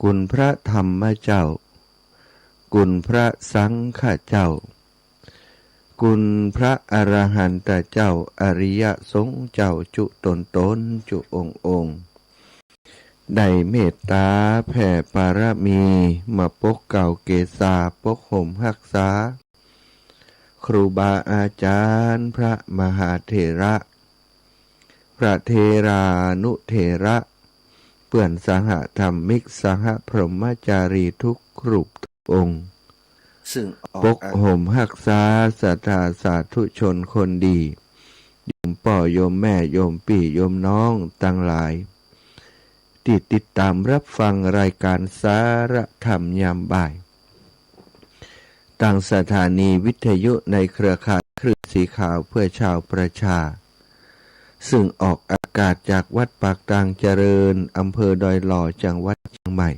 คุณพระธรรมเจ้าคุณพระสังฆเจ้าคุณพระอรหันตเจ้าอริยสงฆ์เจ้าจุตนจุองค์ได้เมตตาแผ่ปารมีมาปกเก่าเกศาปกห่มรักษาครูบาอาจารย์พระมหาเถระพระเทรานุเถระเพื่อนสหธรรมิกสหพรหมจารีทุกรูปทุกองค์ซึ่งปกห่มรักษาศรัทธาสาธุชนคนดีโยมพ่อโยมแม่โยมพี่โยมน้องตั้งหลายที่ติดตามรับฟังรายการสารธรรมยามบ่ายทางสถานีวิทยุในเครือข่ายคลื่นสีขาวเพื่อชาวประชาซึ่งออกอากาศจากวัดปากตางเจริญอำเภอดอยหล่อจังหวัดเชียงใหม่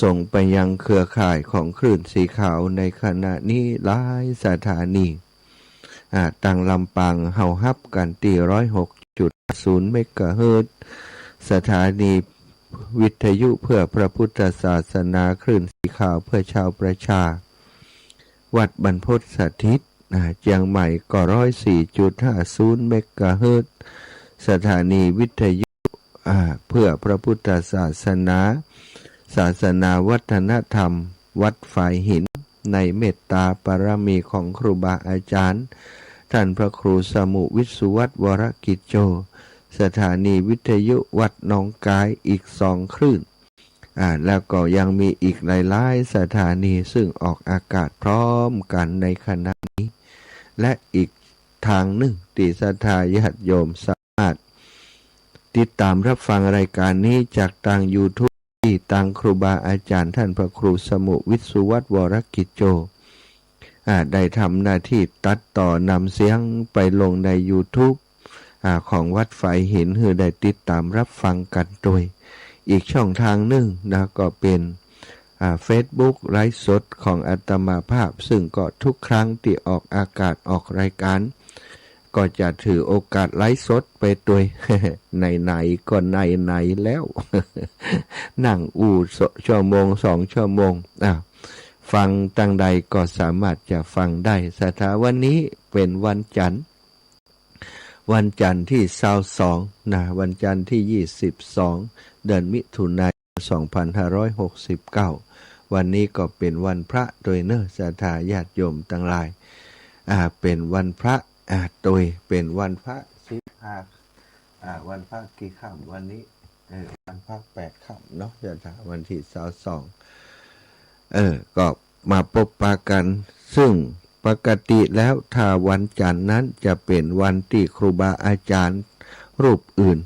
ส่งไปยังเครือข่ายของคลื่นสีขาวในขณะนี้หลายสถานีตั้งลำปางเฮาฮับกันที่106.0 เมกะเฮิรตซ์สถานีวิทยุเพื่อพระพุทธศาสนาคลื่นสีขาวเพื่อชาวประชาวัดบรรพตสถิตเชียงใหม่ก็104.50 เมกะเฮิรตซ์สถานีวิทยุเพื่อพระพุทธศาสนาวัฒนธรรมวัดฝายหินในเมตตาปารมีของครูบาอาจารย์ท่านพระครูสมุวิสุวัตรวรกิจโจสถานีวิทยุวัดหนองกายอีก2 คลื่นแล้วก็ยังมีอีกหลายๆสถานีซึ่งออกอากาศพร้อมกันในขณะนี้และอีกทางหนึ่งที่ศรัทธาญาติโยมสามารถติดตามรับฟังรายการนี้จากทาง YouTube ที่ทางครูบาอาจารย์ท่านพระครูสมุวิสุวัตรวรกิจโจได้ทำหน้าที่ตัดต่อนำเสียงไปลงใน YouTube ของวัดฝายหินเพื่อได้ติดตามรับฟังกันโดยอีกช่องทางหนึ่งก็เป็นFacebook ไลฟ์สดของอาตมาภาพซึ่งก็ทุกครั้งที่ออกอากาศออกรายการก็จะถือโอกาสไลฟ์สดไปด้วย ไหนก็ไหนแล้ว นั่งชั่วโมง2 ชั่วโมงฟังตั้งใดก็สามารถจะฟังได้สถาวันนี้เป็นวันจันทร์ที่22วันจันทร์ที่22เดือนมิถุนายน2569วันนี้ก็เป็นวันพระโดยเนอะศรัทธาญาติโยมทั้งหลายเป็นวันพระโดยเป็นวันพระวันพระกี่ค่ำวันนี้วันพระ8 ค่ำเนาะศรัทธาวันที่22ก็มาพบปะกันซึ่งปกติแล้วถ้าวันจันทร์นั้นจะเป็นวันที่ครูบาอาจารย์รูปอื่น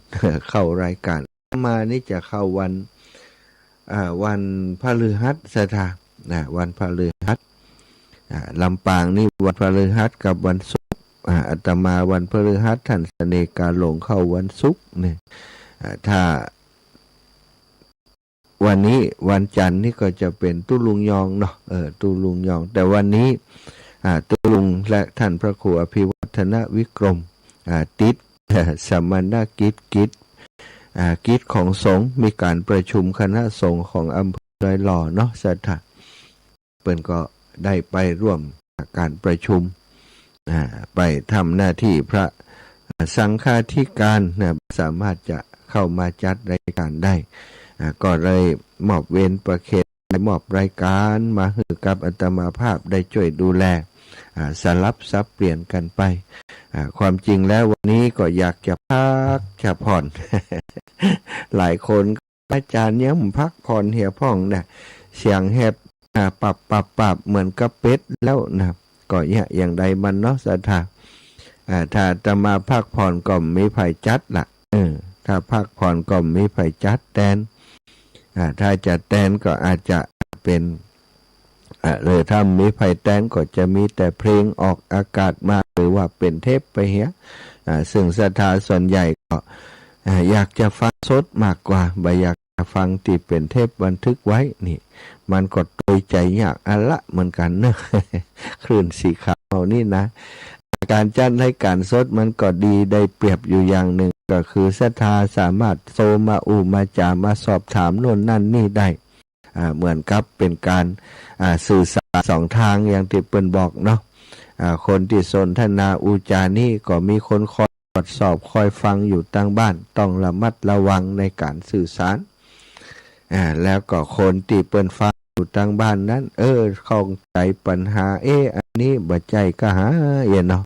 เข้ารายการมานี่จะเข้าวันพฤหัสถาวันพฤหัสลำปางนี่วันพฤหัสกับวันศุกร์อาตมาวันพฤหัสท่านเสน่ห์การหลงเข้าวันศุกร์เนี่ยถ้าวันนี้วันจันทร์นี่ก็จะเป็นตุลุงยองเนาะตุลุงยองแต่วันนี้ตุลุงและท่านพระครูอภิวัฒนวิกรมติดสมณกิจของสงฆ์มีการประชุมคณะสงฆ์ของอำเภอดอยหล่อเนาะศรัทธาเปิ้นก็ได้ไปร่วมการประชุมไปทำหน้าที่พระสังฆาธิการสามารถจะเข้ามาจัดรายการได้ก็เลยมอบเวรประเขตมอบรายการมาให้กับอาตมาภาพได้ช่วยดูแลสลับซับเปลี่ยนกันไปความจริงแล้ววันนี้ก็อยากจะพักจะผ่อน หลายคนอาจารย์เนี่ยผมพักผ่อนเหี่ยพ่องนะเสียงแหบปรับเหมือนกับเป็ดแล้วนะก็เนี่ยอย่างใดมันเนาะศรัทธาถ้าจะมาพักผ่อนก็ไม่ไผจัดล่ะถ้าพักผ่อนก็ไม่ไผจัดแทนถ้าจะแทนก็อาจจะเป็นเลยถ้ามีไผแทนก็จะมีแต่เพลงออกอากาศมาหรือว่าเป็นเทปไปเหี้ยซึ่งศรัทธาส่วนใหญ่ก็อยากจะฟังสดมากกว่าบ่อยากจะฟังที่เป็นเทปบันทึกไว้นี่มันก็โดยใจยากอันละเหมือนกันเนอะ คลื่นสีขาวนี่นะการจัดรายการสดมันก็ดีได้เปรียบอยู่อย่างหนึ่ง ก็คือศรัทธาสามารถโทรมามาจามาสอบถามโน่นนั่นนี่ได้เหมือนกับเป็นการสื่อสารสองทางอย่างที่เปิ้นบอกเนาะคนที่สนทนาจานี่ก็มีคนคอยตรวจสอบคอยฟังอยู่ตั้งบ้านต้องระมัดระวังในการสื่อสารแล้วก็คนที่เปิ้นฟังอยู่ตั้งบ้านนั้นเข้าใจปัญหาอันนี้บ่ใจก็หาเนาะ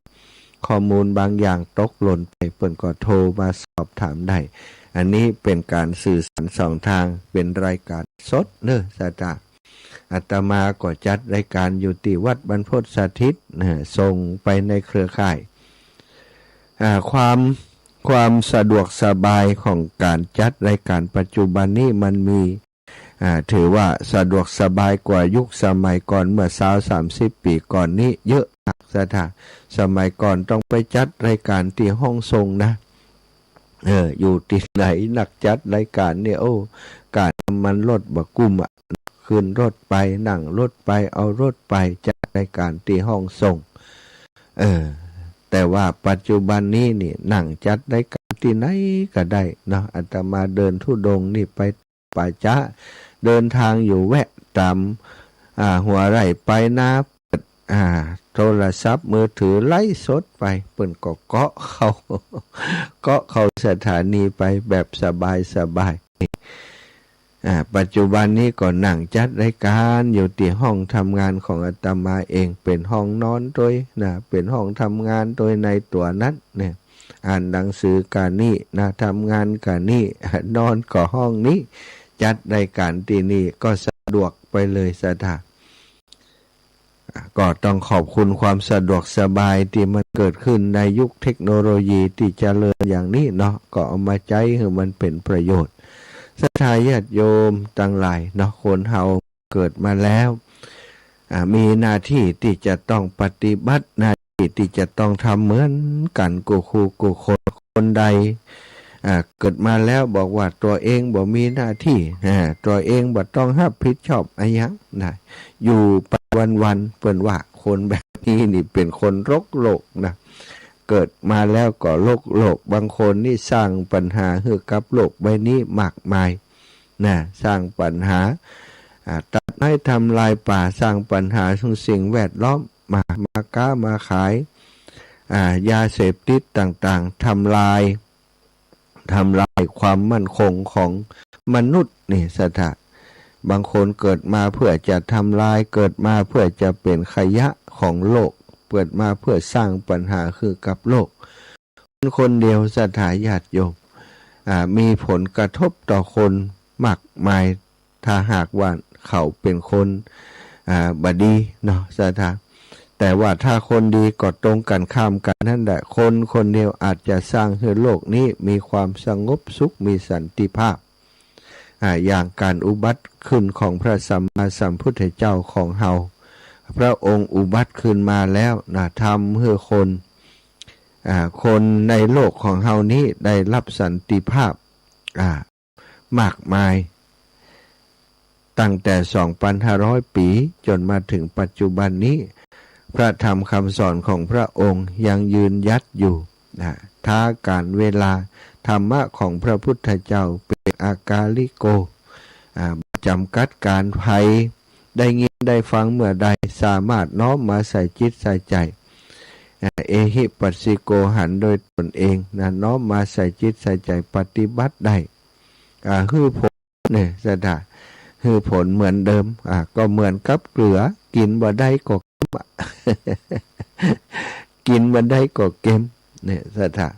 ข้อมูลบางอย่างตกหล่นไปเปิ้นก็โทรมาสอบถามได้อันนี้เป็นการสื่อสารสองทางเป็นรายการสดเนอะสาธาอาตมาก็จัดรายการอยู่ที่วัดบรรพตสถิตส่งไปในเครือข่ายความสะดวกสบายของการจัดรายการปัจจุบันนี้มันมีถือว่าสะดวกสบายกว่ายุคสมัยก่อนเมื่อ20-30 ปีก่อนนี้เยอะมากสถานสมัยก่อนต้องไปจัดรายการที่ห้องทรงนะอยู่ที่ไหนนักจัดรายการเนี่ยการมันรถบักกุ้มขึ้นรถไปนั่งรถไปเอารถไปจัดรายการที่ห้องส่งแต่ว่าปัจจุบันนี้นี่นั่งจัดรายการที่ไหนก็ได้เนาะอาตมาเดินธุดงค์นี่ไปป่าช้าเดินทางอยู่แวะตามหัวไร่ไปนาเปิดโทรศัพท์มือถือไล่สดไปเปิ่นก็เกาะเข้าสถานีไปแบบสบายปัจจุบันนี้ก็นั่งจัดรายการอยู่ที่ห้องทำงานของอาตมาเองเป็นห้องนอนโดยเป็นห้องทำงานโดยในตัวนั้นเนี่ยอ่านหนังสือกันนี่ทำงานกันนี่นอนก็ห้องนี้จัดรายการที่นี่ก็สะดวกไปเลยสถานก็ต้องขอบคุณความสะดวกสบายที่มันเกิดขึ้นในยุคเทคโนโลยีที่เจริญอย่างนี้เนาะก็เอามาใช้ให้มันเป็นประโยชน์ศรัทธาญาติโยมทั้งหลายเนาะคนเฮาเกิดมาแล้วมีหน้าที่ที่จะต้องปฏิบัติหน้าที่ที่จะต้องทำเหมือนกันกูคนใดเกิดมาแล้วบอกว่าตัวเองบ่มีหน้าที่ตัวเองบ่ต้องรับผิดชอบอะไรอย่างนะอยู่ไปวันเปิ้นว่าคนแบบนี้นี่เป็นคนรกโลกนะเกิดมาแล้วก็โลกบางคนนี่สร้างปัญหาให้กับโลกใบนี้มากมายสร้างปัญหาตัดไม้ทำลายป่าสร้างปัญหาทุกสิ่งแวดล้อมมาค้ามาขายยาเสพติดต่างๆทำลายความมั่นคงของมนุษย์นี่สถาบางคนเกิดมาเพื่อจะทำลายเกิดมาเพื่อจะเป็นขยะของโลกเกิดมาเพื่อสร้างปัญหาคือกับโลกคนเดียวสถาญาติโยมมีผลกระทบต่อคนมากมายถ้าหากว่าเขาเป็นคนบดีเนาะสถาแต่ว่าถ้าคนดีก็ตรงกันข้ามกันนั่นแหละคนเดียวอาจจะสร้างให้โลกนี้มีความสงบสุขมีสันติภาพอย่างการอุบัติขึ้นของพระสัมมาสัมพุทธเจ้าของเฮาพระองค์อุบัติขึ้นมาแล้วทำให้คนในโลกของเฮานี้ได้รับสันติภาพมากมายตั้งแต่ 2,500 ปีจนมาถึงปัจจุบันนี้พระธรรมคำสอนของพระองค์ยังยืนยัดอยู่ท้าการเวลาธรรมะของพระพุทธเจ้าเป็นอากาลิโกจำกัดการภัยได้ยินได้ฟังเมื่อใดสามารถน้อมมาใส่จิตใส่ใจเอหิปัสสิโกหันโดยตนเองน้อมมาใส่จิตใส่ใจปฏิบัติได้คือผลเนี่ยสถาคือผลเหมือนเดิมก็เหมือนกับเกลือกินบ่ได้ก็กินบ่ได้ก็เค็มเนี่ยสถา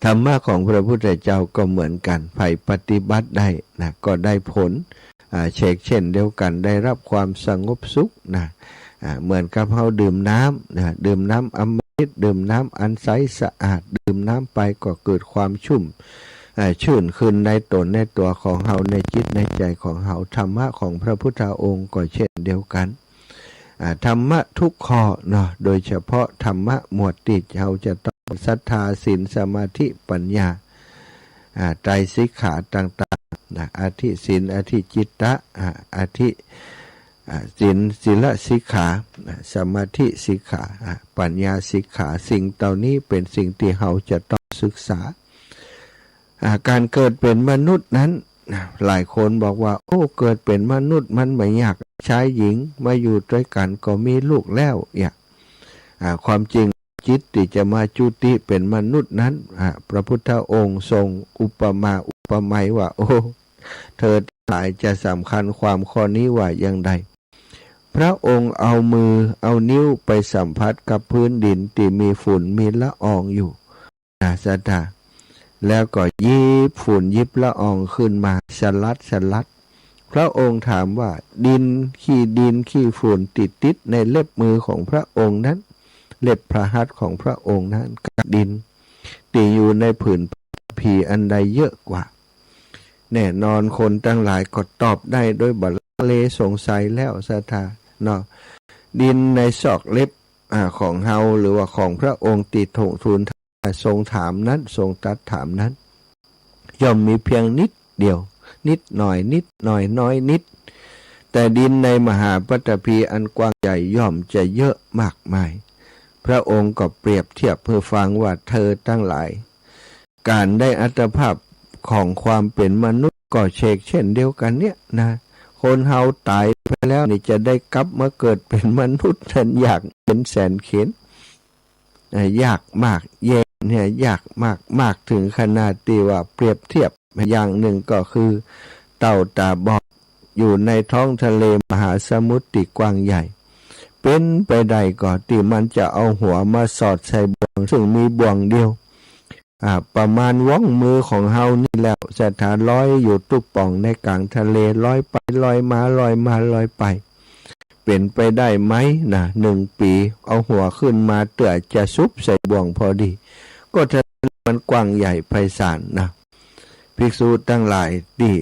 ธรรมะของพระพุทธเจ้าก็เหมือนกันใครปฏิบัติได้ก็ได้ผลเช่นเดียวกันได้รับความสงบสุขเหมือนกับเราดื่มน้ำดื่มน้ำอมฤตดื่มน้ำอันใสสะอาดดื่มน้ำไปก็เกิดความชุ่มชื่นขึ้นในตนในตัวของเราในจิตในใจของเราธรรมะของพระพุทธองค์ก็เช่นเดียวกันธรรมะทุกข้อโดยเฉพาะธรรมะหมวดที่เราจะต้องศรัทธาศีลสมาธิปัญญาไตรสิกขาต่างๆอธิศีลอธิจิตตะอธิศีลสิกขาสมาธิสิกขาปัญญาสิกขาสิ่งเหล่านี้เป็นสิ่งที่เราจะต้อง ศึกษาการเกิดเป็นมนุษย์นั้นหลายคนบอกว่าโอ้เกิดเป็นมนุษย์มันไม่ยากชายหญิงมาอยู่ด้วยกันก็มีลูกแล้วความจริงจิตที่จะมาจุติเป็นมนุษย์นั้นพระพุทธองค์ทรงอุปมาอุปไมยว่าโอ้เธอหลายจะสำคัญความข้อนี้ว่าอย่างใดพระองค์เอามือเอานิ้วไปสัมผัสกับพื้นดินที่มีฝุ่นมีละอองอยู่สตาแล้วก็ยิบฝุ่นยิบละอองขึ้นมาสลัดพระองค์ถามว่าดินขี้ฝุ่นติดในเล็บมือของพระองค์นั้นเล็บพระหัตถ์ของพระองค์นั้นกับดินที่อยู่ในผืนผีอันใดเยอะกว่าแน่นอนคนทั้งหลายก็ตอบได้โดยบัลเลสงสัยแล้วศรัทธาเนาะดินในศอกเล็บของเฮาหรือว่าของพระองค์ติดถงทูลทรงถามนั้นทรงตรัสถามนั้นย่อมมีเพียงนิดเดียวนิดหน่อยน้อยนิดแต่ดินในมหาปฐพีอันกว้างใหญ่ย่อมจะเยอะมากมายพระองค์ก็เปรียบเทียบเพื่อฟังว่าเธอทั้งหลายการได้อัตภาพของความเป็นมนุษย์ก็เช่นเดียวกันเนี่ยนะคนเฮาตายไปแล้วนี่จะได้กลับมาเกิดเป็นมนุษย์นั้นยากเป็นแสนเข็ญยากมากเย็นเนี่ยยากมากถึงขนาดที่ว่าเปรียบเทียบอย่างหนึ่งก็คือเต่าตาบอดอยู่ในท้องทะเลมหาสมุทรที่กว้างใหญ่เป็นไปได้ก็ที่มันจะเอาหัวมาสอดใส่บ่วงซึ่งมีบ่วงเดียวประมาณว่องมือของเฮานี่แล้วสถานลอยอยู่ตุ๊บป่องในกลางทะเลลอยไปลอยมาลอยไปเป็นไปได้ไหมนะ1 ปีเอาหัวขึ้นมาเตื่อจะซุบใส่บ่วงพอดีก็ทะเลมันกว้างใหญ่ไพศาลนะภิกษุทั้งหลายที่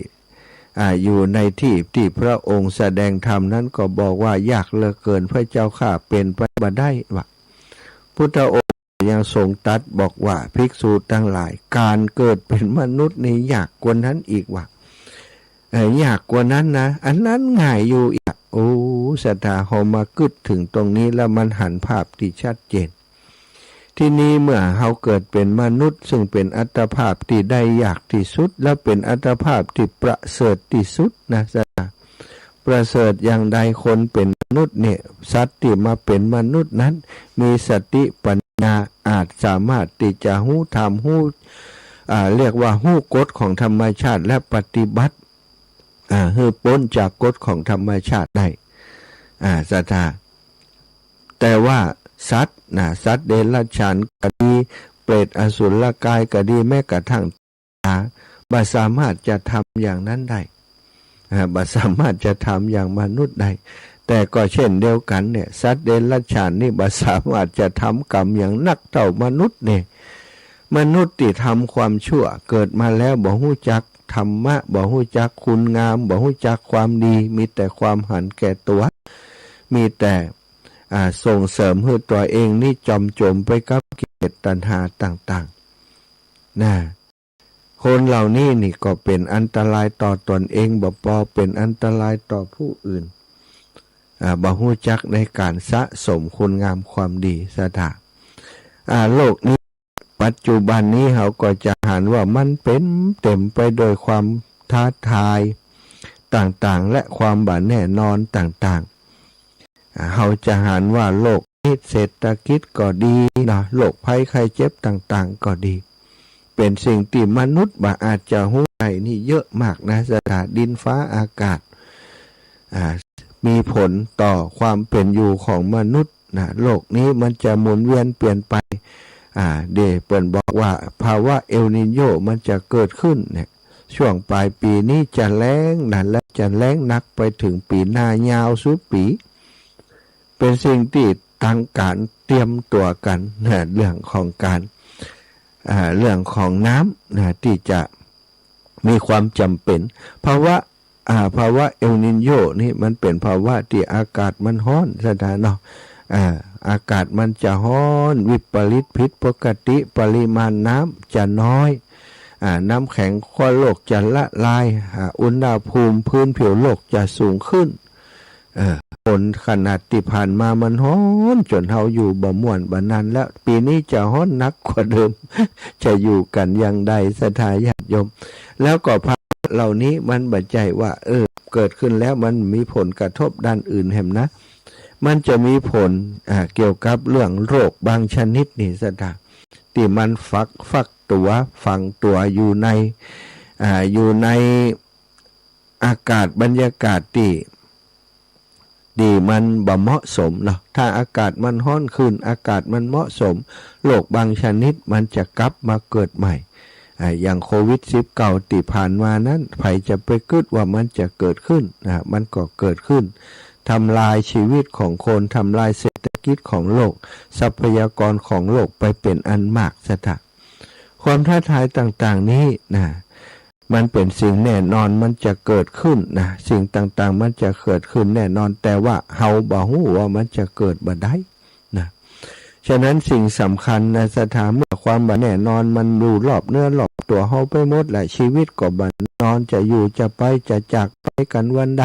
อยู่ในที่พระองค์แสดงธรรมนั้นก็บอกว่ายากเหลือเกินพระเจ้าข้าเป็นไปบ่ได้ว่าพุทธองค์ยังทรงตรัสบอกว่าภิกษุทั้งหลายการเกิดเป็นมนุษย์นี่ยากกว่านั้นอีกว่ายากกว่านั้นนะอันนั้นง่ายอยู่อีกโอ้ศรัทธาเฮามากึดถึงตรงนี้แล้วมันหันภาพที่ชัดเจนที่นี้เมื่อเฮาเกิดเป็นมนุษย์ซึ่งเป็นอัตภาพที่ได้ยากที่สุดและเป็นอัตภาพที่ประเสริฐที่สุดนะศรัทธาประเสริฐอย่างใดคนเป็นมนุษย์เนี่ยสัตว์ที่มาเป็นมนุษย์นั้นมีสติปัญญาอาจสามารถที่จะหู้ธรรมหู้เรียกว่าหู้กฎของธรรมชาติและปฏิบัติให้พ้นจากกฎของธรรมชาติได้ศรัทธาแต่ว่าสัตว์เดรัจฉานก็ดีเปรตอสุรกายก็ดีแม้กระทั่งบ่สามารถจะทำอย่างนั้นได้บ่สามารถจะทำอย่างมนุษย์ได้แต่ก็เช่นเดียวกันเนี่ยสัตว์เดรัจฉานนี่บ่สามารถจะทำกรรมอย่างนักเท่ามนุษย์เนี่ยมนุษย์ที่ทำความชั่วเกิดมาแล้วบ่ฮู้จักธรรมะบ่ฮู้จักคุณงามบ่ฮู้จักความดีมีแต่ความหันแก่ตัวมีแต่ส่งเสริมให้ตัวเองนี่จมไปกับกิเลสตัณหาต่างๆนะคนเหล่านี้นี่ก็เป็นอันตรายต่อตนเองบ่พอเป็นอันตรายต่อผู้อื่นบ่ฮู้จักในการสะสมคุณงามความดีศรัทธาโลกนี้ปัจจุบันนี้เขาก็จะหันว่ามันเป็นเต็มไปโดยความท้าทายต่างๆและความบ่แน่นอนต่างๆเขาจะหันว่าโลกนี้เศรษฐกิจก็ดีนะโรคภัยไข้เจ็บต่างๆก็ดีเป็นสิ่งที่มนุษย์บ่อาจจะรู้ได้นี่เยอะมากนะสถานดินฟ้าอากาศมีผลต่อความเป็นอยู่ของมนุษย์นะโลกนี้มันจะหมุนเวียนเปลี่ยนไปเปิ่นบอกว่าภาวะเอลนิโญมันจะเกิดขึ้นเนี่ยช่วงปลายปีนี้จะแล้งนะและจะแล้งหนักไปถึงปีหน้ายาวสุดปีเป็นสิ่งที่ตั้งการเตรียมตัวกันนะเรื่องของการเรื่องของน้ำนะที่จะมีความจำเป็นภาวะเอลนิโญนี่มันเป็นภาวะที่อากาศมันร้อนสถานเนาะอากาศมันจะร้อนวิปริตผิดปกติปริมาณน้ำจะน้อยน้ำแข็งขั้วโลกจะละลายอุณหภูมิพื้นผิวโลกจะสูงขึ้น ฝนขนาดที่ผ่านมามันร้อนจนเฮาอยู่บ่ม่วนบ่นานแล้วปีนี้จะร้อนนักกว่าเดิม จะอยู่กันอย่างใดศรัทธาญาติโยมแล้วก็ภาวะเหล่านี้มันบัดใจว่าเกิดขึ้นแล้วมันมีผลกระทบด้านอื่นแหมนะมันจะมีผลเกี่ยวกับเรื่องโรคบางชนิดนี่ศรัทธาที่มันฟักตัวฝังตัวอยู่ในอากาศบรรยากาศที่ดีมันบ่เหมาะสมเนาะถ้าอากาศมันร้อนขึ้นอากาศมันเหมาะสมโรคบางชนิดมันจะกลับมาเกิดใหม่อย่างโควิด-19ที่ผ่านมานั้นใครจะไปคิดว่ามันจะเกิดขึ้นมันก็เกิดขึ้นทำลายชีวิตของคนทำลายเศรษฐกิจของโลกทรัพยากรของโลกไปเป็นอันมากซะถะความท้าทายต่างๆนี้มันเป็นสิ่งแน่นอนมันจะเกิดขึ้นสิ่งต่างๆมันจะเกิดขึ้นแน่นอนแต่ว่าเฮาบ่ฮู้ว่ามันจะเกิดบ่ได้ฉะนั้นสิ่งสำคัญในสถานเมื่อความบ่แน่นอนมันอยู่รอบเนื้อรอบตัวเฮาไปหมดแหละชีวิตก็บ่นอนจะอยู่จะไปจะจากไปกันวันใด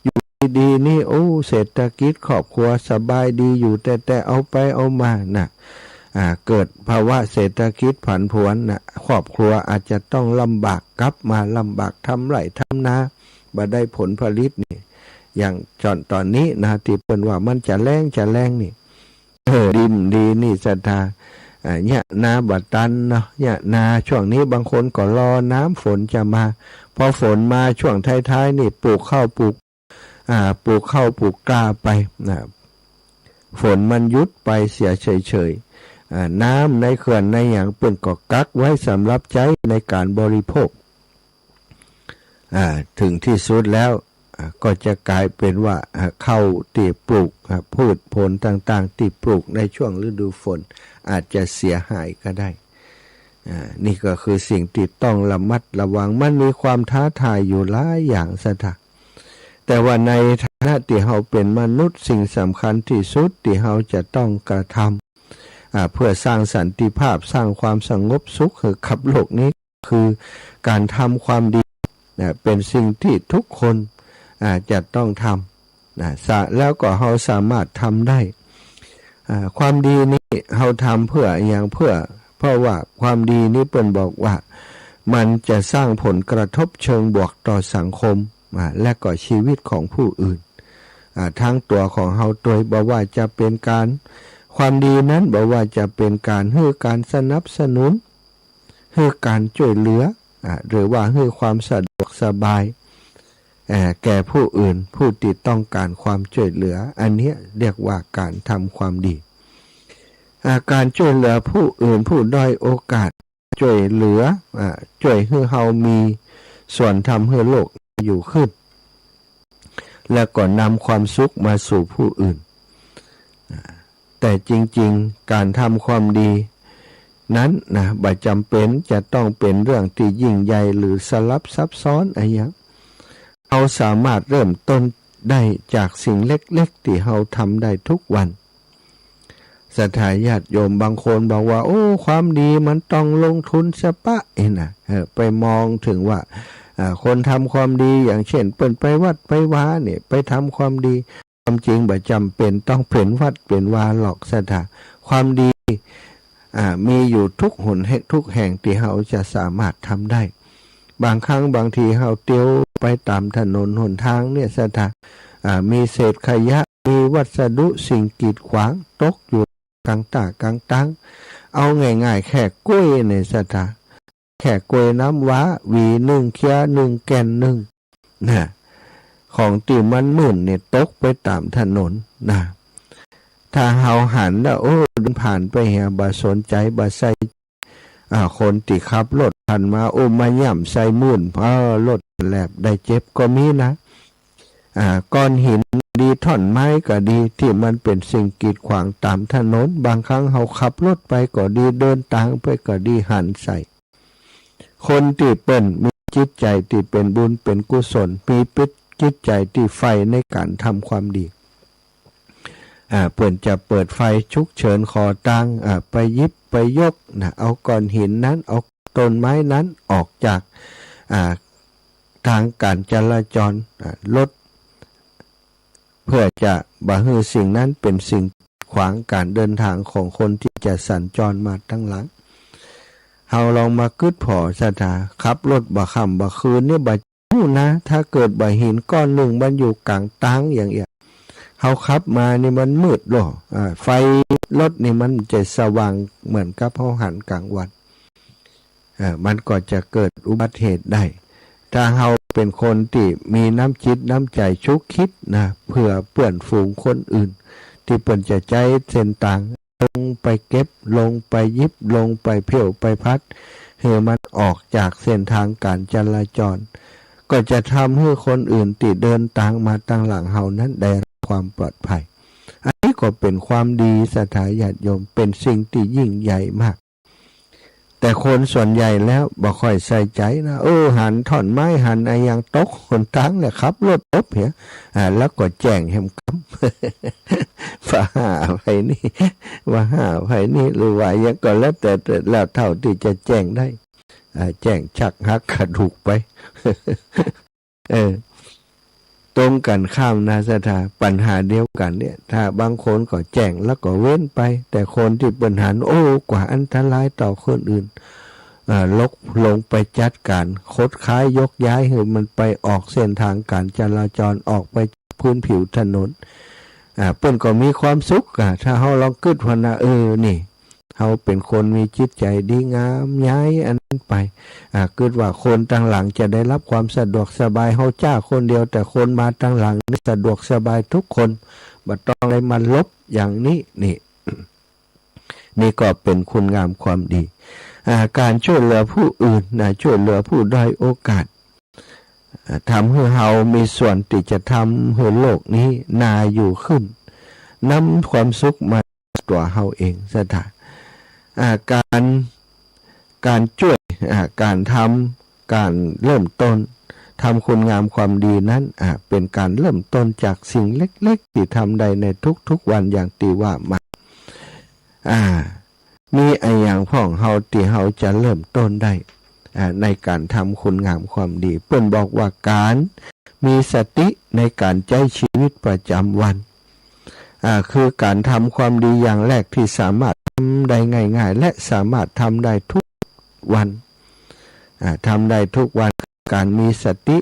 อยู่ดีๆนี่เศรษฐกิจครอบครัวสบายดีอยู่แต่เอาไปเอามาเกิดภาวะเศรษฐกิจผันผวนครอบครัวอาจจะต้องลำบากกลับมาลำบากทำไร่ทำนาบ่ได้ผลผลิตนี่อย่างตอนนี้ที่เปิ้นว่ามันจะแล้งนี่ดินดีนี่ศรัทธาเนี่ยนาบัดตันเนาะเนี่ยนาช่วงนี้บางคนก็รอน้ำฝนจะมาพอฝนมาช่วงท้ายๆนี่ปลูกข้าวปลูกกล้าไปฝนมันยุดไปเสียเฉยๆน้ำในเขื่อนในอย่างเปิ้นก็กักไว้สำหรับใช้ในการบริโภคถึงที่สุดแล้วก็จะกลายเป็นว่าข้าวที่ปลูกพืชผลต่างๆที่ปลูกในช่วงฤดูฝนอาจจะเสียหายก็ได้นี่ก็คือสิ่งที่ต้องระมัดระวังมันมีความท้าทายอยู่หลายอย่างซะค่ะแต่ว่าในฐานะที่เราเป็นมนุษย์สิ่งสำคัญที่สุดที่เราจะต้องกระทำเพื่อสร้างสันติภาพสร้างความสงบสุขกับโลกนี้คือการทำความดีเป็นสิ่งที่ทุกคนจะต้องทำแล้วก็เราสามารถทำได้ความดีนี้เราทำเพื่ออย่างเพราะว่าความดีนี้เปิ้นบอกว่ามันจะสร้างผลกระทบเชิงบวกต่อสังคมและก็ชีวิตของผู้อื่นทั้งตัวของเราโดยบอกว่าจะเป็นการความดีนั้นบอกว่าจะเป็นการให้การสนับสนุนให้การช่วยเหลือหรือว่าให้ความสะดวกสบายแก่ผู้อื่นผู้ที่ต้องการความช่วยเหลืออันนี้เรียกว่าการทำความดีการช่วยเหลือผู้อื่นผู้ด้อยโอกาสช่วยเหลือช่วยให้เฮามีส่วนทำให้โลกอยู่ขึ้นและก็นำความสุขมาสู่ผู้อื่นแต่จริงๆการทำความดีนั้นบ่จำเป็นจะต้องเป็นเรื่องที่ยิ่งใหญ่หรือสลับซับซ้อนอะไรอย่างเราสามารถเริ่มต้นได้จากสิ่งเล็กๆที่เราทำได้ทุกวันศรัทธาญาติโยมบางคนบอกว่าความดีมันต้องลงทุนซะปะไปมองถึงว่าคนทำความดีอย่างเช่นเปิ้นไปวัดไปวาเนี่ยไปทำความดีความจริงบ่จำเป็นต้องเป็นวัดเป็นวาหรอกศรัทธาความดีมีอยู่ทุกหนทุกแห่งที่เราจะสามารถทำได้บางครั้งบางทีเราเที่ยวไปตามถนนหนทางเนี่ยศรัทธามีเศษขยะมีวัสดุสิ่งกีดขวางตกอยู่กลางตังเอาง่ายๆแค่กล้วยในศรัทธาแค่กล้วยน้ำว้าหวีหนึ่งเคี้ยหนึ่งแก่นหนึ่งของที่มันหมื่นเนี่ยตกไปตามถนนถ้าเฮาหันแล้วเดินผ่านไปบ่สนใจบ่ใส่คนที่ขับรถผ่านมามาย่ำใส่มื่นรถแหลบได้เจ็บก็มีนะก้อนหินดีท่อนไม้ก็ดีที่มันเป็นสิ่งกีดขวางตามถนนบางครั้งเฮาขับรถไปก็ดีเดินทางไปก็ดีหันใส่คนที่เป็นมีจิตใจที่เป็นบุญเป็นกุศลมีจิตใจที่ใฝ่ในการทำความดีเปิ้นจะเปิดไฟฉุกเฉินขอตังไปยิบไปยกเอาก้อนหินนั้นเอาต้นไม้นั้นออกจากทางการจราจรลด เพื่อจะบ่ให้สิ่งนั้นเป็นสิ่งขวางการเดินทางของคนที่จะสัญจรมาทั้งหลังเฮาลองมาคิดพอซะถ้าขับรถบ่ค่ำบ่คืนเนี่ยบ่รู้นะถ้าเกิดบ่เห็นก้อนหนึ่งมันอยู่กลางทางอย่างเงี้ยเฮาขับมานี่มันมืดหรอไฟรถนี่มันจะสว่างเหมือนกับเฮาหันกลางวันมันก็จะเกิดอุบัติเหตุได้ถ้าเฮาเป็นคนที่มีน้ำจิตน้ำใจชุกคิดนะเพื่อเปื้อนฝูงคนอื่นที่เปิ้นจะใจเส้นต่างลงไปเก็บลงไปยิบลงไปเพี้ยวไปพัดให้มันออกจากเส้นทางการจราจรก็จะทำให้คนอื่นที่เดินทางมาตั้งหลังเฮานั้นได้รับความปลอดภัยอันนี้ก็เป็นความดีศรัทธาญาติโยมเป็นสิ่งที่ยิ่งใหญ่มากแต่คนส่วนใหญ่แล้วบ่ค่อยใส่ใจนะหันท่อนไม้หันอะไรอย่างตกคนทั้งแหละครับรถตบเหี้ยแล้วก็แจ้งแหมคำว่าหาไผนี่ว่าหาไผนี่หรือว่ายังก็แล้วแต่แล้วเท่าที่จะแจ้งได้แจ้งชักหักกระดูกไปตรงกันข้ามนะสถาปัญหาเดียวกันเนี่ยถ้าบางคนก็แจ้งแล้วก็เว้นไปแต่คนที่ปัญหากว่าอันตรายต่อคนอื่นลงไปจัดการคดค้ายยกย้ายให้มันไปออกเส้นทางการจราจรออกไปพื้นผิวถนนเปิ้นก็มีความสุขถ้าเฮาลองคิดว่านะนี่เฮาเป็นคนมีจิตใจดีงามย้ายอันนั้นไปคิดว่าคนตั้งหลังจะได้รับความสะดวกสบายเฮาจ้าคนเดียวแต่คนมาตั้งหลังสะดวกสบายทุกคนบ่ต้องอะไรมาลบอย่างนี้นี่ก็เป็นคุณงามความดีการช่วยเหลือผู้อื่นช่วยเหลือผู้ด้อยโอกาสทำให้เฮามีส่วนที่จะทำให้โลกนี้น่าอยู่ขึ้นนำความสุขมาตัวเฮาเองซะท่าการช่วยการทำการเริ่มต้นทำคุณงามความดีนั้นเป็นการเริ่มต้นจากสิ่งเล็กๆที่ทำได้ในทุกๆวันอย่างที่ว่ามามีอย่างพ่องเฮาที่เฮาจะเริ่มต้นได้ในการทำคุณงามความดีเพิ่นบอกว่าการมีสติในการใช้ชีวิตประจำวันคือการทำความดีอย่างแรกที่สามารถทำได้ง่ายๆและสามารถทำได้ทุกวันทำได้ทุกวันการมีสติ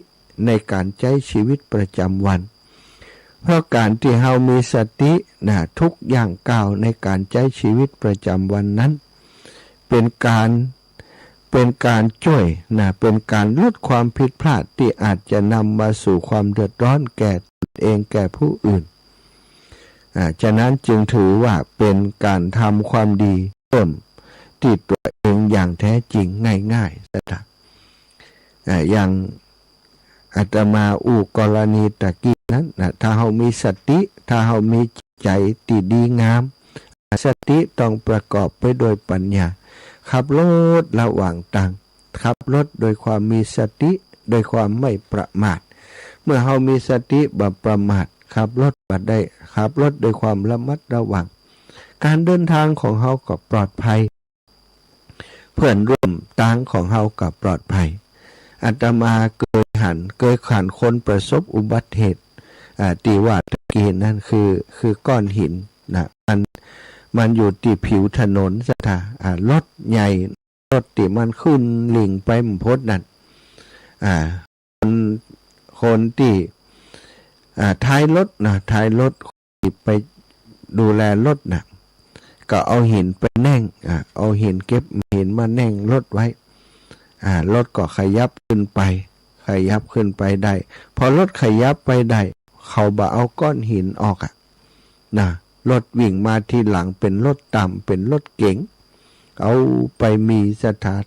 ในการใช้ชีวิตประจำวันเพราะการที่เฮามีสติทุกอย่างก้าวในการใช้ชีวิตประจำวันนั้นเป็นการช่วยเป็นการลดความผิดพลาดที่อาจจะนำมาสู่ความเดือดร้อนแก่ตนเองแก่ผู้อื่นฉะนั้นจึงถือว่าเป็นการทำความดีเริ่มที่ตัวเองอย่างแท้จริงง่ายๆนะครับอย่างอาตมากรณีตะกี้นั้นถ้าเฮามีสติถ้าเฮามีใจที่ดีงามสติต้องประกอบไปด้วยปัญญาขับรถระหว่างทางขับรถโดยความมีสติโดยความไม่ประมาทเมื่อเฮามีสติบ่ประมาทขับรถบ่ได้ขับรถโดยความระมัดระวังการเดินทางของเฮาก็ปลอดภัยเพื่อนร่วมทางของเฮาก็ปลอดภัยอาตมาเคยขันคนประสบอุบัติเหตุที่ว่าตะกี้นั่นคือก้อนหินมันอยู่ที่ผิวถนนซะท่ารถใหญ่รถที่มันขึ้นลิ่งไปมันพ้นนั่นคนที่ท้ายรถไปดูแลรถก็เอาหินไปแน่งเอาหินเก็บหินมาแน่งรถไว้รถก็ขยับขึ้นไปได้พอรถขยับไปได้เขาบ่เอาก้อนหินออกรถวิ่งมาทีหลังเป็นรถต่ำเป็นรถเก๋งเอาไปมีสถาน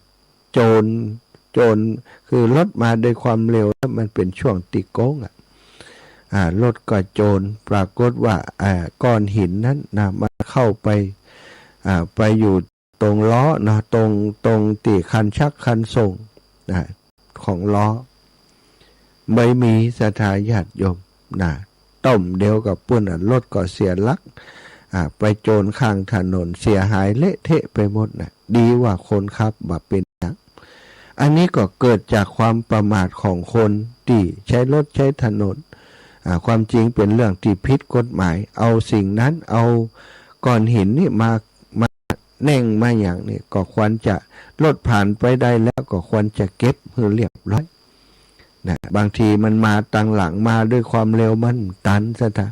โจรคือรถมาด้วยความเร็วแล้วมันเป็นช่วงติโค้งรถก็โจรปรากฏว่าก้อนหินนั้นมันเข้าไปอยู่ตรงล้อตรงที่คันชักคันส่งของล้อไม่มีสถาญาติโยมต้มเดียวกับปุ่นรถก็เสียหลักไปโจรข้างถนนเสียหายเละเทะไปหมดดีว่าคนขับบ่เป็นหยังอันนี้ก็เกิดจากความประมาทของคนที่ใช้รถใช้ถนน ความจริงเป็นเรื่องที่ผิดกฎหมายเอาสิ่งนั้นเอาก้อนหินนี่มาแน่งมาอย่างนี้ก็ควรจะลดผ่านไปได้แล้วก็ควรจะเก็บให้เรียบร้อยนะบางทีมันมาตังหลังมาด้วยความเร็วมันตันซะท่า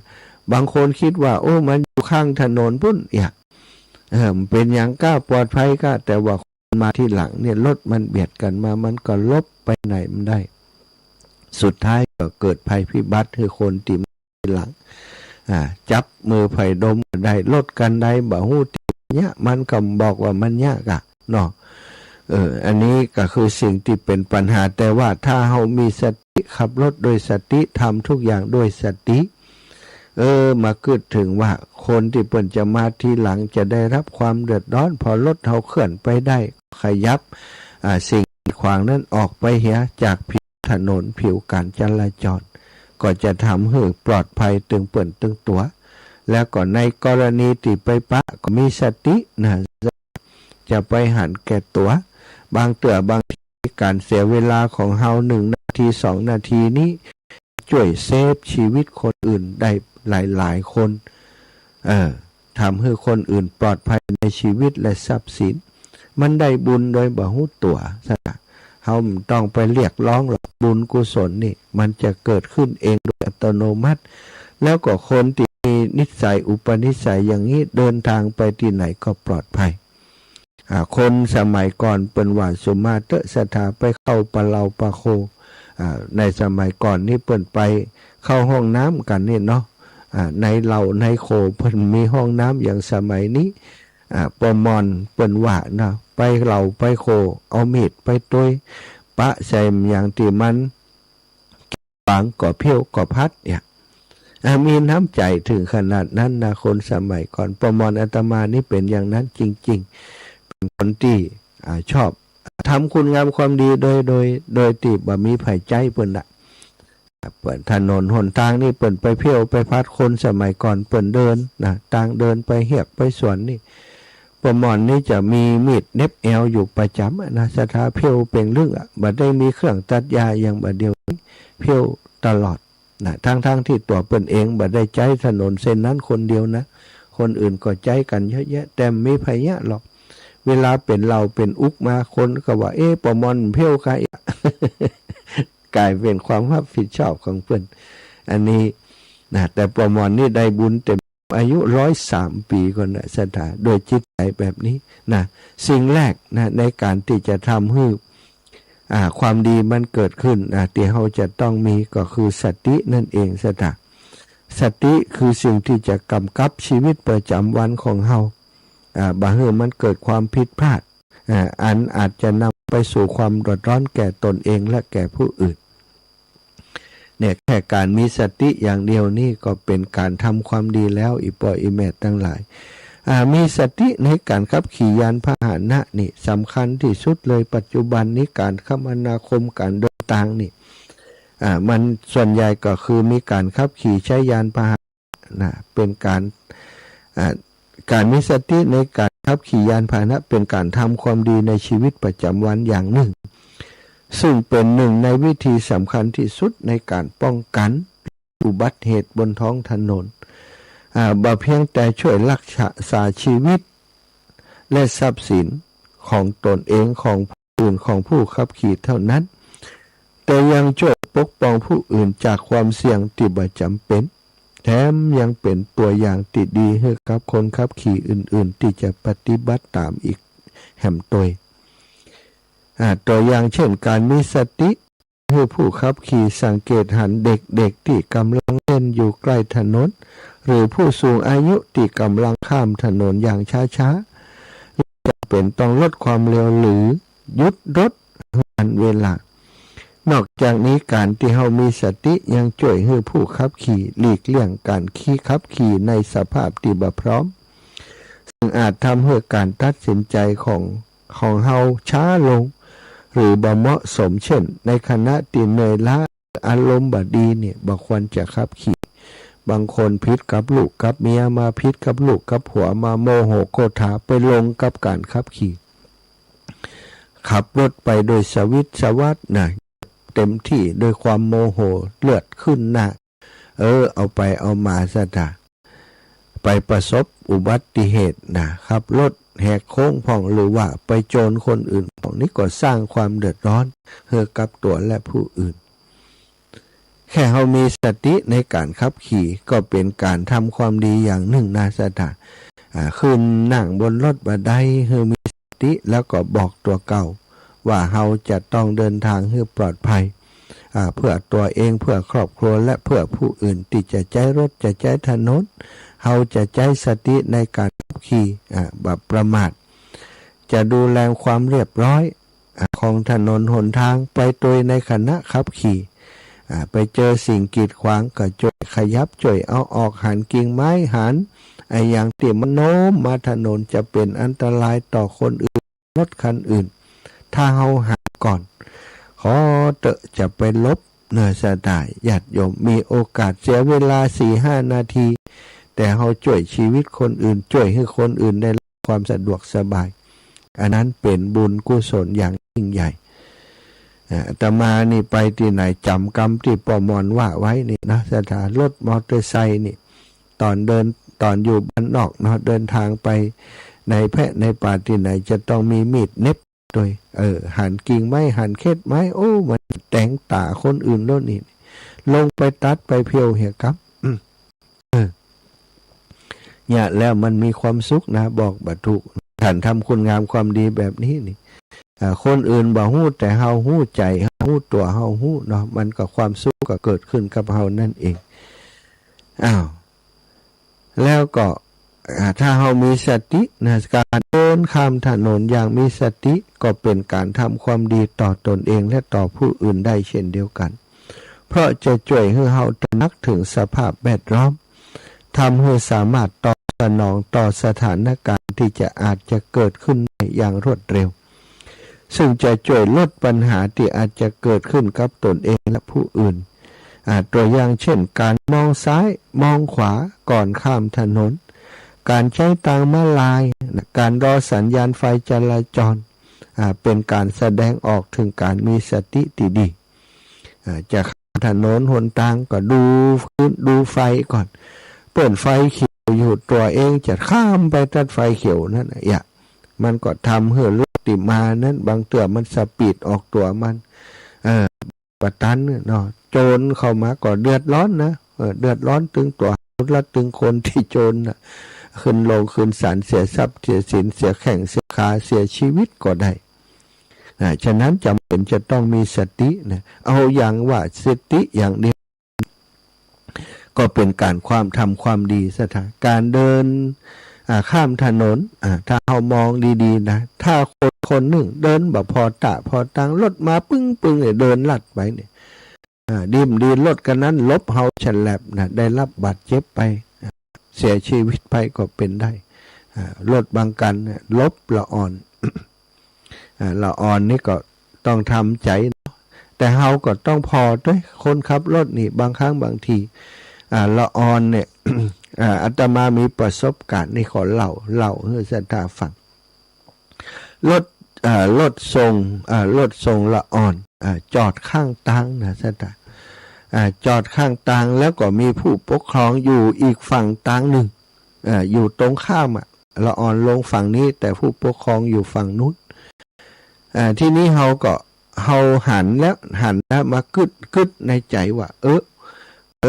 บางคนคิดว่าโอ้มันอยู่ข้างถนนพุ่นมันเป็นอย่างก้าปลอดภัยก็แต่ว่ามาที่หลังเนี่ยรถมันเบียดกันมามันก็ลบไปไหนมันได้สุดท้ายก็เกิดภัยพิบัติคือคนที่ที่หลังจับมือไผ่ดมได้ลดกันได้บ่หูติเนี่ยมันก็บอกว่ามันยากเนาะอันนี้ก็คือสิ่งที่เป็นปัญหาแต่ว่าถ้าเรามีสติขับรถโดยสติทำทุกอย่างด้วยสติมาคิดถึงว่าคนที่เปิ่นจะมาทีหลังจะได้รับความเดือดร้อนพอรถเราเคลื่อนไปได้ขยับสิ่งขวางนั้นออกไปเหียจากผิวถนนผิวการจราจรก็จะทำให้ปลอดภัยตึงเปิ่นตึงตัวแล้วก็ในกรณีที่ไปปะก็มีสตินะจะไปหันแก่ตัวบางเตือบางทีการเสียเวลาของเฮา1 นาที2 นาทีนี้ช่วยเซฟชีวิตคนอื่นได้หลายคนทำให้คนอื่นปลอดภัยในชีวิตและทรัพย์สินมันได้บุญโดยบ่ฮู้ตัวซะเฮาต้องไปเรียกร้องหรอกบุญกุศลนี่มันจะเกิดขึ้นเองโดยอัตโนมัติแล้วก็คนที่มีนิสัยอุปนิสัยอย่างนี้เดินทางไปที่ไหนก็ปลอดภัยคนสมัยก่อนเป็นว่าสุมาเตสถาไปเข้าปะเลาปะโคในสมัยก่อนนี่เปิ่นไปเข้าห้องน้ำกันนี่เนาะในเหล่าในโคเปิ่นมีห้องน้ำอย่างสมัยนี้ปมอนเปิ่นว่านะไปเหล่าไปโคเอามีดไปตุยปะใส่อย่างที่มันปังก่อเพี้ยวก่อพัดเนี่ยมีน้ำใจถึงขนาดนั้นนะคนสมัยก่อนปมอนอาตมานี่เป็นอย่างนั้นจริงๆเป็นคนที่ชอบทำคุณงามความดีโดยที่บ่มีไผใจเปิ่นเปิ่นถนนหนทางนี่เปิ่นไปเพี้ยวไปพัดคนสมัยก่อนเปิ่นเดินนะต่างเดินไปเหียกไปสวนนี่ปมอนนี่จะมีมีดเน็บแอวอยู่ประจำนะสถาเพี้ยวเป็นเรื่องบ่ได้มีเครื่องตัดยาอย่างบ่เดียวเพี้ยวตลอดนะทั้งที่ตัวเปิ่นเองบ่ได้ใจถนนเส้นนั้นคนเดียวนะคนอื่นก็ใจกันเยอะแยะแต่มีไผยะหรอกเวลาเป็นเราเป็นอุกมาคนก็ว่าปมอนเพี้ยวใครกลายเป็นความรับผิดชอบของเพิ่นอันนี้นะแต่ปมอนนี่ได้บุญเต็มอายุ103 ปีคนนะสถาโดยจิตใจแบบนี้นะสิ่งแรกนะในการที่จะทำให้ความดีมันเกิดขึ้นที่เราจะต้องมีก็คือสตินั่นเองสถาสติคือสิ่งที่จะกำกับชีวิตประจำวันของเราบางเรื่องมันเกิดความผิดพลาดอาจจะนำไปสู่ความเดือดร้อนแก่ตนเองและแก่ผู้อื่นเนี่ยแค่การมีสติอย่างเดียวนี่ก็เป็นการทำความดีแล้วอีปออีแม่ทั้งหลายมีสติในการขับขี่ยานพาหนะนี่สำคัญที่สุดเลยปัจจุบันนี้การคมนาคมการเดินทางนี่มันส่วนใหญ่ก็คือมีการขับขี่ใช้ยานพาหนะเป็นการมีสติในการขับขี่ยานพาหนะเป็นการทำความดีในชีวิตประจำวันอย่างหนึ่งซึ่งเป็นหนึ่งในวิธีสำคัญที่สุดในการป้องกันอุบัติเหตุบนท้องถนนบ่เพียงแต่ช่วยรักษาชีวิตและทรัพย์สินของตนเองของผู้อื่นของผู้ขับขี่เท่านั้นแต่ยังช่วยปกป้องผู้อื่นจากความเสี่ยงที่บ่จำเป็นแถมยังเป็นตัวอย่างที่ดีให้กับคนขับขี่อื่นๆที่จะปฏิบัติตามอีกแห่มตัวอย่างเช่นการมีสติให้ผู้ขับขี่สังเกตหันเด็กๆที่กำลังเล่นอยู่ใกล้ถนนหรือผู้สูงอายุที่กำลังข้ามถนนอย่างช้าๆจะเป็นต้องลดความเร็วหรือหยุดรถทันเวลานอกจากนี้การที่เรามีสติยังช่วยให้ผู้ขับขี่หลีกเลี่ยงการขับขี่ในสภาพที่บ่พร้อมซึ่งอาจทำให้การตัดสินใจของเราช้าลงหรือบ่เหมาะสมเช่นในขณะที่เหนื่อยล้าอารมณ์บ่ดีเนี่ยบ่ควรจะขับขี่บางคนพิษกับลูกกับเมียมาพิษกับลูกกับผัวมาโมโหโกรธไปลงกับการขับขี่ขับรถไปโดยสวิตช์สวัสดนะเต็มที่โดยความโมโหเลือดขึ้นหน้า เอาไปเอามาซะจ้ะไปประสบอุบัติเหตุนะครับรถแหกโค้งพ่องหรือว่าไปโจรคนอื่นของนี้ก็สร้างความเดือดร้อนให้กับตัวและผู้อื่นแค่เรามีสติในการขับขี่ก็เป็นการทำความดีอย่างหนึ่งนะสถาขึ้นนั่งบนรถบันไดให้มีสติแล้วก็บอกตัวเก่าว่าเราจะต้องเดินทางให้ปลอดภัยเพื่อตัวเองเพื่อครอบครัวและเพื่อผู้อื่นที่จะใช้รถจะใช้ถนนเราจะใช้สติในการขับขี่แบบประมาทจะดูแลความเรียบร้อยของถนนหนทางไปโดยในขณะขับขี่ไปเจอสิ่งกีดขวางก็ช่วยขยับช่วยเอาออกหันกิ่งไม้หันอย่างที่มันโน้มมาถนนจะเป็นอันตรายต่อคนอื่นรถคันอื่นถ้าเราหันก่อนขอเตอะจะไปลบเนื้อสะดายญาติโยมมีโอกาสเสียเวลา 4-5 นาทีแต่เราช่วยชีวิตคนอื่นช่วยให้คนอื่นได้รับความสะดวกสบายอันนั้นเป็นบุญกุศลอย่างยิ่งใหญ่อาตมานี่ไปที่ไหนจำกรรมที่ปอมอนว่าไว้นี่นะสถานรถมอเตอร์ไซค์นี่ตอนอยู่บ้านนอกเนาะเดินทางไปในแพะในป่าที่ไหนจะต้องมีมีดเน็บโดยหั่นกิ่งไม้หั่นเข็ดไม้โอ้มันแต่งตาคนอื่นแล้วนี่ลงไปตัดไปเพียวเหี่ยครับเนี่ยแล้วมันมีความสุขนะบอกบัตุท่านทำคุณงามความดีแบบนี้นี่คนอื่นบ่ฮู้แต่เฮาฮู้ใจฮู้ตัวเฮาฮู้เนาะมันก็ความสุขก็เกิดขึ้นกับเฮานั่นเองแล้วก็ถ้าเฮามีสตินะการเดินข้ามถนนอย่างมีสติก็เป็นการทำความดีต่อตนเองและต่อผู้อื่นได้เช่นเดียวกันเพราะจะช่วยให้เฮาตระหนักถึงสภาพแวดล้อมทำให้สามารถตอบสนองต่อสถานการณ์ที่อาจจะเกิดขึ้นอย่างรวดเร็วซึ่งจะช่วยลดปัญหาที่อาจจะเกิดขึ้นกับตนเองและผู้อื่นตัวอย่างเช่นการมองซ้ายมองขวาก่อนข้ามถนนการใช้ทางม้าลายการรอสัญญาณไฟจราจรเป็นการแสดงออกถึงการมีสติที่ดีจะข้ามถนนหนทางก็ดูไฟก่อนเปิดไฟเขียวอยู่ตัวเองจะข้ามไปตัดไฟเขียวนั่นมันก็ทำให้รถติมานั้นบางเตือมันสปีดออกตัวมันปะตันเนาะโจรเข้ามาก็เดือดร้อนนะเดือดร้อนตึงตัวและตึงคนที่โจรขึ้นลงขึ้นศาลเสียทรัพย์เสียสินเสียแข่งเสียขาเสียชีวิตก็ได้ฉะนั้นจำเป็นจะต้องมีสตินะเอาอย่างว่าสติอย่างเดียวก็เป็นการทำความดีสถานการเดินข้ามถนนถ้าเรามองดีๆนะถ้าคนหนึ่งเดินแบบพอตังรถมาปึ้งเนี่ยเดินลัดไปเนี่ยดีรถกันนั้นลบเฮาฉลับนะได้รับบาดเจ็บไปเสียชีวิตไปก็เป็นได้รถบางกันลบละอ่อน ละอ่อนนี่ก็ต้องทำใจแต่เฮาก็ต้องพอด้วยคนขับรถนี่บางครั้งบางทีละอ่อนเนี่ย อาตมามีประสบการณ์นี่ขอเล่าให้ศรัทธาฟังรถส่งละอ่อนจอดข้างทางนะศรัทธาจอดข้างทางแล้วก็มีผู้ปกครองอยู่อีกฝั่งทางหนึ่งอยู่ตรงข้ามละอ่อนลงฝั่งนี้แต่ผู้ปกครองอยู่ฝั่งนู้นที่นี้เฮาหันแล้วมากึดในใจว่า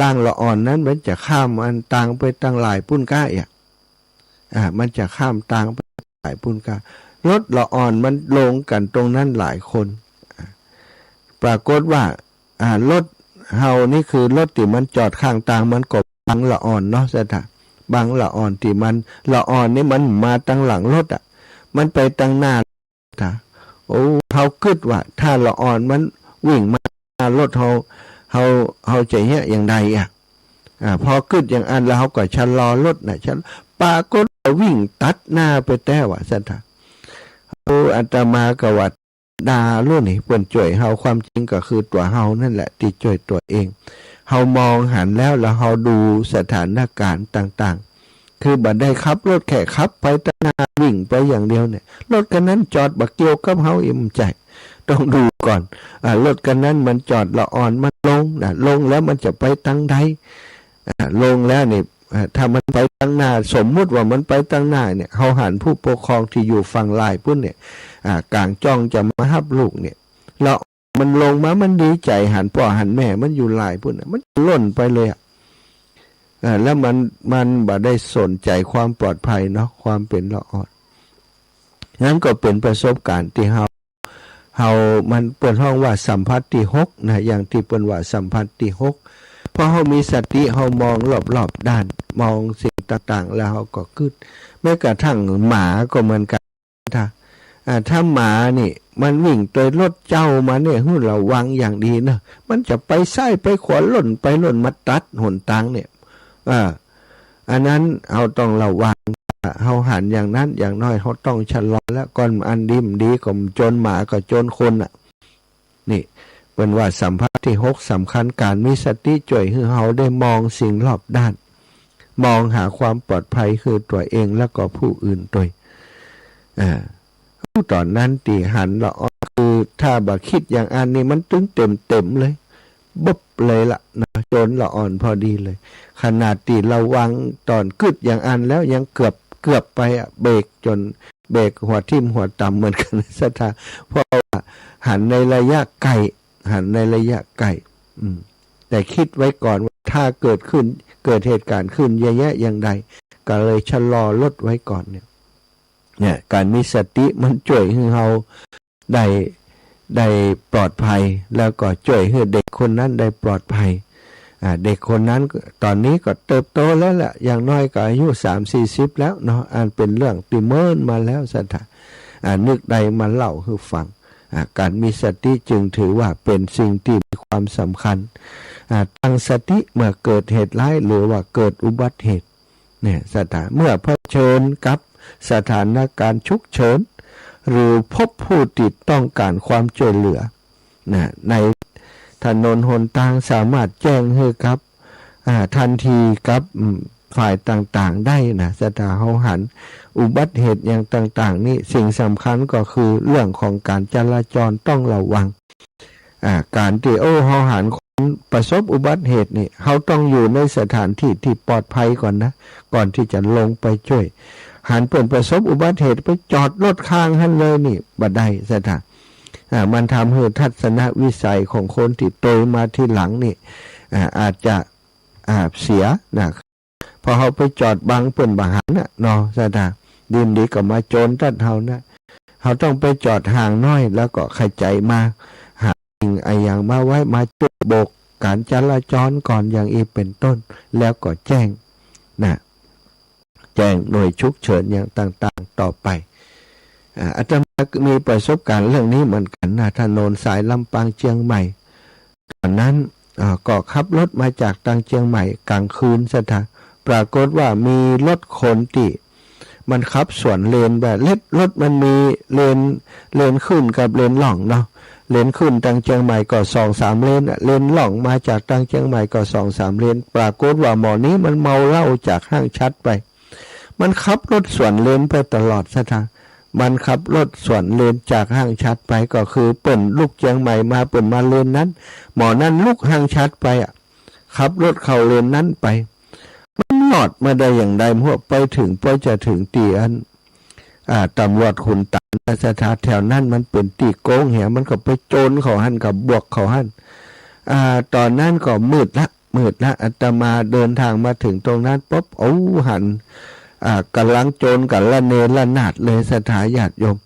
ล่างละอ่อนนั้นมันจะข้ามอันต่างไปตั้งหลายปุ้นก้ามันจะข้ามต่างไปหลายปุ้นก้ารถละอ่อนมันลงกันตรงนั้นหลายคนปรากฏว่ารถเฮานี่คือรถที่มันจอดข้างต่างมันก็บังละอ่อนเนาะสถาบังละอ่อนที่มันละอ่อนนี่มันมาตั้งหลังรถมันไปตั้งหน้าเฮาคิดว่าถ้าละอ่อนมันวิ่งมารถเฮาจะเนี่ยอย่างใดพอคิดอย่างอันแล้วเฮาก็ชะลอรถปากฏวิ่งตัดหน้าไปแต่ว่าสถาอาตมาก็ว่าดาลุ่นนี่เปิ้นจ่วยเฮาความจริงก็คือตัวเฮานั่นแหละที่จ่วยตัวเองเฮามองหันแล้วเฮาดูสถานการณ์ต่างๆคือบัดได้ขับรถแค่ขับไปตั้งหน้าวิ่งไปอย่างเดียวเนี่ยรถคันนั้นจอดบักเกี่ยวกับเฮาอิ่มใจต้องดูก่อนรถคันนั้นมันจอดละอ่อนมันลงแล้วมันจะไปทางใด ลงแล้วนี่ถ้ามันไปตั้งหน้าสมมุติว่ามันไปตั้งหน้าเนี่ยเขาหันผู้ปกครองที่อยู่ฝั่งลายพุ่นเนี่ยกลางจ้องจะมาฮับลูกเนี่ยแล้วมันลงมามันดีใจหันพ่อหันแม่มันอยู่ลายพุ่นมันล่นไปเลยแล้วมันบ่ได้สนใจความปลอดภัยเนาะความเป็นละอ่อนนั้นก็เป็นประสบการณ์ที่เฮามันเปิดห้องว่าสัมผัสที่หกนะอย่างที่เปิดว่าสัมผัสที่หกพอเฮามีสติเฮามองรอบๆด้านมองสิ่งต่างๆแล้วเฮาก็คิดแม้กระทั่งหมาก็เหมือนกันถ้าหมานี่มันวิ่งโดยรถเจ้ามาเนี่ยให้เราวางอย่างดีนะมันจะไปซ้ายไปขวาหล่นไปหล่นมาตัดหนทางเนี่ยอันนั้นเฮาต้องระวังเฮาหันอย่างนั้นอย่างน้อยเฮาต้องชะลอแล้วก่อนอันดีก็จนหมาก็จนคนนี่เป็นว่าสัมผัสที่หกสำคัญการมีสติช่วยให้เฮาได้มองสิ่งรอบด้านมองหาความปลอดภัยคือตัวเองแล้วก็ผู้อื่นด้วยตอนนั้นตีหันละอ่อนคือถ้าบ่คิดอย่างอันนี้มันตึงเต็มเลยบบเลยละนะจนละอ่อนพอดีเลยขนาดตีระวังตอนกึดอย่างอันแล้วยังเกือบไปเบรกจนเบรกหัวทิ่มหัวต่ำเหมือนกันสถาเพราะว่าหันในระยะไกลแต่คิดไว้ก่อนว่าถ้าเกิดเหตุการณ์ขึ้นแย่ๆอย่างใดก็เลยชะลอลดไว้ก่อนเนี่ยการมีสติมันช่วยให้เราได้ปลอดภัยแล้วก็ช่วยให้เด็กคนนั้นได้ปลอดภัยเด็กคนนั้นตอนนี้ก็เติบโตแล้วแหละอย่างน้อยก็อายุ30-40แล้วเนาะเป็นเรื่องติเมินมาแล้วสัทธานึกใดมาเล่าให้ฟังการมีสติจึงถือว่าเป็นสิ่งที่มีความสำคัญตั้งสติเมื่อเกิดเหตุร้ายหรือว่าเกิดอุบัติเหตุเนี่ยสัทธาเมื่อเผชิญกับสถานการณ์ฉุกเฉินหรือพบผู้ติดต้องการความช่วยเหลือในถนนหนทางสามารถแจ้งให้ครับทันทีกับฝ่ายต่างๆได้นะสถาเฮาหันอุบัติเหตุอย่างต่างๆนี่สิ่งสำคัญก็คือเรื่องของการจราจรต้องระวังการที่เฮาหันคนประสบอุบัติเหตุนี่เฮาต้องอยู่ในสถานที่ที่ปลอดภัยก่อนนะก่อนที่จะลงไปช่วยหันเปิดประสบอุบัติเหตุไปจอดรถข้างหันเลยนี่บ่ได้สถานมันทำให้ทัศนวิสัยของคนที่โตมาที่หลังนี่อาจจะเสียนะพอเขาไปจอดบังเปิ่นบังหันน่ะเนาะสถานดีก็มาโจรตัดเฮานะเขาต้องไปจอดห่างน้อยแล้วก็ขยายมาหาสิ่งอย่างมาไว้มาจุดโบกการจราจรก่อนอย่างอีเป็นต้นแล้วก็แจ้งหน่วยฉุกเฉินอย่างต่างๆต่อไปอาตมามีประสบการณ์เรื่องนี้เหมือนกันนะถนนสายลำปางเชียงใหม่ตอนนั้นก็ขับรถมาจากทางเชียงใหม่กลางคืนซะท่าปรากฏว่ามีรถคนที่มันขับสวนเลนแบบรถมันมีเลนขึ้นกับเลนหล่องเนาะเลนขึ้นทางเชียงใหม่ก็2-3เลนเลนหล่องมาจากทางเชียงใหม่ก็2-3เลนปรากฏว่าหมอนี้มันเมาเหล้าจากห้างชัดไปมันขับรถสวนเลนไปตลอดซะท่ามันขับรถสวนเลนจากห้างชัดไปก็คือเปิ่นลูกเชียงใหม่มาเปิ่นมาเลนนั้นหมอนั้นลูกห้างชัดไปขับรถเข้าเลนนั้นไปมันหลอดมาได้อย่างใดพวกไปถึงพอจะถึงตีอันตำรวจขุนตานสถานแถวนั้นมันเป็นตีโกงเหี่ยมันก็ไปโจรเขาหันกับบวกเขาหันตอนนั้นก็มืดละอาตมาเดินทางมาถึงตรงนั้นปุ๊บหันกำลังโจรกันละเนระนาดเลยสถาญาติโยม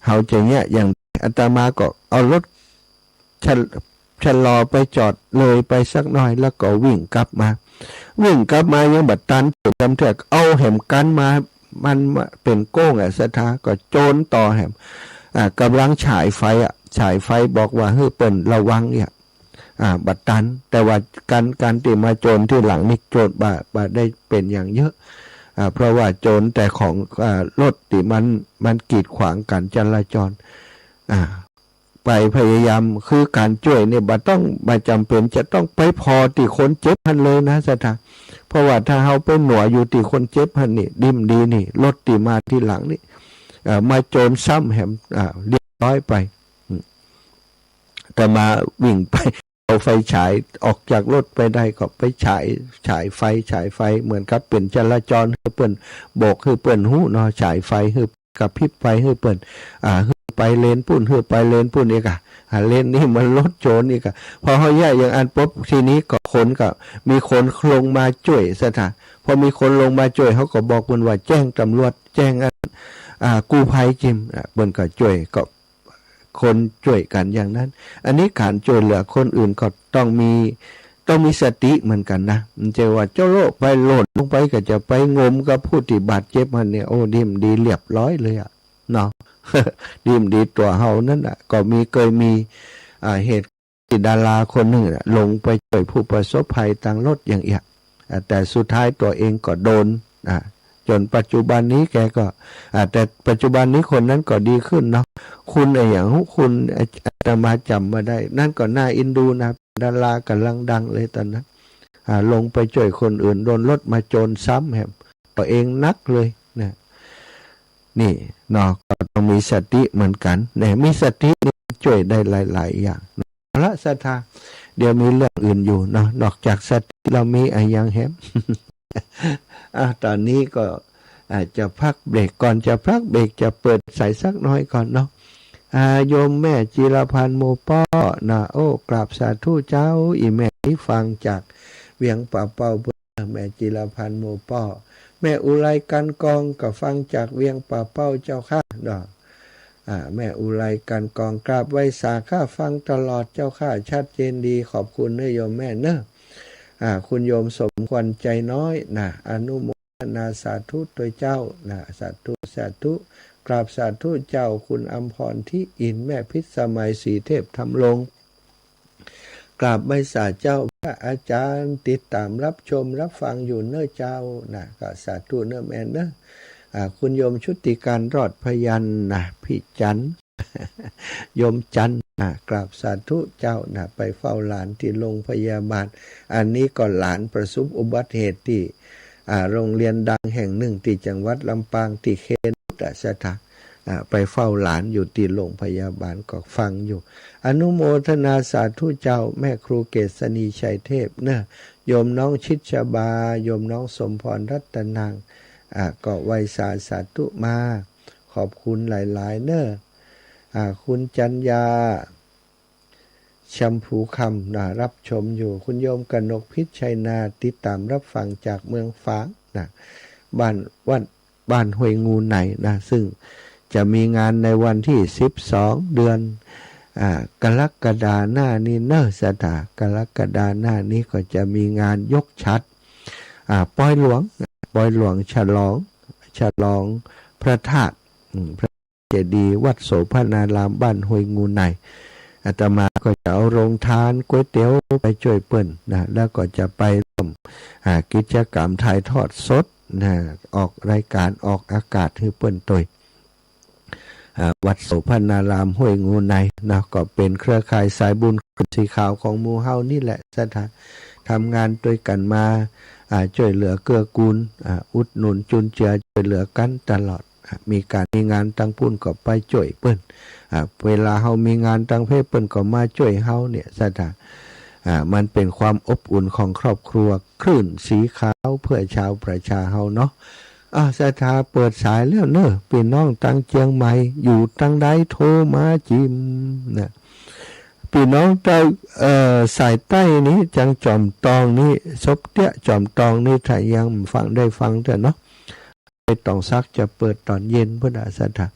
เฮาจะเงี้ยอย่างอาตมาก็เอารถชะลอไปจอดเลยไปสักหน่อยแล้วก็วิ่งกลับมายังบัดตันจำเถอะเอาแหมกันมามันเป็นโก้งสถาก็โจรต่อแหมกำลังฉายไฟบอกว่าให้เปิ่นระวังเนี่ยบัดตันแต่ว่าการที่มาโจรที่หลังนี่โจรบาได้เป็นอย่างเยอะเพราะว่าโจรแต่ของรถที่มันกีดขวางการจราจรไปพยายามคือการช่วยเนี่ยบ่จำเป็นจะต้องไปพอที่คนเจ็บหันเลยนะสถาเพราะว่าถ้าเฮาไปหนัวอยู่ที่คนเจ็บหันนี่ดิมดีนี่รถที่มาที่หลังนี่มาโจรซ้ำแหมเรียบร้อยไปแต่มาวิ่งไป เอาไฟฉายออกจากรถไปได้ก็ไปฉายไฟเหมือนกับเป็นจราจรคือเปิ้นโบกคือเปิ้นหู้เนาะฉายไฟคือกับพริบไฟคือเปิ้นคือไปเลนปุ่นคือไปเลนปุ่นอีกเลนนี้มันรถโจรอีกพอเขาแย่อย่างอันปุ๊บทีนี้ก็คนก็มีคนลงมาช่วยสถานพอมีคนลงมาช่วยเขาก็บอกเปิ้นว่าแจ้งตำรวจแจ้งกู้ภัยจิมเปิ้นก็ช่วยก็คนช่วยกันอย่างนั้นอันนี้การช่วยเหลือคนอื่นก็ต้องมีสติเหมือนกันนะมันจะว่าเจ้าโลกไปโหล่นลงไปก็จะไปงมกับผู้ที่บาดเจ็บมันเนี่ยโอ้ดิมดีเรียบร้อยเลยเนาะ ดิมดีตัวเฮานั่นก็เคยมีเหตุที่ดาราคนหนึ่งลงไปช่วยผู้ประสบภัยทางรถอย่างเงี้ยแต่สุดท้ายตัวเองก็โดนจนปัจจุบันนี้แกก็แต่ปัจจุบันนี้คนนั้นก็ดีขึ้นเนาะคุณอย่างคุณอาตมาจำมาได้นั่นก็น่าอินดูนะดารากำลังดังเลยตอนนั้นลงไปช่วยคนอื่นโดนรถมาโจรซ้ำแฮมตัวเองนักเลยนะนี่เนาะก็ต้องมีสติเหมือนกันเนี่ยมีสตินี่ช่วยได้หลายๆอย่างละศรัทธาเดี๋ยวมีเรื่องอื่นอยู่เนาะนอกจากสติเรามีอะไรอย่างแฮม ตอนนี้ก็อาจจะพักเบรกก่อนจะพักเบรกจะเปิดสายสักน้อยก่อนเนาะโยมแม่จิรพันธ์โมป้อนะโอ้กราบสาธุเจ้าอีแม่ที่ฟังจากเวียงป่าเป่าแม่จิรพันธ์โมป้อแม่อุไรกันกองก็ฟังจากเวียงป่าเป่าเจ้าค่ะเนาะแม่อุไรกันกองกราบไว้สาข้าฟังตลอดเจ้าค่ะชัดเจนดีขอบคุณนะโยมแม่เนอะคุณโยมสมควรใจน้อยนะอนุโมทนาสาธุตัวเจ้านะสาธุกราบสาธุเจ้าคุณอำพรที่อินแม่พิสมัยสีเทพทำลงกราบใบสาเจ้าพระอาจารย์ติดตามรับชมรับฟังอยู่เน้อเจ้านะก็สาธุเน้อแม่เนอะคุณโยมชุติการรอดพยัญนะพี่จันโยมจันกราบสาธุเจ้าไปเฝ้าหลานที่โรงพยาบาลอันนี้ก็หลานประสบอุบัติเหตุที่โรงเรียนดังแห่งหนึ่งที่จังหวัดลำปางที่เคนสถานไปเฝ้าหลานอยู่ที่โรงพยาบาลก็ฟังอยู่อนุโมทนาสาธุเจ้าแม่ครูเกษณีชัยเทพเนอะโยมน้องชิดชบาโยมน้องสมพรรัตนางก็ไวยสาธุมาขอบคุณหลายๆเนอะคุณจัญญาชัมพูคำรับชมอยู่คุณโยมกนกพิษชัยนาติดตามรับฟังจากเมืองฟ้างบ้านห้วยงูไหนซึ่งจะมีงานในวันที่12เดือนกรกฎาหน้านี้เนอะสถากรกฎาหน้านี้ก็จะมีงานยกชัดปอยหลวงฉลองพระธาตุพระเจดีย์วัดโสภณารามบ้านห้วยงูไหนอาตมาก็จะเอาโรงทานก๋วยเตี๋ยวไปช่วยเปิ้นแล้วก็จะไปร่วมกิจกรรมถ่ายทอดสดออกรายการออกอากาศให้เปิ้นตยวัดโสภณารามห้วยงูในก็เป็นเครือข่ายสายบุญสีขาวของหมู่เฮานี่แหละสถานทำงานด้วยกันมาช่วยเหลือเกื้อกูลอุดหนุนจุนเจือช่วยเหลือกันตลอดมีงานตั้งปุ่นก็ไปช่วยเปิ้นเวลาเฮามีงานตั้งเพศเปิ้นก็มาช่วยเฮาเนี่ยสถานมันเป็นความอบอุ่นของครอบครัวคลื่นสีขาวเพื่อชาวประชาเฮาเนาะสถาเปิดสายแล้วเนอะพี่น้องตั้งเชียงใหม่อยู่ตั้งใดโทรมาจิมนะพี่น้องตั้งสายใต้นี้จังจอมตองนี้ซบเตี้ยจอมตองนี้ถ้ายังฟังได้ฟังเถอะเนาะไปต้องซักจะเปิดตอนเย็นพุทธศาสนา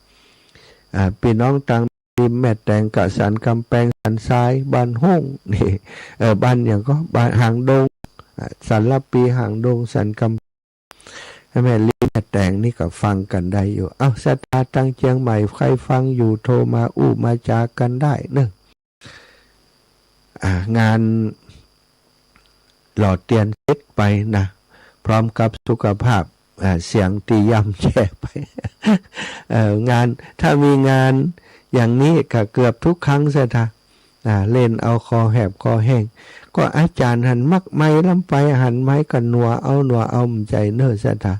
พี่น้องตั้งริมแม่แตงกะสันกำแพงสันทรายบ้านห้องนี่บ้านอย่างก็บ้านหางดงสันละปีหางดงสันกำแม่ริมแม่แตงนี่ก็ฟังกันได้อยู่ศรัทธาตั้งเชียงใหม่ใครฟังอยู่โทรมามาจากันได้เนอะงานหล่อเตียนเสร็จไปนะพร้อมกับสุขภาพเสียงตีย่ำแย่ไป งานถ้ามีงานอย่างนี้ก็เกือบทุกครั้งเสียท่าเล่นเอาคอแหบคอแห้งก็อาจารย์หันมักไม้ลำไปหันไม้กันหนัวเอาใจเนื้อเสียท่า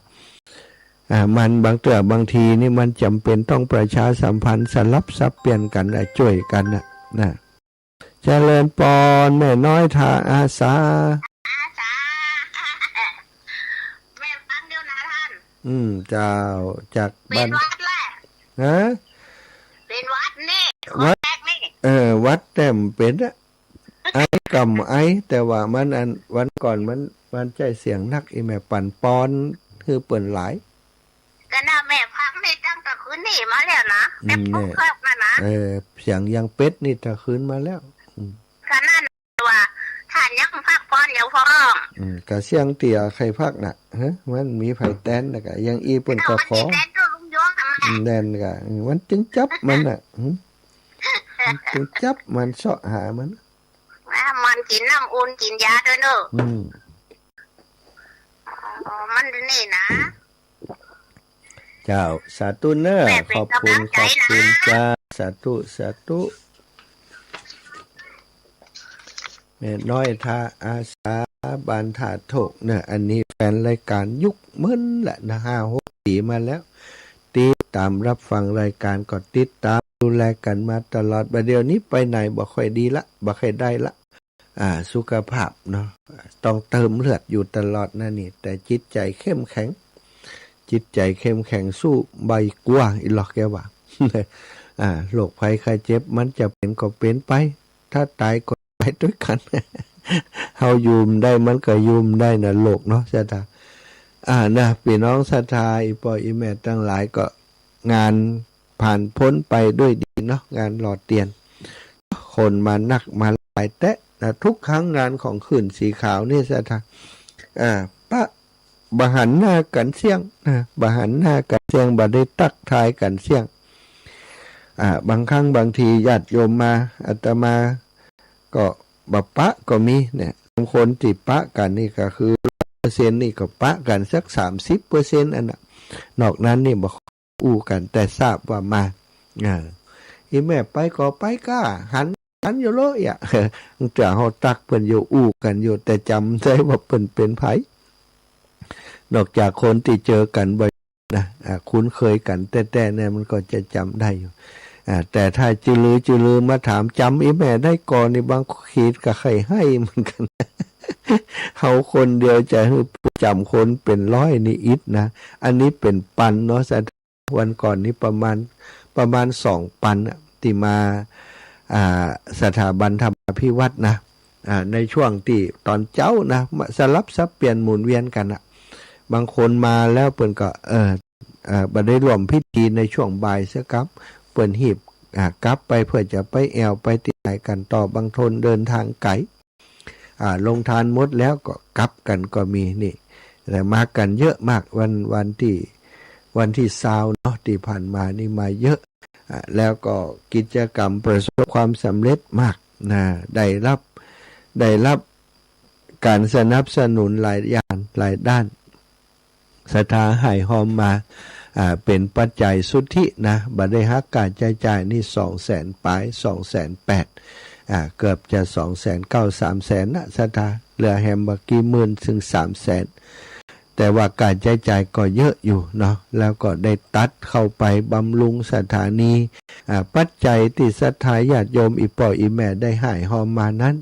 มันบางทีนี่มันจำเป็นต้องประชาสัมพันธ์สลับซับเปลี่ยนกันช่วยกันนะ เจริญปอนแม่น้อยทาอาสาจ้าแม่ฟังเดียวนะท่านเจ้าจากเป็นวัดแหละฮะเป็นวัดนี่วัดแรกนี่วัดแต้มเป็นอะไอ้กำไอ้แต่ว่ามันอันวันก่อนมันใจเสียงนักอีแม่ปั่นปอนคือเปิ่นหลายก็น่าแม่พักในตั้งแต่คืนนี่มาแล้วนะแต่ปุ๊บเพิ่มมานะเสียงยังเป็ดนี่ตะคืนมาแล้วก็นั่นว่าท่านยังพักพรอยู่พร้อมกะเสียงเตี่ยใครพักน่ะฮะมันมีไผแตนน่ะกะยังอีเปิ้นก็ขอแน่นกะมันจึงจับมันน่ะจึงจับมันเสาะหามันกินน้ำอุ่นกินยาด้วยเนอะมันนี่นะเจ้าสาธุเนอะขอบคุณจ้าสาธุแม่น้อยทาอาสาบานถาโถกเนี่ยอันนี้แฟนรายการยุคมึนแหละนะ5-6 ปีมาแล้วติดตามรับฟังรายการก็ติดตามดูแลกันมาตลอดบัดเดี๋ยวนี้ไปไหนบ่ค่อยดีละบ่ค่อยได้ละสุขภาพเนาะต้องเติมเลือดอยู่ตลอดนะนี่แต่จิตใจเข้มแข็งสู้ใบกว่าอีหลอกแกว่าโรคภัยไข้เจ็บมันจะเป็นก็เป็นไปถ้าตายก็ไปด้วยกันเฮายูมได้มันก็ยูมได้นะโลกเนาะศรัทธานะพี่น้องศรัทธาอีปออีแม่ทั้งหลายก็งานผ่านพ้นไปด้วยดีเนาะงานหลอดเตียนคนมานักมาหลายแตะนะทุกครั้งงานของขื่นสีขาวนี่ศรัทธาปะบหันหน้ากันเสี่ยงบหันหน้ากันเสี่ยงบ่ได้ตักทายกันเสี่ยงบางครั้งบางทีญาติโยมมาอาตมาก็บปะก็มีเนี่ยบางคนที่ปะกันนี่ก็คือ%นี่ก็ปะกันสัก 30% อันน่ะนอกนั้นนี่บ่อู้กันแต่ทราบว่ามาอีแม่ไปก็ไปก้าหันอยู่เลยจะเฮาตักเพิ่นอยู่อู้กันอยู่แต่จำได้ว่าเพิ่นเป็นไผนอกจากคนที่เจอกันบ่อยนะคุ้นเคยกันแต่เนี่ยมันก็จะจำได้อยู่แต่ถ้าจืลือมาถามจำอีแม่ได้ก่อนนี่บางขีดก็ใครให้เหมือนกันเฮาคนเดียวจะจำคนเป็นร้อยนี่อิดนะอันนี้เป็นปันเนาะวันก่อนนี้ประมาณ2 ปันที่มาสถาบันธรรมพิวัตรนะในช่วงที่ตอนเจ้านะสลับซับเปลี่ยนหมุนเวียนกันบางคนมาแล้วเปิ้นก็บ่ได้ร่วมพิธีในช่วงบ่ายซะครับเปิ้นหีบกลับไปเพื่อจะไปแอวไปติดไหนกันต่อบางทนเดินทางไกลลงทานหมดแล้วก็กลับกันก็มีนี่แต่มากันเยอะมากวันที่20เนาะที่ผ่านมานี่มาเยอะแล้วก็กิจกรรมประสบความสำเร็จมากนะได้รับการสนับสนุนหลายอย่างหลายด้านศรัทธาให้หอมมาเป็นปัจจัยสุทธินะบัดได้หักการจ่ายนี่200,000ปลาย280,000เกือบจะ290,000 300,000นะศรัทธาเหลือแฮมบักกี่หมื่นถึง300,000แต่ว่าการจ่ายก็เยอะอยู่เนาะแล้วก็ได้ตัดเข้าไปบำรุงสถานีปัจจัยที่ศรัทธาญาติโยมอีป่ออีแม่ได้ให้หอมมานั้น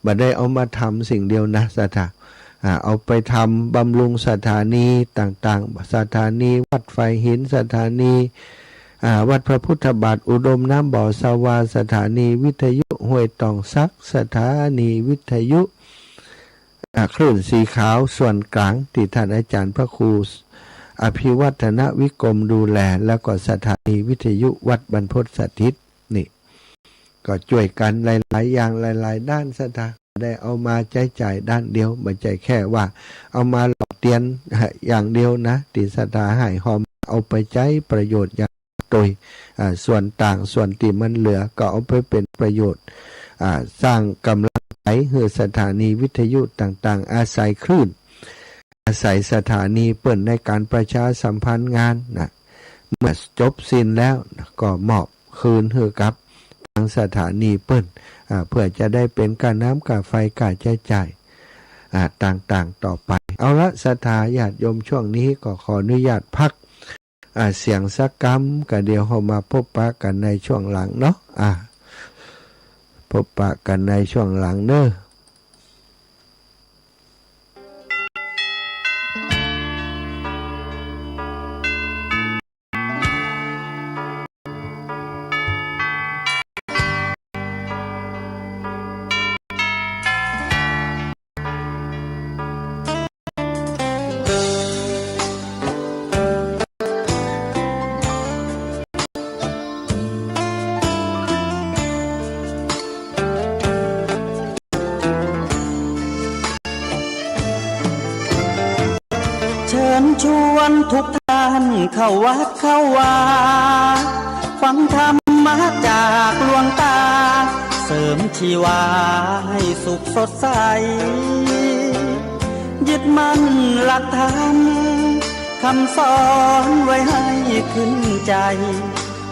บัดได้เอามาทำสิ่งเดียวนะศรัทธาเอาไปทำบำรุงสถานีต่างๆสถานีวัดไฟหินสถานีวัดพระพุทธบาทอุดมน้ำบ่อสวาสถานีวิทยุห้วยตองซักสถานีวิทยุคลื่นสีขาวส่วนกลางที่ท่านอาจารย์พระครูอภิวัฒนวิกรมดูแลแล้วก็สถานีวิทยุวัดบรรพตสถิตนี่ก็ช่วยกันหลายๆอย่างหลายๆด้านศรัทธาได้เอามาจ่ายด้านเดียวไม่ใช่แค่ว่าเอามาหลอกเตียนอย่างเดียวนะติศรัทธาให้หอมเอาไปใช้ประโยชน์อย่างโดยส่วนต่างส่วนที่มันเหลือก็เอาไปเป็นประโยชน์สร้างกำลังใจให้สถานีวิทยุต่างๆอาศัยคลื่นอาศัยสถานีเปิดในการประชาสัมพันธ์งานนะเมื่อจบสิ้นแล้วก็มอบคืนให้กับทางสถานีเปิดเพื่อจะได้เป็นค่าน้ำค่าไฟค่าใช้จ่ายต่างๆต่อไปเอาละศรัทธาญาติโยมช่วงนี้ก็ขออนุญาตพักเสียงสักกรรมก็เดี๋ยวเรามาพบปะกันในช่วงหลังเนาะพ บปะกันในช่วงหลังเนอะเชิญชวนทุกท่านเข้าวัดเข้าวาฟังธรรมะจากหลวงตาเสริมชีวาให้สุขสดใสยึดมั่นหลักธรรมคำสอนไว้ให้ขึ้นใจ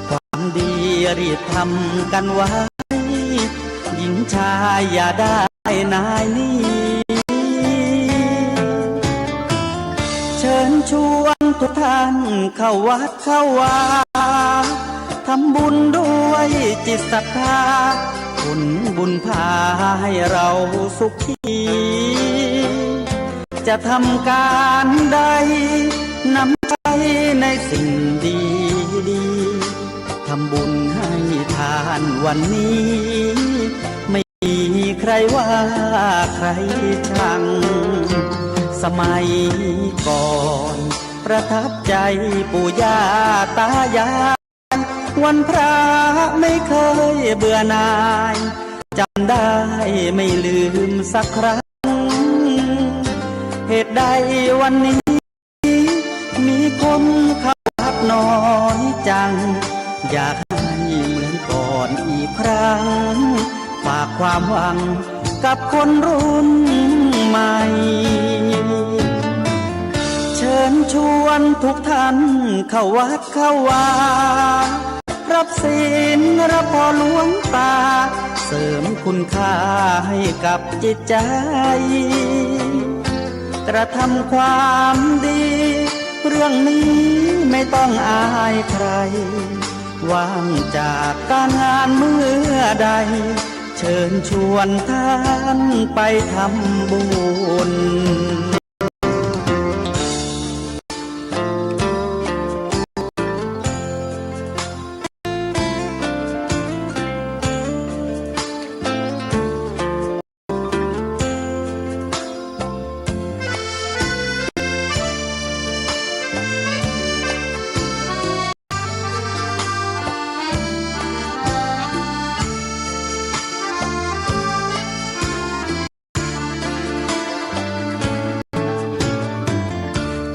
ความดีรีบทำกันไว้หญิงชายอย่าได้นายนี้เชิญชวนทุกท่านเข้าวัดเข้าวาทำบุญด้วยจิตศรัทธาผลบุญพาให้เราสุขีจะทำการใดนำใจในสิ่งดีดีทำบุญให้ทานวันนี้ไม่มีใครว่าใครชังสมัยก่อนประทับใจปู่ย่าตายายวันพระไม่เคยเบื่อหน่ายจำได้ไม่ลืมสักครั้งเหตุใดวันนี้มีคนเข้าวัดน้อยจังอยากให้เหมือนก่อนอีกครั้งฝากความหวังกับคนรุ่นใหม่เชิญชวนทุกท่านเข้าวัดเข้าวารับศีลรับพรหลวงตาเสริมคุณค่าให้กับจิตใจกระทำความดีเรื่องนี้ไม่ต้องอายใครว่างจากการงานเมื่อใดเชิญชวนท่านไปทำบุญ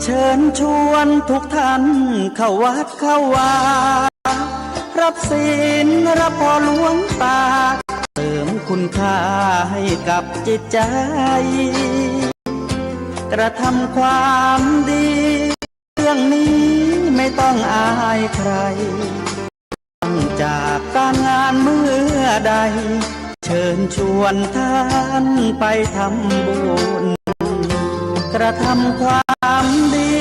เชิญชวนทุกท่านเข้าวัดเข้าวารับศีลรับพรหลวงตาเสริมคุณค่าให้กับจิตใจกระทำความดีเรื่องนี้ไม่ต้องอายใครจากการงานเมื่อใดเชิญชวนท่านไปทำบุญกระทำความดี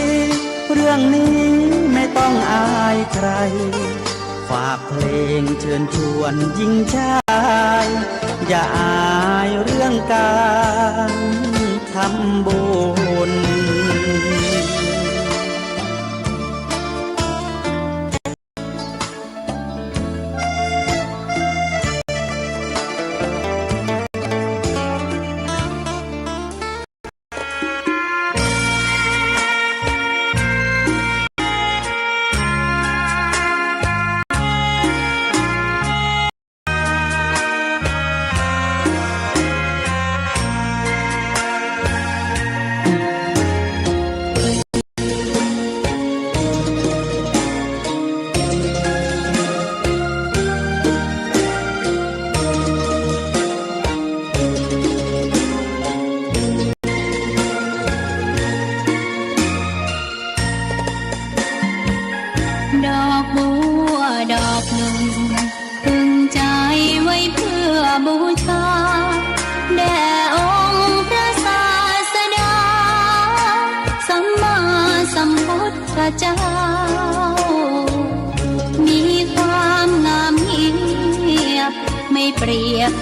เรื่องนี้ไม่ต้องอายใครฝากเพลงเชิญชวนหญิงชายอย่าอายเรื่องการทำบุญ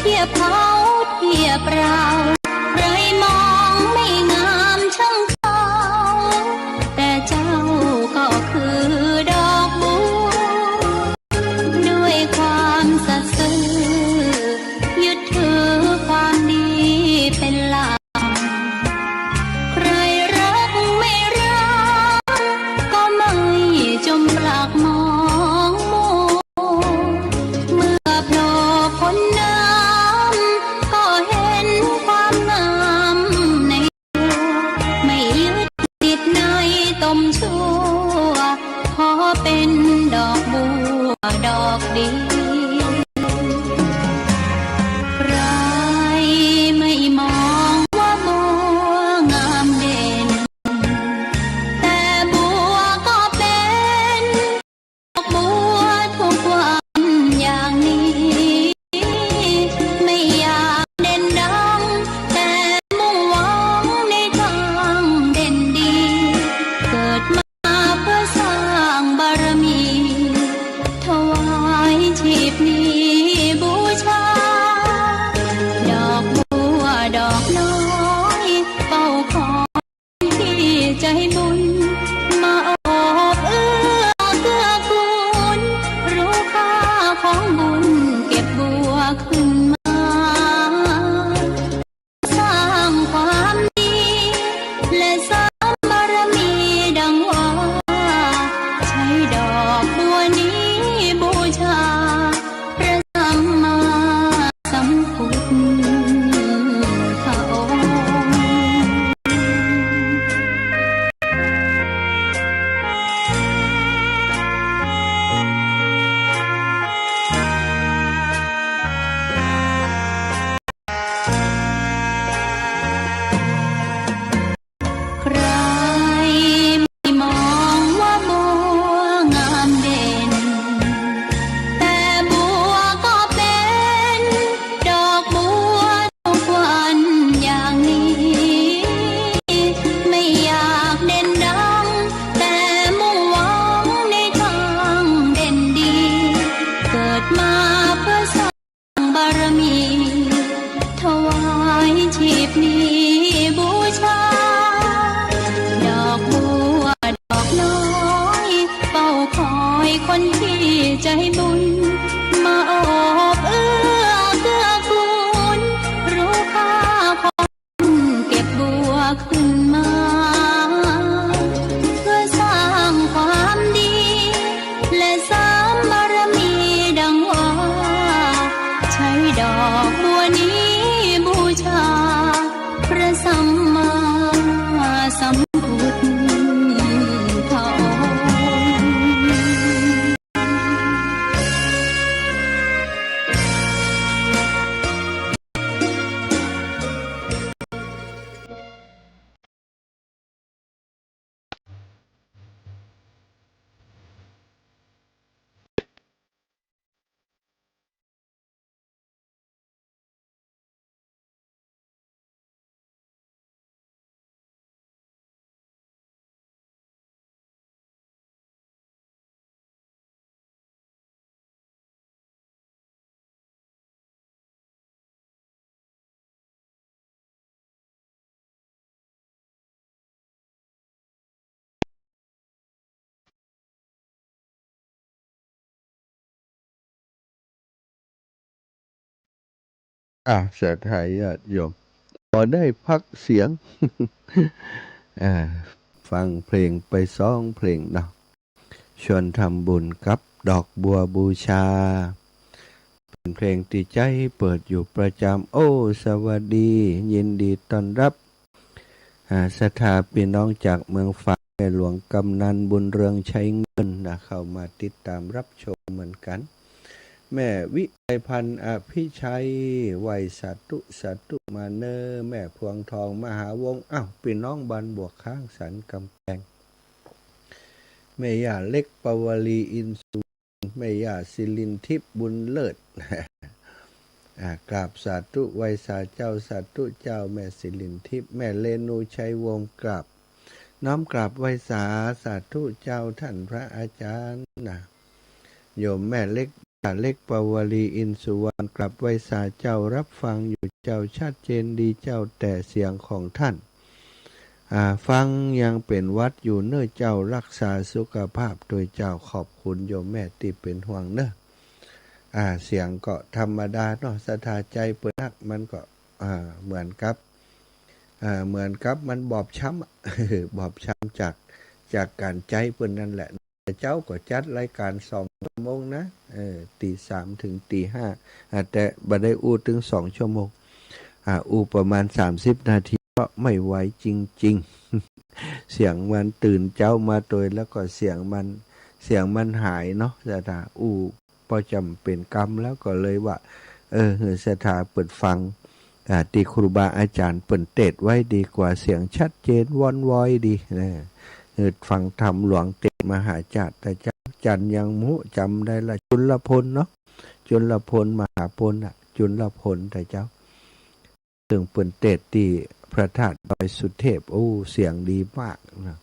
ทียบเขาเทียบเราใครมองไม่งามช่างเขาแต่เจ้าก็คือดอกบัวด้วยความสัตย์ซื่อยึดถือความดีเป็นหลักใครรักไม่รักก็ไม่จมปลักมองมัวเมื่อโผล่พ้นน้ำก็เห็นความงามในตัวไม่ยึดติดในตมชั่วขอเป็นดอกบัวดอกดีใครไม่มองว่าบัวงามเด่นแต่บัวก็เป็นดอกบัวทุกวันอย่างนี้ไม่อยากเด่นดังแต่มุ่งหวังในทางเด่นดีเกิดมาเพื่อสร้างบารมีถวายชีพนี้บูชาดอกบัวดอกน้อยเฝ้าคอยที่ใจบุญมาโอบเอื้อเกื้อกูลรู้ค่าของบุญเก็บบัวขึ้นมาสร้างความดีและสร้างบารมีดังว่าใช้ดอกบัวนี้บูชาพระสัมมาสัมพุทธองค์ ใครไม่มองว่าบัวงามเด่นแต่บัวก็เป็นดอกบัวทุกวันอย่างนี้ไม่อยากเด่นดังแต่มุ่งหวังในทางเด่นดีเกิดมาเพื่อสร้างบารมีถวายชีพนี้บูชาดอกบัวดอกน้อยเฝ้าคอยคนที่ใจบุญมาโอบเอื้อเกื้อกูลรู้ค่าของบุญเก็บบัวขึ้นมาเพื่อสร้างความดีและสร้างบารมีดังว่าใช้ดอกบัวนี้บูชาพระสัมมาสัมพุทธองค์ ศรัทธาญาติโยมพอได้พักเสียง อ่าฟังเพลงไป2 เพลงเนาะชวนทำบุญกับดอกบัวบูชาเป็นเพลงที่ใจเปิดอยู่ประจำโอ้สวัสดียินดีต้อนรับศรัทธาพี่น้องจากเมืองฝางแม่หลวงกำนันบุญเรืองใช้เงินนะเข้ามาติดตามรับชมเหมือนกันแม่วิไลพันธ์อภิชัยไวยสัตุมาเนอแม่พวงทองมหาวงศ์พี่น้องบ้านบวกข้างสันกำแพงแม่ย่าเล็กปวลีอินสุแม่ย่าศิลินทิพย์บุญเลิศ กราบสาธุไวยสาเจ้าสาธุเจ้าแม่ศิลินทิพย์แม่เลนูชัยวงศ์กราบน้อมกราบไวยสาธุเจ้าท่านพระอาจารย์นะโยมแม่เล็ก เล็กปวลีอินสุวรรณกลับไว้สาเจ้ารับฟังอยู่เจ้าชัดเจนดีเจ้าแต่เสียงของท่านฟังยังเป็นวัดอยู่เน้อเจ้ารักษาสุขภาพโดยเจ้าขอบคุณโยมแม่ที่เป็นห่วงเน้อเสียงก็ธรรมดาเนาะสถาใจเปิดนักมันก็เหมือนกับมันบอบช้ำ บอบช้ำจากการใจเปิ้นนั่นแหละแต่เจ้าก็จัดรายการ2 ชั่วโมงนะตี 3ถึงตี 5แต่บ่ได้อู้ถึง2 ชั่วโมงอู้ประมาณ30 นาทีเพราะไม่ไหวจริงๆ เสียงมันตื่นเจ้ามาโดยแล้วก็เสียงมันหายเนาะสถาอู้พอจำเป็นกรรมแล้วก็เลยว่าสถาเปิดฟังที่ครูบาอาจารย์เปิ่นเทศไว้ดีกว่าเสียงชัดเจนว่อนวอยดีนะฟังธรรมหลวงเทศมหาจารย์แต่จันยังมุจำได้ละจุลพลเนาะจุลพลมหาพลจุลพลแต่เจ้าซึ่งเปิ่นเทศที่พระธาตุดอยสุเทพเสียงดีมากนะ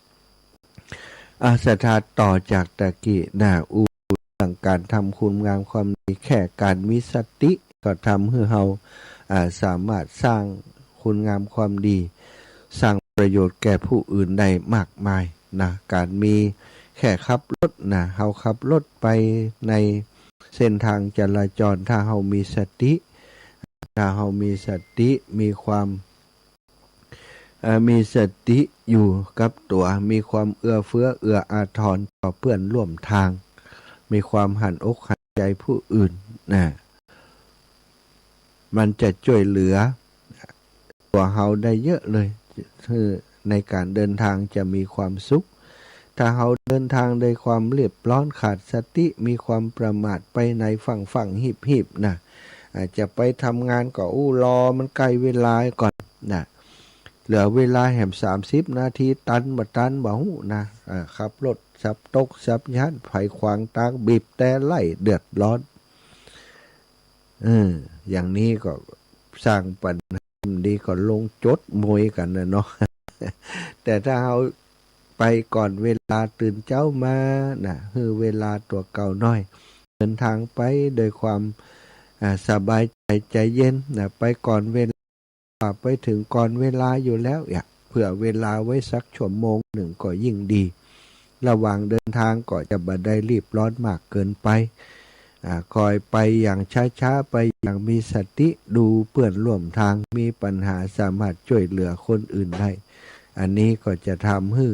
สถาต่อจากตะกี้เรื่องการทำคุณงามความดีแค่การมีสติก็ทำให้เราสามารถสร้างคุณงามความดีสร้างประโยชน์แก่ผู้อื่นได้มากมายนะการมีแค่ขับรถนะเราขับรถไปในเส้นทางจราจรถ้าเรามีสติมีความมีสติอยู่กับตัวมีความเอื้อเฟื้อเอื้ออาทรต่อเพื่อนร่วมทางมีความหันอกหันใจผู้อื่นนะมันจะช่วยเหลือตัวเราได้เยอะเลยคือในการเดินทางจะมีความสุขถ้าเราเดินทางโดยความเรียบร้อนขาดสติมีความประมาทไปในฝั่งหิบนะอาจจะไปทำงานก็รอมันใกล้เวลาก่อนนะเหลือเวลาแหม30 นาทีตันบ่ฮู้นะขับรถสับตกสับยันไผขวางทางบีบแต่ไล่เดือดร้อนอย่างนี้ก็สร้างปัญหาดีก็ลงจดมวยกันนะเนาะ แต่ถ้าเราไปก่อนเวลาตื่นเจ้ามานะคือเวลาตัวเก่าน้อยเดินทางไปโดยความสบายใจเย็นนะไปก่อนเวลาไปถึงก่อนเวลาอยู่แล้วเผื่อเวลาไว้สัก1 ชั่วโมงก็ยิ่งดีระหว่างเดินทางก็จะบ่ได้รีบร้อนมากเกินไปคอยไปอย่างช้าๆไปอย่างมีสติดูเพื่อนร่วมทางมีปัญหาสามารถช่วยเหลือคนอื่นได้อันนี้ก็จะทำให้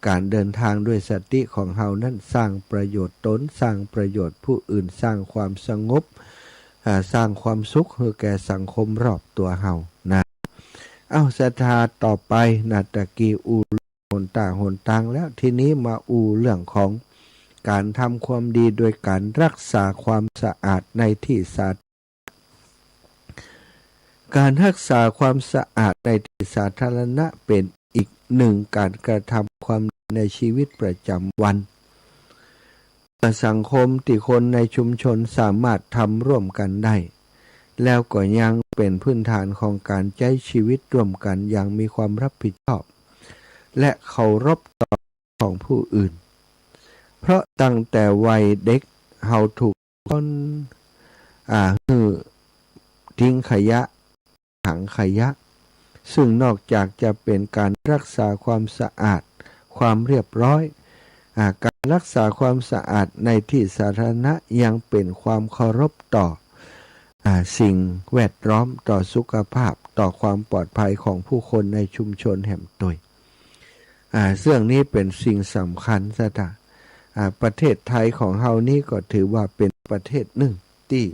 การเดินทางด้วยสติของเฮานั้นสร้างประโยชน์ตนสร้างประโยชน์ผู้อื่นสร้างความสงบสร้างความสุขให้แก่สังคมรอบตัวเฮานะศรัทธาต่อไปนาตะกี้หนต่างแล้วทีนี้มาเรื่องของการทำความดีโดยการรักษาความสะอาดในที่สาธารณะการรักษาความสะอาดในที่สาธารณะเป็นอีกหนึ่งการกระทำความดีในชีวิตประจำวันสังคมที่คนในชุมชนสามารถทำร่วมกันได้แล้วก็ยังเป็นพื้นฐานของการใช้ชีวิตร่วมกันอย่างมีความรับผิดชอบและเคารพต่อของผู้อื่นเพราะตั้งแต่วัยเด็กเฮาถูกคนทิ้งขยะถังขยะซึ่งนอกจากจะเป็นการรักษาความสะอาดความเรียบร้อยการรักษาความสะอาดในที่สาธารณะยังเป็นความเคารพต่อสิ่งแวดล้อมต่อสุขภาพต่อความปลอดภัยของผู้คนในชุมชนแห่งตนเรื่องนี้เป็นสิ่งสำคัญซะจ้ะประเทศไทยของเฮานี่ก็ถือว่าเป็นประเทศหนึ่งที่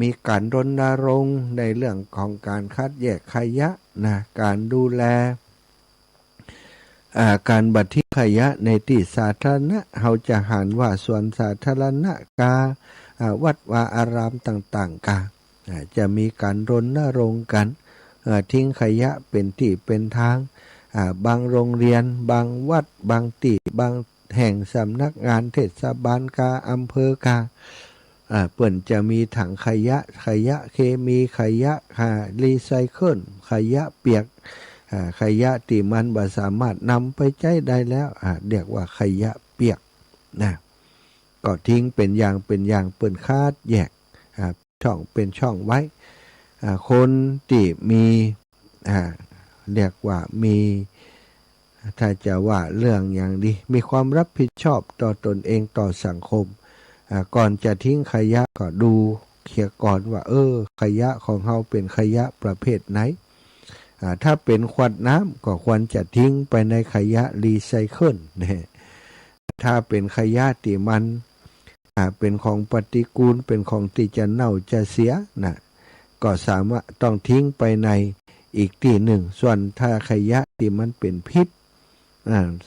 มีการรณรงค์ในเรื่องของการคัดแยกขยะนะการดูแลการบัดทิ้งขยะในที่สาธารณะเฮาจะหันว่าส่วนสาธารณะกาวัดวาอารามต่างๆกาจะมีการรณรงค์กันทิ้งขยะเป็นที่เป็นทางบางโรงเรียนบางวัดบางที่บางแห่งสำนักงานเทศบาลกาอำเภอกาเปิ่นจะมีถังขยะเคมีขยะรีไซเคิลขยะเปียกขยะที่มันบ่สามารถนำไปใช้ได้แล้วเรียกว่าขยะเปียกนะ ก็ทิ้งเป็นอย่างเปิ้นคาดแยกช่องเป็นช่องไว้คนที่มีเรียกว่ามีถ้าจะว่าเรื่องอย่างดีมีความรับผิดชอบต่อตนเองต่อสังคมก่อนจะทิ้งขยะก็ดูเคลียร์ก่อนว่าขยะของเราเป็นขยะประเภทไหนถ้าเป็นขวดน้ำก็ควรจะทิ้งไปในขยะรีไซเคิลนะถ้าเป็นขยะที่มันเป็นของปฏิกูลเป็นของที่จะเน่าจะเสียนะก็สามารถต้องทิ้งไปในอีกที่หนึ่งส่วนถ้าขยะที่มันเป็นพิษ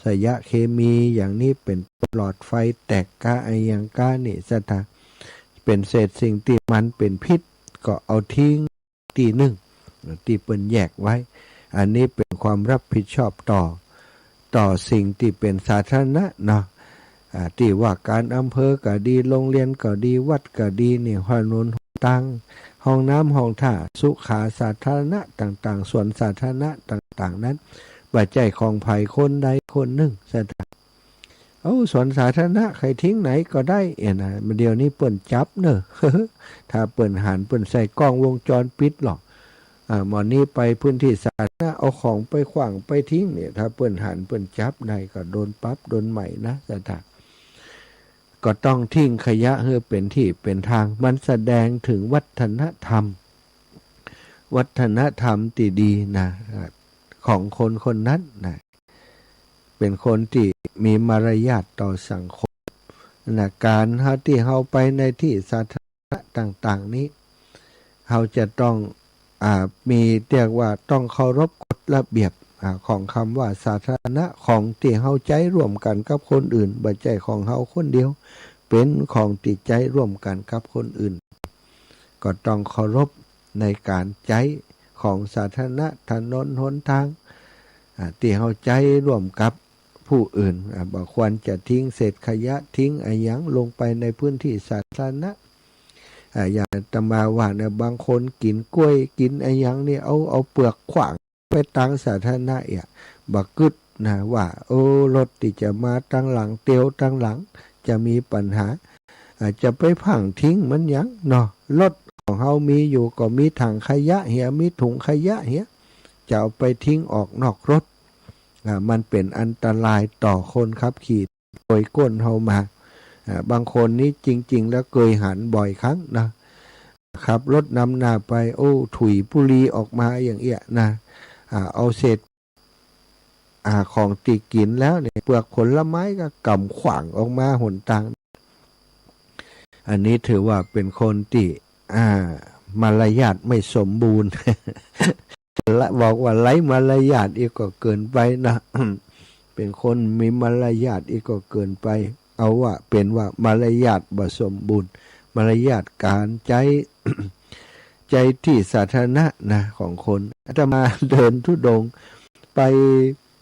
ขยะเคมีอย่างนี้เป็นหลอดไฟแตกกาไอยังกานี่สถาเป็นเศษสิ่งที่มันเป็นพิษก็เอาทิ้งที่หนึ่งที่เป็นแยกไว้อันนี้เป็นความรับผิดชอบต่อสิ่งที่เป็นสาธารณะเนาะที่ว่าการอำเภอก็ดีโรงเรียนก็ดีวัดก็ดีนี่ถนนตั้งห้องน้ำห้องท่าสุขาสาธารณะต่างๆส่วนสาธารณะต่างๆนั้นปัจจัยของภัยคนใดคนหนึ่งสถานสวนสาธารณะใครทิ้งไหนก็ได้นะเดี๋ยวนี้เปิ่นจับเนอะ ถ้าเปิ่นหันเปิ่นใส่กล้องวงจรปิดหรอกหมอนี้ไปพื้นที่สาธารณะเอาของไปขวางไปทิ้งเนี่ยถ้าเปิ่นหันเปิ่นจับได้ก็โดนปรับโดนใหม่นะสถานก็ต้องทิ้งขยะเพื่อเป็นที่เป็นทางมันแสดงถึงวัฒนธรรมที่ดีนะของคนคนนั้นนะเป็นคนที่มีมารยาทต่อสังคมนะการที่เขาไปในที่สาธารณะต่างๆนี้เขาจะต้องมีเรียกว่าต้องเคารพกฎระเบียบของคำว่าสาธารณะของที่เขาใจร่วมกันกับคนอื่นบ่ใช่ของเขาคนเดียวเป็นของที่ใจร่วมกันกับคนอื่นก็ต้องเคารพในการใจของสาธารณะถนนหนทางที่เขาใจร่วมกับผู้อื่นบ่ควรจะทิ้งเศษขยะทิ้งอะไรอย่างลงไปในพื้นที่สาธารณะอย่างตมาว่าเนี่ยบางคนกินกล้วยกินอะไรอย่างนี่เอาเปลือกขวางไปตั้งสาธารณะบักกึดนะว่ารถที่จะมาตั้งหลังเตียวตั้งหลังจะมีปัญหาจะไปผังทิ้งมันยังเนาะรถของเขามีอยู่ก็มีถังขยะมีถุงขยะจะเอาไปทิ้งออกนอกรถมันเป็นอันตรายต่อคนขับขี่โดยก้นเฮามาบางคนนี้จริงๆแล้วเคยหันบ่อยครั้งนะขับรถนำหน้าไปถุยปุรีออกมาอย่างนะเอาเศษของติกินแล้วเนี่ยเปลือกผลไม้ก็กำขวางออกมาหนทางอันนี้ถือว่าเป็นคนที่มารยาทไม่สมบูรณ์ บอกว่าไร้มารยาทอีกก็เกินไปนะ เป็นคนมีมารยาทอีกก็เกินไปเอาว่าเป็นว่ามารยาทบ่สมบูรณ์มารยาทการใจ ใจที่สาธารณะนะของคนอาตมาเดินธุดงค์ไป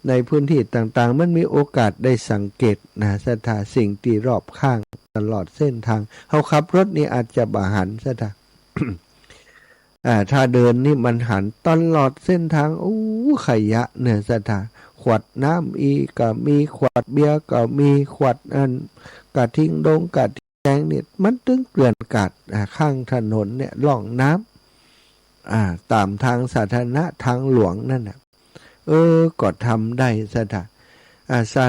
ในพื้นที่ต่างๆมันมีโอกาสได้สังเกตนะสถานสิ่งที่รอบข้างตลอดเส้นทางเขาขับรถนี่อาจจะบ่หันสถาน ถ้าเดินนี่มันหันตลอดเส้นทางขยะเนี่ยสถานขวดน้ำอีก็มีขวดเบียร์ก็มีขวดกระทิ้งดงกระทิ้งแดงเนี่ยมันตึงเกลื่อนกาดข้างถนนเนี่ยล่องน้ำตามทางสาธารณะทางหลวงนั่นน่ะก็ทำได้สถานศา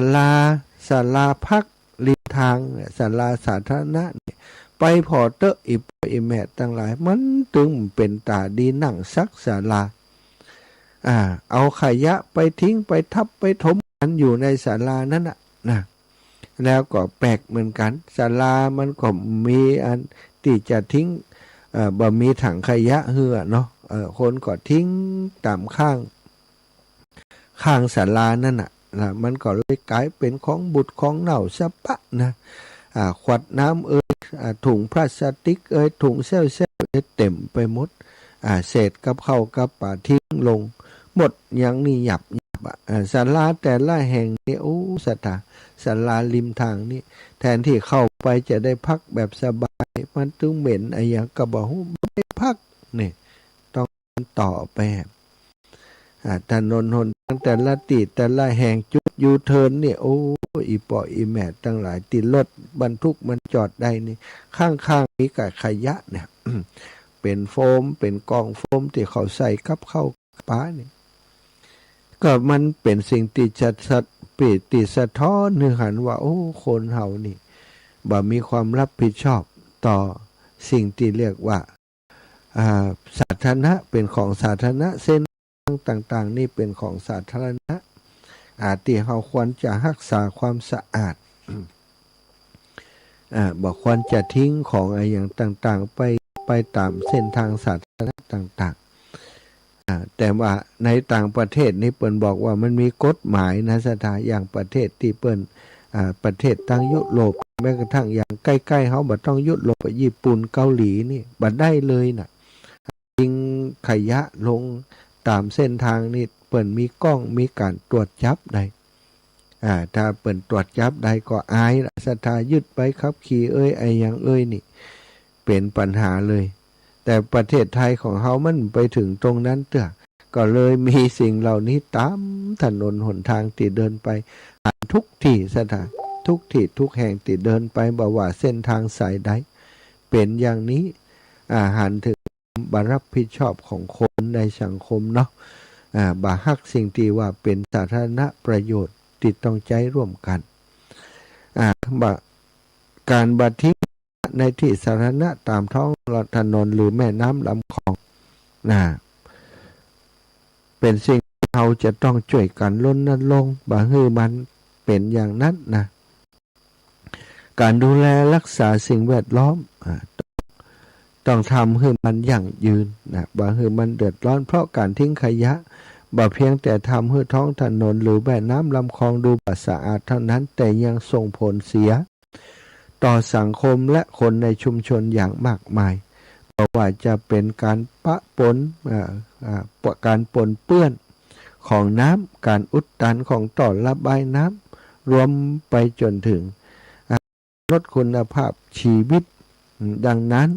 ลาพักริมทางศาลาสาธารณะเนี่ยไปพอเตอะอีแม่ตั้งหลายมันตึงเป็นตาดีนั่งซักศาลาเอาขยะไปทิ้งไปทับไปถมกันอยู่ในศาลานั้นนะแล้วก็แปลกเหมือนกันศาลามันก็มีอันที่จะทิ้งบ่มีถังขยะเหือเนาะคนก็ทิ้งตามข้างศาลานั่นน่ะมันก็เลยกลายเป็นของบุตรของเน่าสะปะนะขวดน้ำถุงพลาสติกถุงเซลเต็มไปหมดเศษกับข้าวกับป่าทิ้งลงหมดอย่างนี้หยับศาลาแต่ละแห่งนี่ศาลาริมทางนี่แทนที่เข้าไปจะได้พักแบบสบายมันตึงเหม็นอย่างกระบอกไม่พักนี่ต้องต่อไป ถนนหนทางแต่ละตีแต่ละแห่งจุดยูเทิร์นเนี่ยโอ้อีปออีแม่ตั้งหลายติดรถบรรทุกมันจอดได้นี่ข้างๆนี้กับขยะเนี่ย เป็นโฟมเป็นกองโฟมที่เขาใส่กับเข้าป้าเนี่ยก็มันเป็นสิ่งที่จะปิติสะท้อนเนื้อหันว่าโอ้คนเฮานี่บ่มีความรับผิดชอบต่อสิ่งที่เรียกว่าสาธารณะเป็นของสาธารณะเส้นต่างๆนี่เป็นของสาธารณะที่เราควรจะรักษาความสะอาดบอกควรจะทิ้งของอะไรอย่างต่างๆไปตามเส้นทางสาธารณะต่างๆแต่ว่าในต่างประเทศนี่เปิ้นบอกว่ามันมีกฎหมายนะสถานอย่างประเทศที่เปิ้นประเทศตั้งยุโรปแม้กระทั่งอย่างใกล้ๆเขาบ่ต้องยุโรปญี่ปุ่นเกาหลีนี่บ่ได้เลยน่ะทิ้งขยะลงตามเส้นทางนี่เปิ้นมีกล้องมีการตรวจจับได้ถ้าเปิ้นตรวจจับได้ก็อายละสถายึดไปขับขี่ไอ้อย่างนี่เป็นปัญหาเลยแต่ประเทศไทยของเขามันไปถึงตรงนั้นเถอะก็เลยมีสิ่งเหล่านี้ตามถนนหนทางที่เดินไปทุกที่สถานทุกที่ทุกแห่งที่เดินไปบอกว่าเส้นทางสายใดเป็นอย่างนี้หันถึงบารับผิดชอบของคนในสังคมเนาะบาฮักสิ่งที่ว่าเป็นสาธารณประโยชน์ติดต้องใจร่วมกันการบัดทิ้งในที่สาธารณะตามท้องถนนหรือแม่น้ำลำคลองเป็นสิ่งที่เราจะต้องช่วยกันรณรงค์บ่ให้มันเป็นอย่างนั้นนะการดูแลรักษาสิ่งแวดล้อมต้องทำให้มันยั่งยืนนะบ่ให้มันเดือดร้อนเพราะการทิ้งขยะบ่เพียงแต่ทำให้ท้องถนนหรือแม่น้ำลำคลองดูสะอาดเท่านั้นแต่ยังส่งผลเสียต่อสังคมและคนในชุมชนอย่างมากมายเพราะว่าจะเป็นการปะปนการปนเปื้อนของน้ำการอุดตันของต่อระบายน้ำรวมไปจนถึงลดคุณภาพชีวิตดังนั้น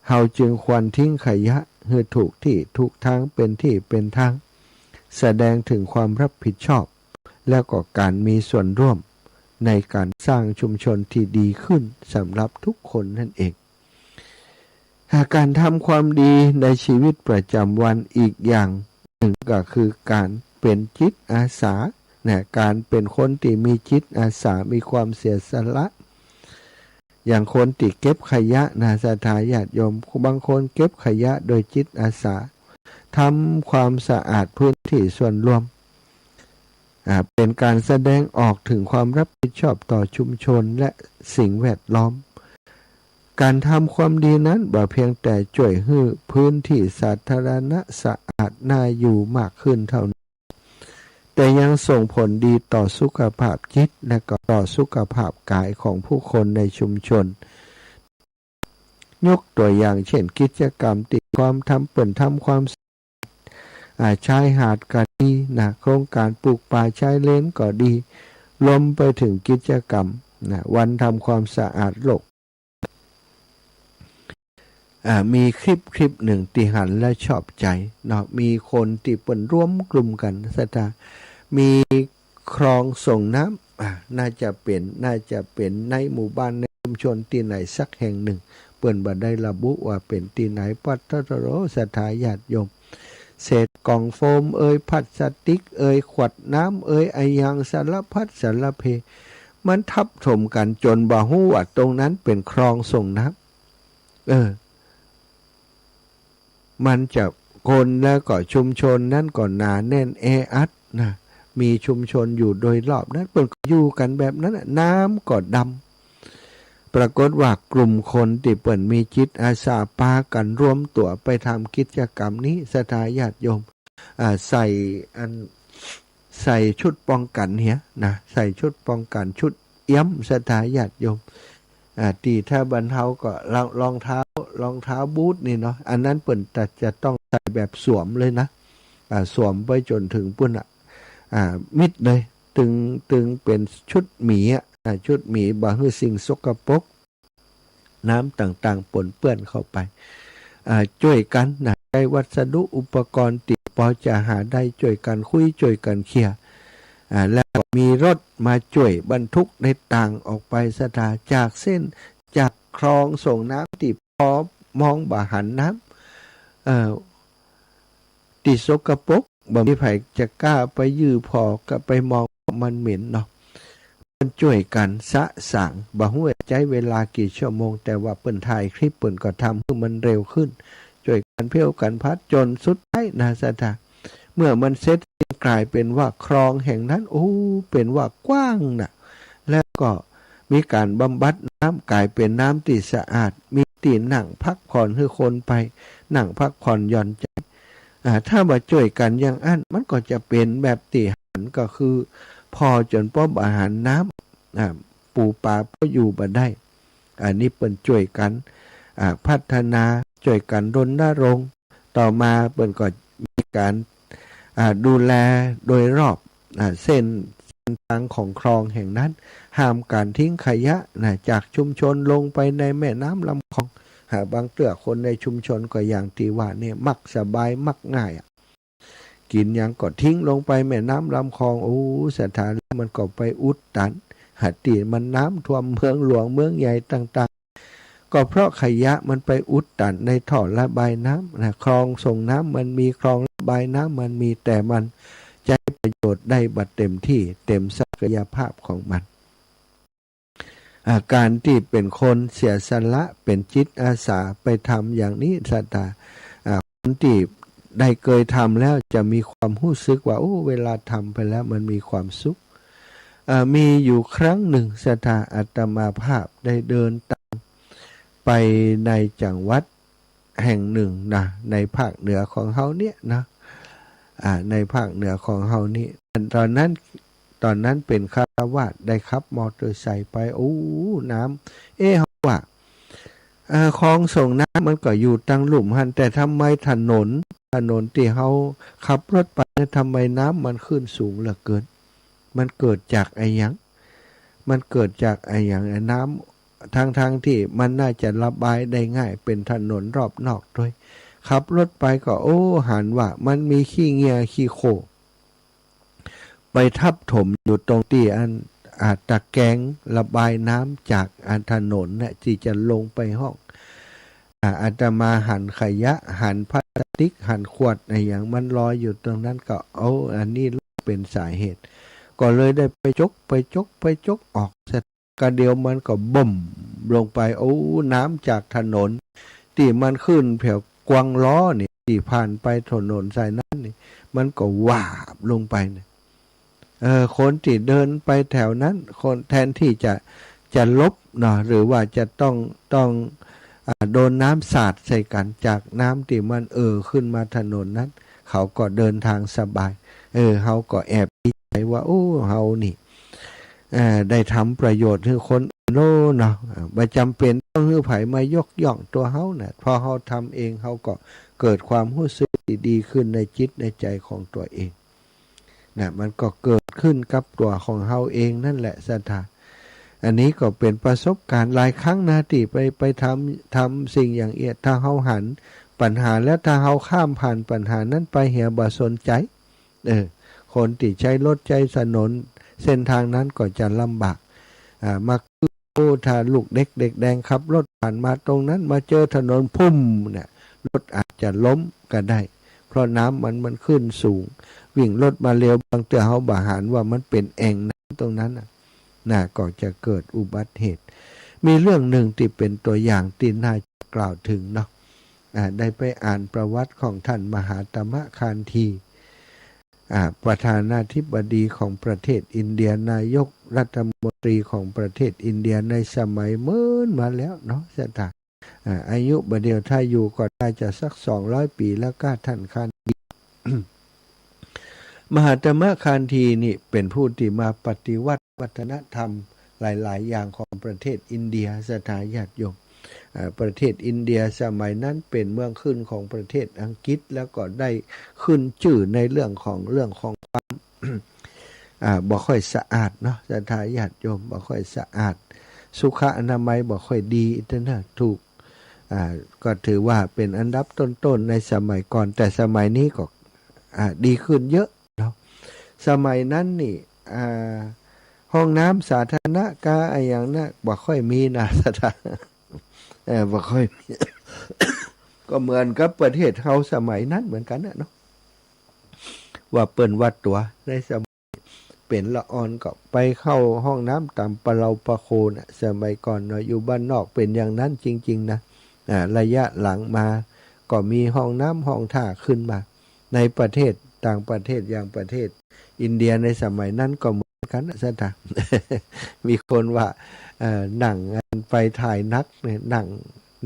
เราจึงควรทิ้งขยะให้ถูกที่ถูกทางเป็นที่เป็นทางแสดงถึงความรับผิดชอบและก็การมีส่วนร่วมในการสร้างชุมชนที่ดีขึ้นสำหรับทุกคนนั่นเองการทำความดีในชีวิตประจำวันอีกอย่างหนึ่งก็คือการเป็นจิตอาสาการเป็นคนที่มีจิตอาสามีความเสียสละอย่างคนที่เก็บขยะสถาญาติโยมบางคนเก็บขยะโดยจิตอาสาทำความสะอาดพื้นที่ส่วนรวมเป็นการแสดงออกถึงความรับผิดชอบต่อชุมชนและสิ่งแวดล้อมการทำความดีนั้นบ่เพียงแต่ช่วยให้พื้นที่สาธารณะสะอาดน่าอยู่มากขึ้นเท่านั้นแต่ยังส่งผลดีต่อสุขภาพจิตและก็ต่อสุขภาพกายของผู้คนในชุมชนยกตัวอย่างเช่นกิจกรรมที่ความทำความชายหาดก็ดีโครงการปลูกป่าชายเลนก็ดีรวมไปถึงกิจกรรมวันทำความสะอาดโลกมีคลิปหนึ่งที่หันและชอบใจมีคนที่เปิ่นร่วมกลุ่มกันมีคลองส่งน้ำน่าจะเป็นในหมู่บ้านในชุมชนที่ไหนสักแห่งหนึ่งเปิ่นบ่ได้ระบุว่าเป็นที่ไหนปัตตโรสถาญาติโยมเศษกล่องโฟมพลาสติกขวดน้ำไอยังสารพัดสารเพมันทับถมกันจนบ่ฮู้ว่าตรงนั้นเป็นคลองส่งน้ำมันจะคนแล้วก็ชุมชนนั้นก็หนาแน่นแออัดมีชุมชนอยู่โดยรอบนั้นเปิดอยู่กันแบบนั้นน้ำก็ดำปรากฏว่ากลุ่มคนที่เปิดมีจิตอาสาพากันร่วมตัวไปทำกิจกรรมนี้สถาญาติโยมใส่ชุดป้องกันใส่ชุดป้องกันชุดเอี้ยมสถาญาติโยมตีถ้าบรรเทาก็รองเท้าบูทนี่เนาะอันนั้นเปิ่นแต่จะต้องใส่แบบสวมเลยนะสวมไปจนถึงปุ่นมิดเลยตึงเป็นชุดหมีชุดหมีบ่ให้สิ่งสกปรกน้ำต่างๆปนเปื้อนเข้าไปช่วยกันใช้วัสดุอุปกรณ์ติดป้ อจะหาได้ช่วยกันคุยช่วยกันเคลียร์แล้วมีรถมาช่วยบรรทุกในต่างออกไปสถาจากเส้นจากคลองส่งน้ำที่พอมองบ่หันน้ำติดสกปรกบ่มีไผจะกล้าไปยื้อพอก็ไปมองมันเหม็นเนาะมันช่วยกันสะสางบ่ฮู้ใจเวลากี่ชั่วโมงแต่ว่าเปิ้นถ่ายคลิปเปิ้นก็ทำให้มันเร็วขึ้นช่วยกันเพี้ยวกันพัดจนสุดท้ายนะสถาเมื่อมันเสร็จกลายเป็นว่าคลองแห่งนั้นโอ้เป็นว่ากว้างนะแล้วก็มีการบำบัดน้ำกลายเป็นน้ำที่สะอาดมีที่นั่งพักผ่อนให้คนไปนั่งพักผ่อนหย่อนใจถ้ามาช่วยกันอย่างอันมันก็จะเป็นแบบที่หันก็คือพอจนป้อมอาหารน้ำปูปลาก็อยู่บ่ได้อันนี้เปิ่นช่วยกันพัฒนาช่วยกันรณรงค์ต่อมาเปิ่นก็มีการดูแลโดยรอบเส้นทางของคลองแห่งนั้นห้ามการทิ้งขยะจากชุมชนลงไปในแม่น้ำลำคลองบางเตื้อคนในชุมชนก็อย่างที่ว่าเนี่ยมักสบายมักง่ายกินยังก็ทิ้งลงไปแม่น้ำลำคลองโอ้สถานมันก็ไปอุดตันตีมันน้ำท่วมเมืองหลวงเมืองใหญ่ต่างๆก็เพราะขยะมันไปอุดตันในท่อระบายน้ำคลองส่งน้ำมันมีคลองระบายน้ำมันมีแต่มันใช้ประโยชน์ได้บัดเต็มที่เต็มศักยภาพของมันการที่เป็นคนเสียสละเป็นจิตอาสาไปทำอย่างนี้สตาคนที่ได้เคยทำแล้วจะมีความรู้สึกว่าโอ้เวลาทำไปแล้วมันมีความสุขมีอยู่ครั้งหนึ่งสตาอาตมาภาพได้เดินตามไปในจังหวัดแห่งหนึ่งนะในภาคเหนือของเฮาเนี่ยนะในภาคเหนือของเฮานี่ตอนนั้นเป็นคฤหัสถ์ได้ขับมอเตอร์ไซค์ไปโอ้น้ำเฮาว่าคลองส่งน้ำมันก็อยู่ตั้งหลุมหันแต่ทำไมถนนที่เฮาขับรถไปทำไมน้ำมันขึ้นสูงเหลือเกินมันเกิดจากไอ้หยังน้ำทางที่มันน่าจะระบายได้ง่ายเป็นถนนรอบนอกด้วยขับรถไปก็โอ้หันว่ามันมีขี้เงียขี้โคไปทับถมอยู่ตรงที่ตะแกรงระบายน้ำจากถนนเนี่ยที่จะลงไปห้องอาตมาหันขยะหันพลาสติกหันขวดอะไรอย่างมันลอยอยู่ตรงนั้นก็อันนี้เป็นสาเหตุก็เลยได้ไปจกออกเสร็จกระเดียวมันก็บ่มลงไปโอ้น้ำจากถนนที่มันขึ้นแผ่วกวางล้อนี่ที่ผ่านไปถนนสายนั้นนี่มันก็วาบลงไปเนี่ยคนที่เดินไปแถวนั้นคนแทนที่จะลบเนาะหรือว่าจะต้องโดนน้ำสาดใส่กันจากน้ำที่มันขึ้นมาถนนนั้นเขาก็เดินทางสบายเขาก็แอบดีใจว่าโอ้เฮานี่ได้ทำประโยชน์ให้คนโน่เนาะไม่จำเป็นต้องให้ไผมายกย่องตัวเฮาเนี่ยพอเฮาทำเองเฮาก็เกิดความรู้สึกดีขึ้นในจิตในใจของตัวเองนะมันก็เกิดขึ้นกับตัวของเฮาเองนั่นแหละสถานอันนี้ก็เป็นประสบการณ์หลายครั้งนะที่ไปทำสิ่งอย่างเอียดถ้าเฮาหันปัญหาแล้วถ้าเฮาข้ามผ่านปัญหานั้นไปเหี่ยบ่สนใจคนที่ใช้รถใช้ถนนเส้นทางนั้นก็จะลำบากมาถ้าลูกเด็กแดงขับรถผ่านมาตรงนั้นมาเจอถนนพุ่มเนี่ยรถอาจจะล้มก็ได้เพราะน้ำมันขึ้นสูงวิ่งรถมาเร็วบางเตือเขาบาหารว่ามันเป็นแอ่งน้ำตรงนั้นก็จะเกิดอุบัติเหตุมีเรื่องหนึ่งที่เป็นตัวอย่างที่น่าจะกล่าวถึงเนาะได้ไปอ่านประวัติของท่านมหาตมะคานธีประธานาธิบดีของประเทศอินเดียนายกรัฐมนตรีของประเทศอินเดียในสมัยเมื่อมาแล้วเนาะสถานอายุบเดียวถ้าอยู่ก็ได้จะสัก200 ปีแล้วก็ท่านคานธี มหาตมะคานธีนี่เป็นผู้ที่มาปฏิวัติวัฒนธรรมหลายๆอย่างของประเทศอินเดียสถานญาติโยมประเทศอินเดียสมัยนั้นเป็นเมืองขึ้นของประเทศอังกฤษแล้วก็ได้ขึ้นชื่อในเรื่องของความ บ่ค่อยสะอาดเนาะสถานญาติโยมบ่ค่อยสะอาดสุขอนามัยบ่ค่อยดีนะถูกก็ถือว่าเป็นอันดับต้นๆในสมัยก่อนแต่สมัยนี้ก็ ดีขึ้นเยอะเนาะสมัยนั้นนี่ห้องน้ำสาธารณะกาอย่างนั้นบ่ค่อยมีนะสถานบ่ค่อยมี ก็เหมือนกับประเทศเฮาสมัยนั้นเหมือนกันนะเนาะว่าเปิ้นวัดตัวในสมัยเป็นละออนก็ไปเข้าห้องน้ำตามปะเราปะโคนะสมัยก่อนเนาะอยู่บ้านนอกเป็นอย่างนั้นจริงๆนะระยะหลังมาก็มีห้องน้ำห้องท่าขึ้นมาในประเทศต่างประเทศอย่างประเทศอินเดียในสมัยนั้นก็เหมือนกันนะท่าน มีคนว่าหนังไปถ่ายนักเนี่ยห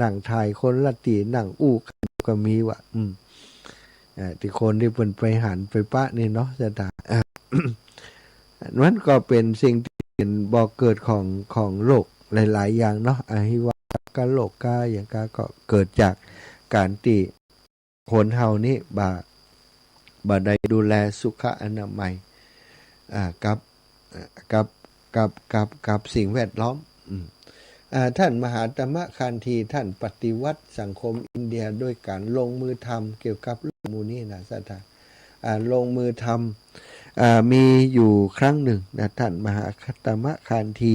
นังถ่ายคนละตีหนังอู้ก็มีว่ะที่คนที่เป็นไปหันไปปะนี่เนาะท่านนั้นก็เป็นสิ่งที่เป็นบ่อเกิดของโลกหลายๆอย่างเนาะหิวากาโลกาอย่างกาก็เกิดจากการที่คนเฮานี่บ่ได้ดูแลสุขอนามัยกับสิ่งแวดล้อมท่านมหาตมะคันธีท่านปฏิวัติสังคมอินเดียด้วยการลงมือทำเกี่ยวกับเรื่องมูนี่นะสัตว์ลงมือทำมีอยู่ครั้งหนึ่งนะท่านมหาตมะคันธี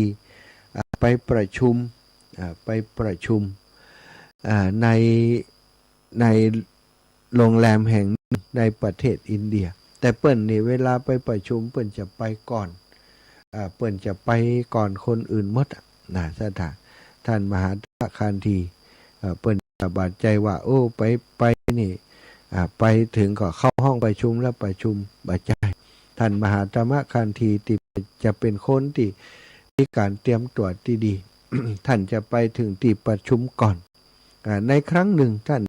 ไปประชุมในโรงแรมแห่งในประเทศอินเดียแต่เปิ้นนี่เวลาไปประชุมเปิ้นจะไปก่อนเปิ้นจะไปก่อนคนอื่นหมดนะท่านมหาตมะคันธีเปิ้นสบายใจว่าโอ้ไปนี่ไปถึงก็เข้าห้องประชุมแล้วประชุมบาใจท่านมหาตมะคันธีที่จะเป็นคนที่มีการเตรียมตัวที่ดี ท่านจะไปถึงที่ประชุมก่อนในครั้งหนึ่งท่าน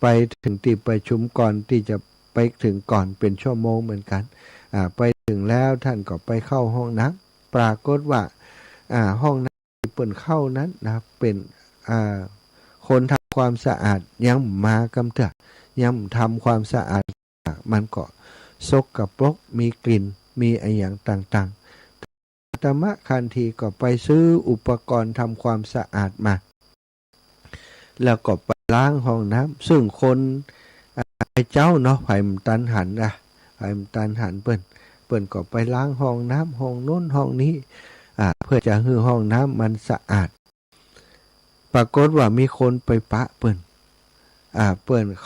ไปถึงที่ประชุมก่อนที่จะไปถึงก่อนเป็นชั่วโมงเหมือนกันไปถึงแล้วท่านก็ไปเข้าห้องน้ำปรากฏว่าห้องน้ำที่เปิดเข้านั้นนะเป็นคนทำความสะอาดยังมากำเถื่อยังทำความสะอาดมันก็สกปรกมีกลิ่นมีอะไรอย่างต่างๆตมะคันธีก็ไปซื้ออุปกรณ์ทำความสะอาดมาแล้วก็ไปล้างห้องน้ำซึ่งคนไอ้เจ้าเนาะไผ่มตันหันไผ่มตันหันเปิ้นก็ไปล้างห้องน้ำห้องโน้นห้องนี้เพื่อจะให้ห้องน้ำมันสะอาดปรากฏว่ามีคนไปปะเปิ้น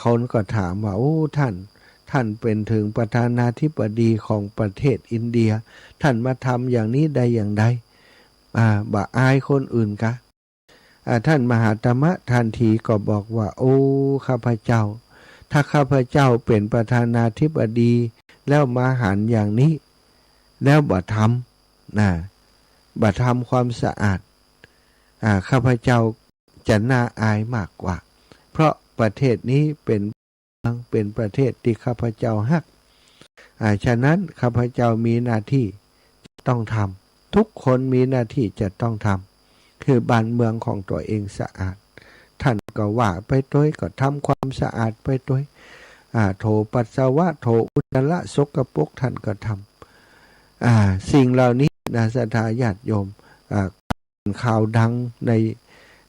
คนก็ถามว่าโอ้ท่านเป็นถึงประธานาธิบดีของประเทศอินเดียท่านมาทำอย่างนี้ได้อย่างใดบ่อายคนอื่นกะท่านมหาตมะคันธีก็บอกว่าโอ้ข้าพเจ้าถ้าข้าพเจ้าเป็นประธานาธิบดีแล้วมาหันอย่างนี้แล้วบ่ทำความสะอาดข้าพเจ้าจะน่าอายมากกว่าเพราะประเทศนี้เป็นประเทศที่ข้าพเจ้าฮักฉะนั้นข้าพเจ้ามีหน้าที่ต้องทำทุกคนมีหน้าที่จะต้องทำคือบ้านเมืองของตัวเองสะอาดท่านก็ว่าไปด้วยก็ทำความสะอาดไปด้วยโถปัสสาวะโถอุจจาระสกปรกท่านก็ทำสิ่งเหล่านี้นะศรัทธาญาติโยมข่าวดัง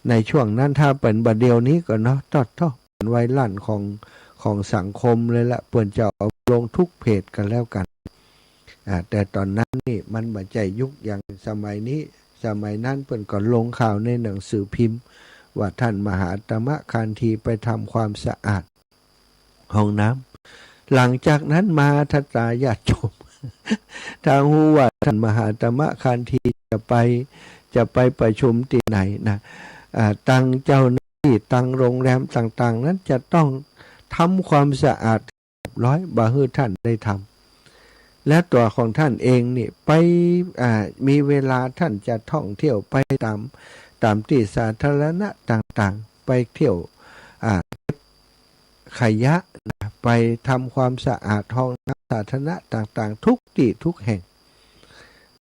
ในช่วงนั้นถ้าเป็นบัดเดียวนี้ก็เนาะเป็นไวรัลของสังคมเลยละเปิ่นจะเอาลงทุกเพจกันแล้วกันแต่ตอนนั้นนี่มันบ่ใจยุคอย่างสมัยนี้สมัยนั้นเปิ่นก็ลงข่าวในหนังสือพิมพ์ว่าท่านมหาตมะคันธีไปทำความสะอาดห้องน้ำหลังจากนั้นมาทัตตาญาติโยมทางหูว่าท่านมหาตมะคันธีจะไปประชุมที่ไหนนะตั้งเจ้าหน้าที่ตั้งโรงแรมต่างๆนั้นจะต้องทำความสะอาดเรียบร้อยบ่ให้ท่านได้ทำและตัวของท่านเองนี่ไปมีเวลาท่านจะท่องเที่ยวไปตามที่สาธารณะต่างๆไปเที่ยวขยะไปทำความสะอาดห้องน้ำสาธารณะต่างๆทุกที่ทุกแห่ง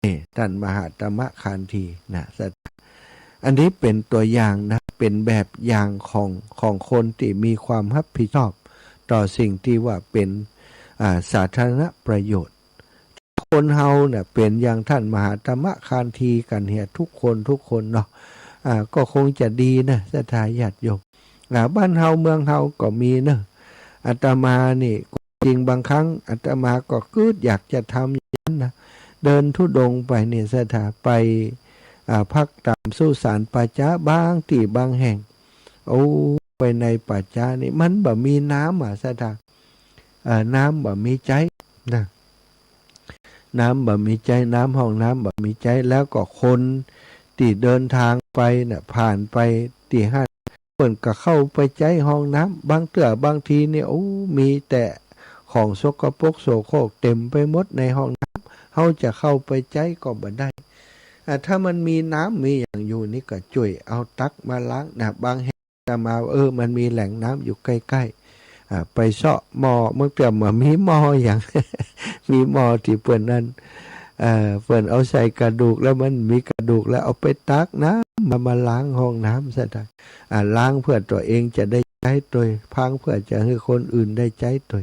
นี่ท่านมหาตมะคันธีนะอันนี้เป็นตัวอย่างนะเป็นแบบอย่างของคนที่มีความรับผิดชอบต่อสิ่งที่ว่าเป็นสาธารณประโยชน์คนเฮาเนี่ยเป็นอย่างท่านมหาตมะคันธีกันเหียทุกคนเนาะก็คงจะดีนะศรัทธาญาติโยมบ้านเฮาเมืองเฮาก็มีเนอะอาตมานี่ จริงบางครั้งอาตมาก็อยากจะทำอย่างนั้นนะเดินธุดงค์ไปเนี่ยสถาไปพักตามสุสานป่าช้าบางที่บางแห่งโอ้ไปในป่าช้านี่มันบ่มีน้ำสถาน้ำบ่มีใจนะน้ำบ่มีใจน้ำห้องน้ำบ่มีใจแล้วก็คนที่เดินทางไปเนี่ยผ่านไปที่ห้าเปิ่นก็เข้าไปใจห้องน้ำบางเตื่อบางทีเนี่ยโอ้มีแต่ของสกปรกโสโครกเต็มไปหมดในห้องน้ำเขาจะเข้าไปใจก็บ่ได้ถ้ามันมีน้ำมีอย่างอยู่นี่ก็ช่วยเอาตักมาล้างนะบางแห่งจะมามันมีแหล่งน้ำอยู่ใกล้ๆไปเซาะหม้อเมื่อเกิดมามีหม้ออย่าง มีหม้อที่เปิ่นนั้นเปิ่นเอาใส่กระดูกแล้วมันมีกระดูกแล้วเอาไปตักน้ำมาล้างห้องน้ำซะได้ล้างเพื่อตัวเองจะได้ใช้ตัวพังเพื่อจะให้คนอื่นได้ใช้ตัว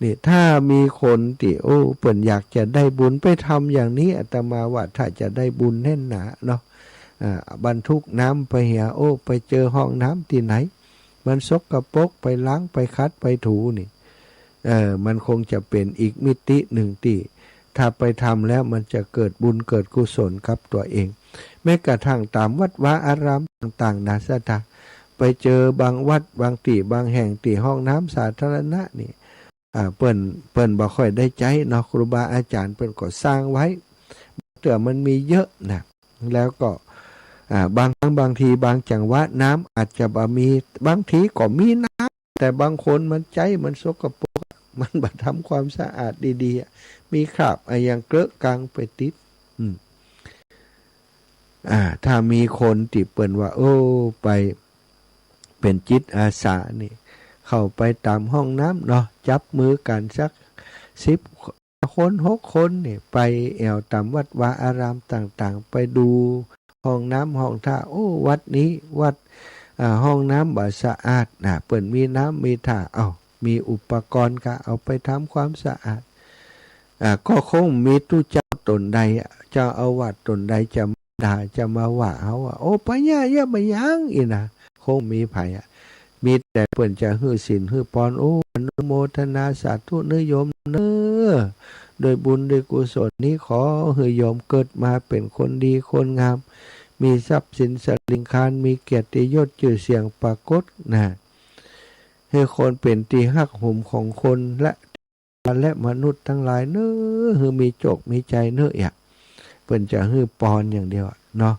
นี่ถ้ามีคนที่เปิ่นอยากจะได้บุญไปทำอย่างนี้อาตมาว่าถ้าจะได้บุญแน่นหนาเนาะบรรทุกน้ำไปเหี่ยไปเจอห้องน้ำที่ไหนมันสกปรกไปล้างไปคัดไปถูนี่มันคงจะเป็นอีกมิติหนึ่งที่ถ้าไปทำแล้วมันจะเกิดบุญเกิดกุศลกับตัวเองแม้กระทั่งตามวัดวาอารามต่างๆนาสตาไปเจอบางวัดบางที่บางแห่งที่ห้องน้ำสาธารณะนี่เปิ้นบ่ค่อยได้ใจเนาะครูบาอาจารย์เปิ้นก็สร้างไว้แต่มันมีเยอะนะแล้วก็บางทีบางจังหวะน้ำอาจจะบ่มีบางทีก็มีน้ำแต่บางคนมันใจมันสกปรกมันบ่ทำความสะอาดดีๆมีคราบอย่างเกลอะกลางไปติดถ้ามีคนที่เปิ้นว่าไปเป็นจิตอาสานี่เข้าไปตามห้องน้ำเนาะจับมือกันสัก10 คน6 คนนี่ไปแอวตามวัดวาอารามต่างๆไปดูห้องน้ำห้องท่าวัดนี้วัดห้องน้ำบ่สะอาดเปิ้นมีน้ำมีท่ามีอุปกรณ์ก็เอาไปทำความสะอาดก็คงมีตู้เจ้าตนใดเจ้าอาวาสตนใดจะด่าจะมาว่าเขาว่าไปย่าเยอะไปยังอีนะคงมีไผมีแต่เปิ้นจะฮื้อศีลฮื้อพรอนุโมทนาสาธุนิยมเน้อโดยบุญโดยกุศลนี้ขอให้โยมเกิดมาเป็นคนดีคนงามมีทรัพย์สินสลิงคารมีเกียรติยศชื่อเสียงปรากฏให้คนเป็นที่ฮักหุ่มของคนและมนุษย์ทั้งหลายเน้อฮือมีโจกมีใจเน้อเปิ้นจะฮื้อปอนอย่างเดียวเนาะ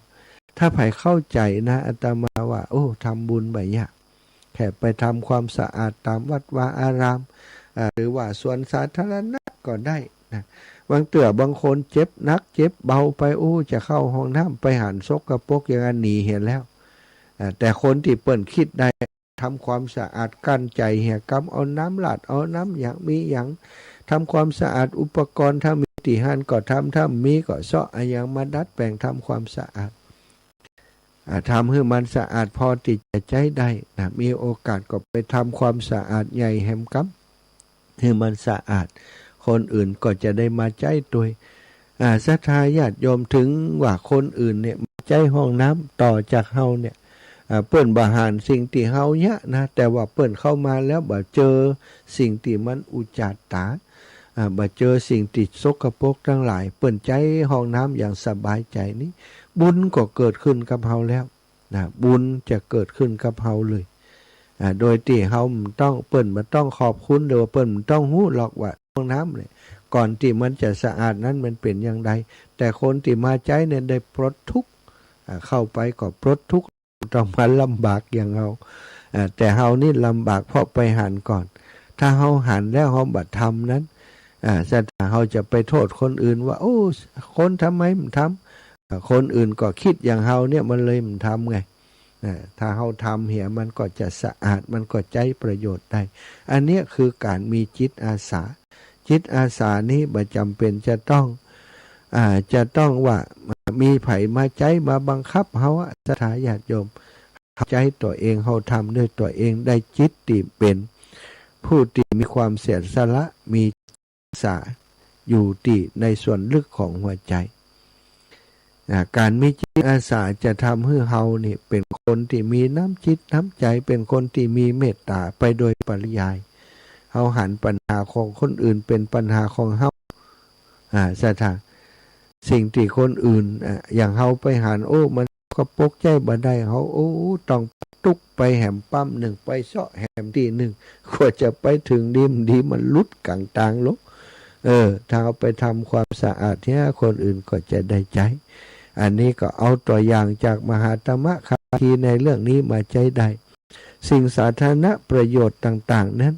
ถ้าไผเข้าใจนะอาตมาว่าทำบุญแบบนี้แค่ไปทำความสะอาดตามวัดวาอารามหรือว่าสวนสาธารณะก็ได้นะบางบางคนเจ็บนักเจ็บเบาไปจะเข้าห้องน้ำไปหันซกกระปรกอย่างนั้นหนีเห็นแล้วแต่คนที่เปิ้นคิดได้ทำความสะอาดกั้นใจเหี่ยกำเอาน้ำหลาดเอาน้ำอย่างมีอย่างทำความสะอาดอุปกรณ์ถ้ามีที่หันก็ทำถ้ามีก็เซาะอย่างมาดัดแปลงทำความสะอาดทำให้มันสะอาดพอที่จะใช้ได้นะมีโอกาสก็ไปทำความสะอาดใหญ่แหมกับให้มันสะอาดคนอื่นก็จะได้มาใช้ตัวศรัทธาญาติโยมถึงว่าคนอื่นเนี่ยมาใช้ห้องน้ำต่อจากเฮาเนี่ยเปิ้นบ่หานสิ่งที่เฮาเนี่ยนะแต่ว่าเปิ้นเข้ามาแล้วบ่เจอสิ่งที่มันอุจจาตาบ่เจอสิ่งที่สกปรกทั้งหลายเปิ้นใจห้องน้ำอย่างสบายใจนี้บุญก็เกิดขึ้นกับเฮาแล้วบุญจะเกิดขึ้นกับเฮาเลยโดยที่เฮาต้องเปิ้นมันต้องขอบคุณหรือว่าเปิ้นต้องฮู้หรอกว่าห้องน้ำเนี่ยก่อนที่มันจะสะอาดนั้นมันเป็นอย่างไรแต่คนที่มาใช้เนี่ยได้ปลดทุกข์เข้าไปก็ปลดทุกข์ต้องมาลำบากอย่างเฮาแต่เฮานี่ลำบากเพราะไปหันก่อนถ้าเฮาหันแล้วเฮาบ่ทำนั้นเฮาจะไปโทษคนอื่นว่าคนทำไมมันทำคนอื่นก็คิดอย่างเฮาเนี่ยมันเลยมันทำไงถ้าเฮาทำเหี่ยมันก็จะสะอาดมันก็ใจประโยชน์ได้อันนี้คือการมีจิตอาสาจิตอาสานี้บ่จำเป็นจะต้องว่ามีไผมาใจมาบังคับเฮาศรัทธาญาติโยมใจตัวเองเฮาทำด้วยตัวเองได้จิตที่เป็นผู้ที่มีความเสียสละมีอาสาอยู่ที่ในส่วนลึกของหัวใจการมีจิตอาสาจะทำให้เฮานี่เป็นคนที่มีน้ำจิตน้ำใจเป็นคนที่มีเมตตาไปโดยปริยาย เฮาหันปัญหาของคนอื่นเป็นปัญหาของเฮาสถานสิ่งที่คนอื่นอย่างเฮาไปหันโอ้มันก็ปกใจบ่ได้เฮาโอ้ต้องตุกไปแหมปั๊มหนึ่งไปเซาะแหมที่หนึ่งกว่าจะไปถึงดีมันลุดกลางตางลงถ้าเอาไปทำความสะอาดเนี่ยคนอื่นก็จะได้ใจอันนี้ก็เอาตัวอย่างจากมหาตมะคาคีในเรื่องนี้มาใจได้สิ่งสาธารณประโยชน์ต่างๆนั้น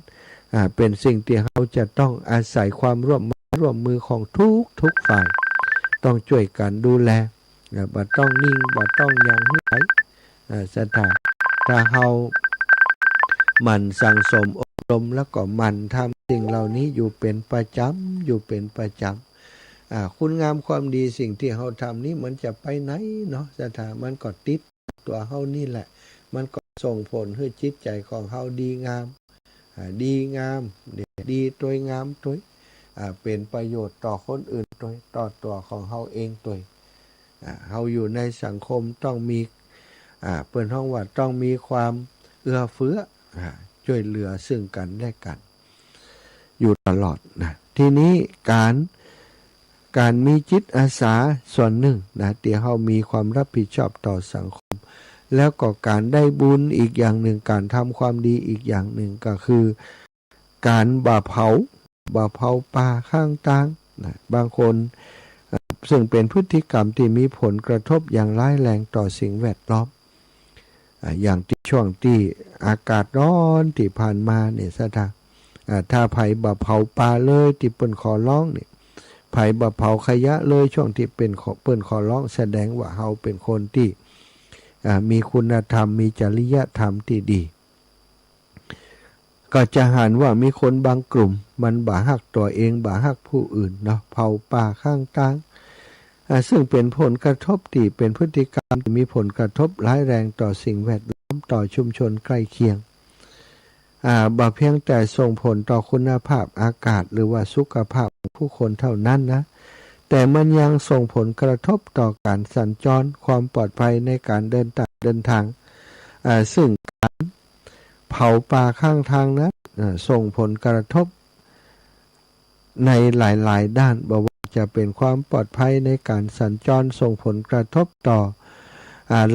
เป็นสิ่งที่เราจะต้องอาศัยความร่วมมือของทุกฝ่ายต้องช่วยกันดูแลบ่ต้องนิ่งบ่ต้องยังไหนถ้าเรามันสั่งสมอบรมแล้วก็มันทำสิ่งเหล่านี้อยู่เป็นประจำคุณงามความดีสิ่งที่เราทำนี้มันจะไปไหนเนาะมันก็ติดตัวเรานี่แหละมันก็ส่งผลให้จิตใจของเราดีงามดีตัวงามตัวเป็นประโยชน์ต่อคนอื่นตัวต่อตัวของเราเองตัวเราอยู่ในสังคมต้องมีเปิดห้องว่าต้องมีความเอื้อเฟื้อช่วยเหลือซึ่งกันและกันอยู่ตลอดนะทีนี้การมีจิตอาสาส่วนหนึ่งนะที่เรามีความรับผิดชอบต่อสังคมแล้วก็การได้บุญอีกอย่างหนึ่งการทำความดีอีกอย่างหนึ่งก็คือการบ่เผาป่าข้างทางนะบางคนซึ่งเป็นพฤติกรรมที่มีผลกระทบอย่างร้ายแรงต่อสิ่งแวดล้อมอย่างที่ช่วงที่อากาศร้อนที่ผ่านมาเนี่ยถ้าไผบ่เผาป่าเลยที่เปิ้นขอร้องเนี่ยไผบ่เผาขยะเลยช่วงที่เป็นเปิ้นขอร้องแสดงว่าเฮาเป็นคนที่มีคุณธรรมมีจริยธรรมที่ดีก็จะหันว่ามีคนบางกลุ่มมันบ่ฮักตัวเองบ่ฮักผู้อื่นเนาะเผาป่าข้างทางซึ่งเป็นผลกระทบที่เป็นพฤติกรรมที่มีผลกระทบร้ายแรงต่อสิ่งแวดล้อมต่อชุมชนใกล้เคียงบ่เพียงแต่ส่งผลต่อคุณภาพอากาศหรือว่าสุขภาพของผู้คนเท่านั้นนะแต่มันยังส่งผลกระทบต่อการสัญจรความปลอดภัยในการเดินทางซึ่งการเผาป่าข้างทางนั้นส่งผลกระทบในหลายๆด้านบอกว่าจะเป็นความปลอดภัยในการสัญจรส่งผลกระทบต่อ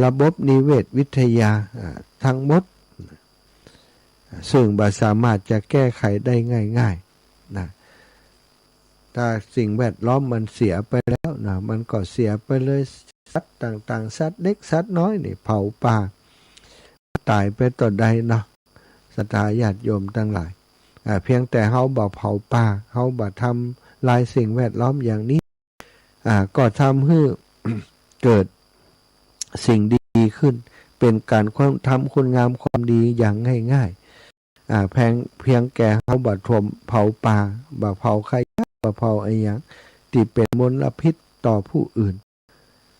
ระบบนิเวศวิทยาทั้งหมดซึ่งบ่สามารถจะแก้ไขได้ง่ายๆนะถ้าสิ่งแวดล้อมมันเสียไปแล้วนะมันก็เสียไปเลยสัตว์ต่างๆสัตว์เล็กสัตว์น้อยนี่เผาป่าตายไปต่อใดเนาะศรัทธาญาติโยมทั้งหลายเพียงแต่เฮาบ่เผาป่าเฮาบ่ทำลายสิ่งแวดล้อมอย่างนี้ก็ทำให้ เกิดสิ่งดีขึ้นเป็นการทำคุณงามความดีอย่างง่ายๆเพียงแก่เฮาบ่ท่วมเผาป่าบ่เผาขยะบ่เผาอะไรอย่างที่เป็นมลพิษต่อผู้อื่น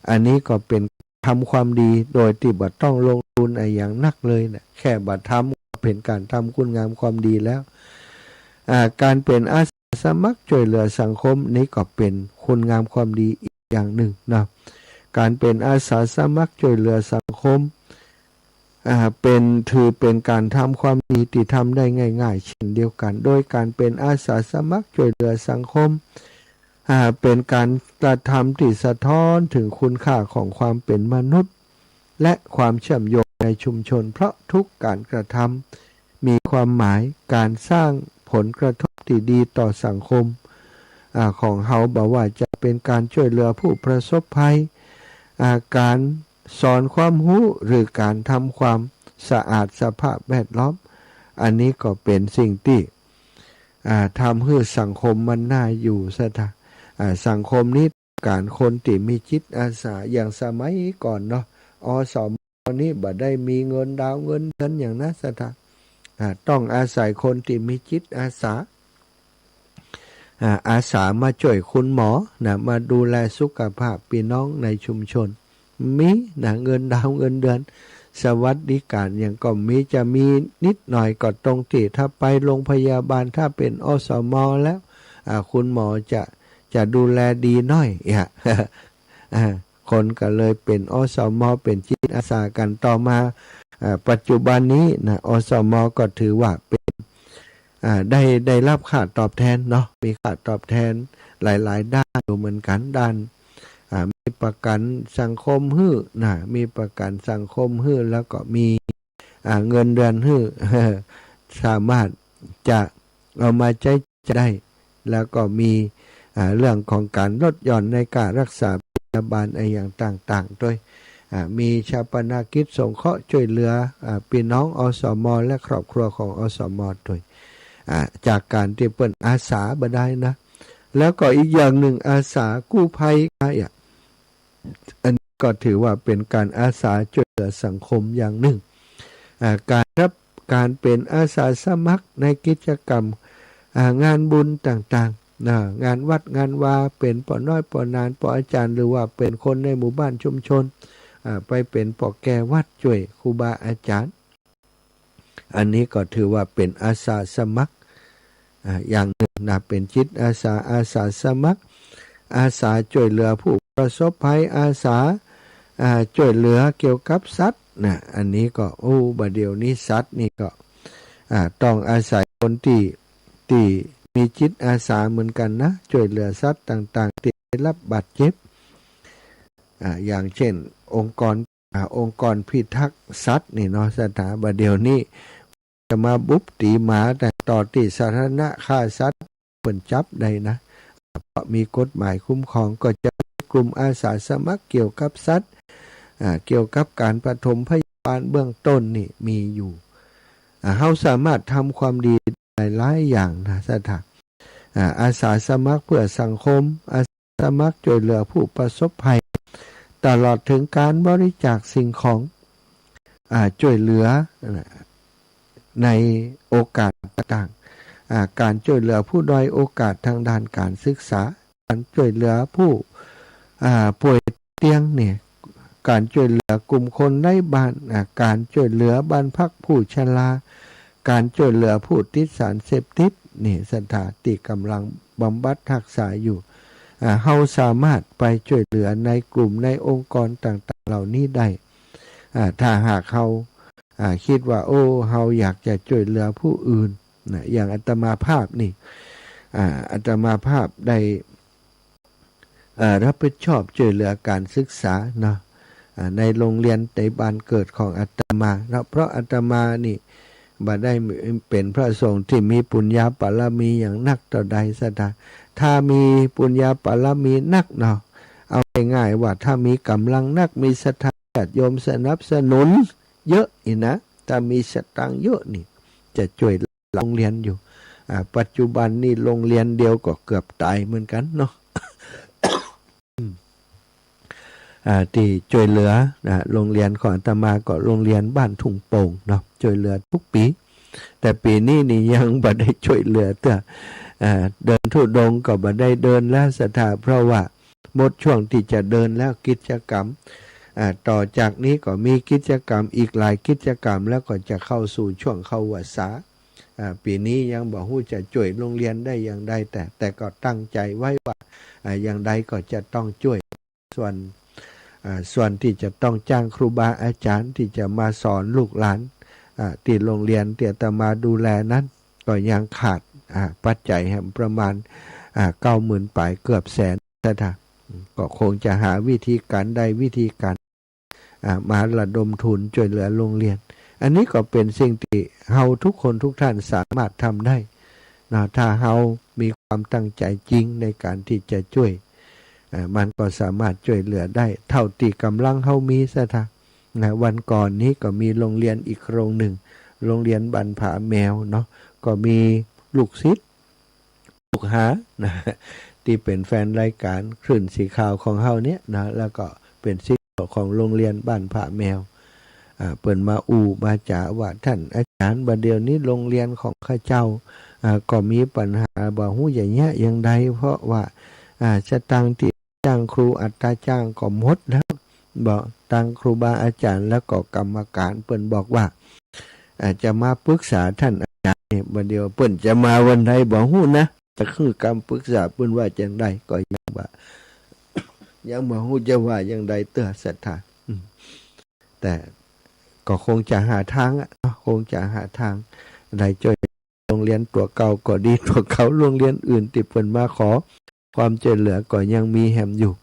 อันนี้ก็เป็นทำความดีโดยที่บ่ต้องลงทุนอะไรอย่างนักเลยนะแค่บ่ทำเป็นการทำคุณงามความดีแล้วการเป็นอาสาสมัครช่วยเหลือสังคมนี้ก็เป็นคุณงามความดีอีกอย่างหนึ่งนะการเป็นอาสาสมัครช่วยเหลือสังคมถือเป็นการทำความดีที่ทำได้ง่ายๆเช่นเดียวกันโดยการเป็นอาสาสมัครช่วยเหลือสังคมเป็นการกระทำที่สะท้อนถึงคุณค่าของความเป็นมนุษย์และความเชื่อมโยงในชุมชนเพราะทุกการกระทำมีความหมายการสร้างผลกระทบที่ดีต่อสังคมของเฮาบอกว่าจะเป็นการช่วยเหลือผู้ประสบภัยการสอนความรู้หรือการทำความสะอาดสภาพแวดล้อมอันนี้ก็เป็นสิ่งที่ทำให้สังคมมันน่าอยู่สังคมนี้การคนที่มีจิตอาสาอย่างสมัยก่อนเนาะสมนี้บ่ได้มีเงินดาวเงินเดือนอย่างนั้นต้องอาศัยคนที่มีจิตอาสาอาสามาช่วยคุณหมอนะมาดูแลสุขภาพพี่น้องในชุมชนมีนะเงินดาวเงินเดือนสวัสดิการอย่างก็มีจะมีนิดหน่อยก็ตรงที่ถ้าไปโรงพยาบาลถ้าเป็นอสมแล้วคุณหมอจะดูแลดีหน่อยคนก็เลยเป็นอสมเป็นจิตอาสากันต่อมาปัจจุบันนี้นะอสมก็ถือว่าเป็น ได้รับค่าตอบแทนเนาะมีค่าตอบแทนหลายๆด้านอยู่เหมือนกันด้านมีประกันสังคมฮื้อนะมีประกันสังคมฮื้อแล้วก็มีเงินเดือนฮื้อ สามารถจะเอามาใช้ได้แล้วก็มีเรื่องของการลดหย่อนในการรักษาพยาบาลอย่างต่างๆด้วยมีชาปนกิจสงเคราะห์ช่วยเหลือพี่น้องอสมและครอบครัวของอสมด้วยจากการที่เปิดอาสาบ่ได้นะแล้วก็อีกอย่างหนึ่งอาสากู้ภัยอันนี้ก็ถือว่าเป็นการอาสาช่วยเหลือสังคมอย่างหนึ่งการเป็นอาสาสมัครในกิจกรรมงานบุญต่างๆงานวัดงานวาเป็นปอน้อยปอนานปออาจารย์หรือว่าเป็นคนในหมู่บ้านชุมชนไปเป็นปอแก่วัดช่วยครูบาอาจารย์อันนี้ก็ถือว่าเป็นอาสาสมัครอย่างหนึ่งนะเป็นจิตอาสาสมัครอาสาช่วยเหลือผู้ประสบภัยอาสาช่วยเหลือเกี่ยวกับสัตว์นะอันนี้ก็บัดเดี๋ยวนี้สัตว์นี่ก็ต้องอาศัยคนที่มีจิตอาสาเหมือนกันนะช่วยเหลือสัตว์ต่างๆที่ได้รับบาดเจ็บอย่างเช่นองค์กรพิทักษ์สัตว์นี่เนาะสถาบันเดียวนี้จะมาบุบตีหมาแต่ต่อที่สาธารณะฆ่าสัตว์เปิ่นจับได้นะเพราะมีกฎหมายคุ้มครองก็จะมีกลุ่มอาสาสมัครเกี่ยวกับสัตว์เกี่ยวกับการปฐมพยาบาลเบื้องต้นนี่มีอยู่เขาสามารถทำความดีหลายอย่างนะสถานอาสาสมัครเพื่อสังคมอาสาสมัครช่วยเหลือผู้ประสบภัยตลอดถึงการบริจาคสิ่งของช่วยเหลือในโอกาสต่างๆการช่วยเหลือผู้ด้อยโอกาสทางด้านการศึกษาการช่วยเหลือผู้ป่วยเตียงเนี่ยการช่วยเหลือกลุ่มคนไร้บ้านการช่วยเหลือบ้านพักผู้ชราการช่วยเหลือผู้ติดสารเสพติดนี่สถานที่กำลังบำบัดรักษาอยู่เฮาสามารถไปช่วยเหลือในกลุ่มในองค์กรต่างๆเหล่านี้ได้ถ้าหากเฮาคิดว่าเฮาอยากจะช่วยเหลือผู้อื่นนะอย่างอาตมาภาพนี่อาตมาภาพได้รับผิดชอบช่วยเหลือการศึกษาเนาะในโรงเรียนในบ้านเกิดของอาตมาเพราะอาตมานี่บ่ได้เป็นพระสงฆ์ที่มีปุญญาบารมีอย่างนักต่อใดซะได้ถ้ามีปุญญาบารมีนักเนาะเอาง่ายๆว่าถ้ามีกำลังนักมีศรัทธาญาติโยมสนับสนุนเยอะอีนะถ้ามีสตางค์เยอะนี่จะช่วยโรงเรียนอยู่ปัจจุบันนี่โรงเรียนเดียวก็เกือบตายเหมือนกันเนาะ ที่ช่วยเหลือโรงเรียนของอาตมาก็โรงเรียนบ้านทุ่งโป่งเนาะช่วยเหลือทุกปีแต่ปีนี้นี่ยังบ่ได้ช่วยเหลือเด้อเดินธุดงค์ก็บ่ได้เดินแล้วสถาเพราะว่าหมดช่วงที่จะเดินแล้วกิจกรรมต่อจากนี้ก็มีกิจกรรมอีกหลายกิจกรรมแล้วก็จะเข้าสู่ช่วงเข้าพรรษาปีนี้ยังบ่ฮู้จะช่วยโรงเรียนได้อย่างใดแต่ก็ตั้งใจไว้ว่าอย่างใดก็จะต้องช่วยส่วนที่จะต้องจ้างครูบาอาจารย์ที่จะมาสอนลูกหลานที่โรงเรียนที่อาตมาดูแลนั้นก็ยังขาดปัจจัยประมาณ90,000 ปลายเกือบแสนนะก็คงจะหาวิธีการใดวิธีการมาระดมทุนช่วยเหลือโรงเรียนอันนี้ก็เป็นสิ่งที่เฮาทุกคนทุกท่านสามารถทำได้นะถ้าเฮามีความตั้งใจจริงในการที่จะช่วยมันก็สามารถช่วยเหลือได้เท่าที่กำลังเฮามีซะท่าวันก่อนนี้ก็มีโรงเรียนอีกโรงหนึ่งโรงเรียนบ้านผาแมวเนาะก็มีลูกศิษย์ลูกหานะที่เป็นแฟนรายการคลื่นสีขาวของเฮาเนี้ยนะแล้วก็เป็นศิษย์ของโรงเรียนบ้านผาแมวเปิ่นมามาจ่าว่าท่านอาจารย์บัดเดี๋ยวนี้โรงเรียนของข้าเจ้าก็มีปัญหาบ่ฮู้ใหญ่แยะอย่างใดเพราะว่าสตางค์ที่จ้างครูอัตราจ้างก็หมดแล้วบอกทางครูบาอาจารย์แล้วก็กรรมการเปิ่นบอกว่าจะมาปรึกษาท่านอาจารย์เนี่ยบัดเดี๋ยวเปิ่นจะมาวันใดบ่ฮู้นะจะคือการปรึกษาเปิ่นว่าจังไดก็ยังบ่ฮู้จะว่าจังไดเตื้อศรัทธาแต่ก็คงจะหาทางคงจะหาทางได้ช่วย โรงเรียนตัวเก่าก็ดีตัวเขาโรงเรียนอื่นติเปิ่นมาขอความช่วยเหลือก็ยังมีแหมอยู่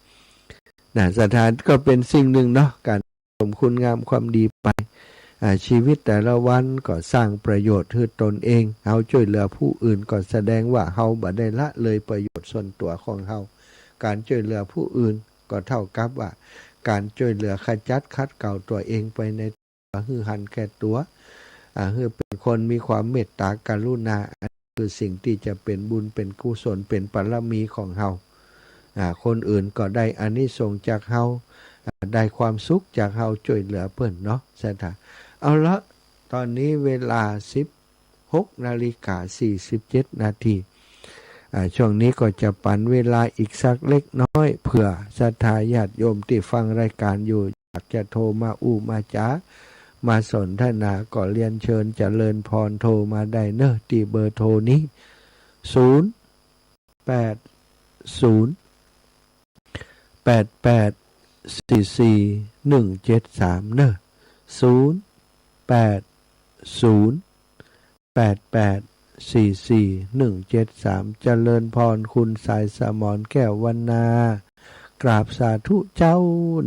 นะสถานก็เป็นสิ่งหนึ่งเนาะการสมคุณงามความดีไปชีวิตแต่ละวันก็สร้างประโยชน์ให้ตนเองเฮาช่วยเหลือผู้อื่นก็แสดงว่าเฮาบ่ได้ละเลยประโยชน์ส่วนตัวของเฮาการช่วยเหลือผู้อื่นก็เท่ากับว่าการช่วยเหลือขจัดขัดเกลาตัวเองไปในหือหันแก่ตัวคือเป็นคนมีความเมตตากรุณาคือสิ่งที่จะเป็นบุญเป็นกุศลเป็นบารมีของเฮาคนอื่นก็ได้อานิสงส์จากเฮาได้ความสุขจากเฮาช่วยเหลือเพิ่นเนาะใช่ท่าเอาละตอนนี้เวลา 16:47 นาทีช่วงนี้ก็จะปันเวลาอีกสักเล็กน้อยเพื่อศรัทธาญาติโยมที่ฟังรายการอยู่อยากจะโทรมามาจ้ามาสนทนาก็เรียนเชิญเจริญพรโทรมาได้เนอะที่เบอร์โทรนี้08088444173เนอะ08088444173เจริญพรคุณสายสมรแก้ววรรณากราบสาธุเจ้า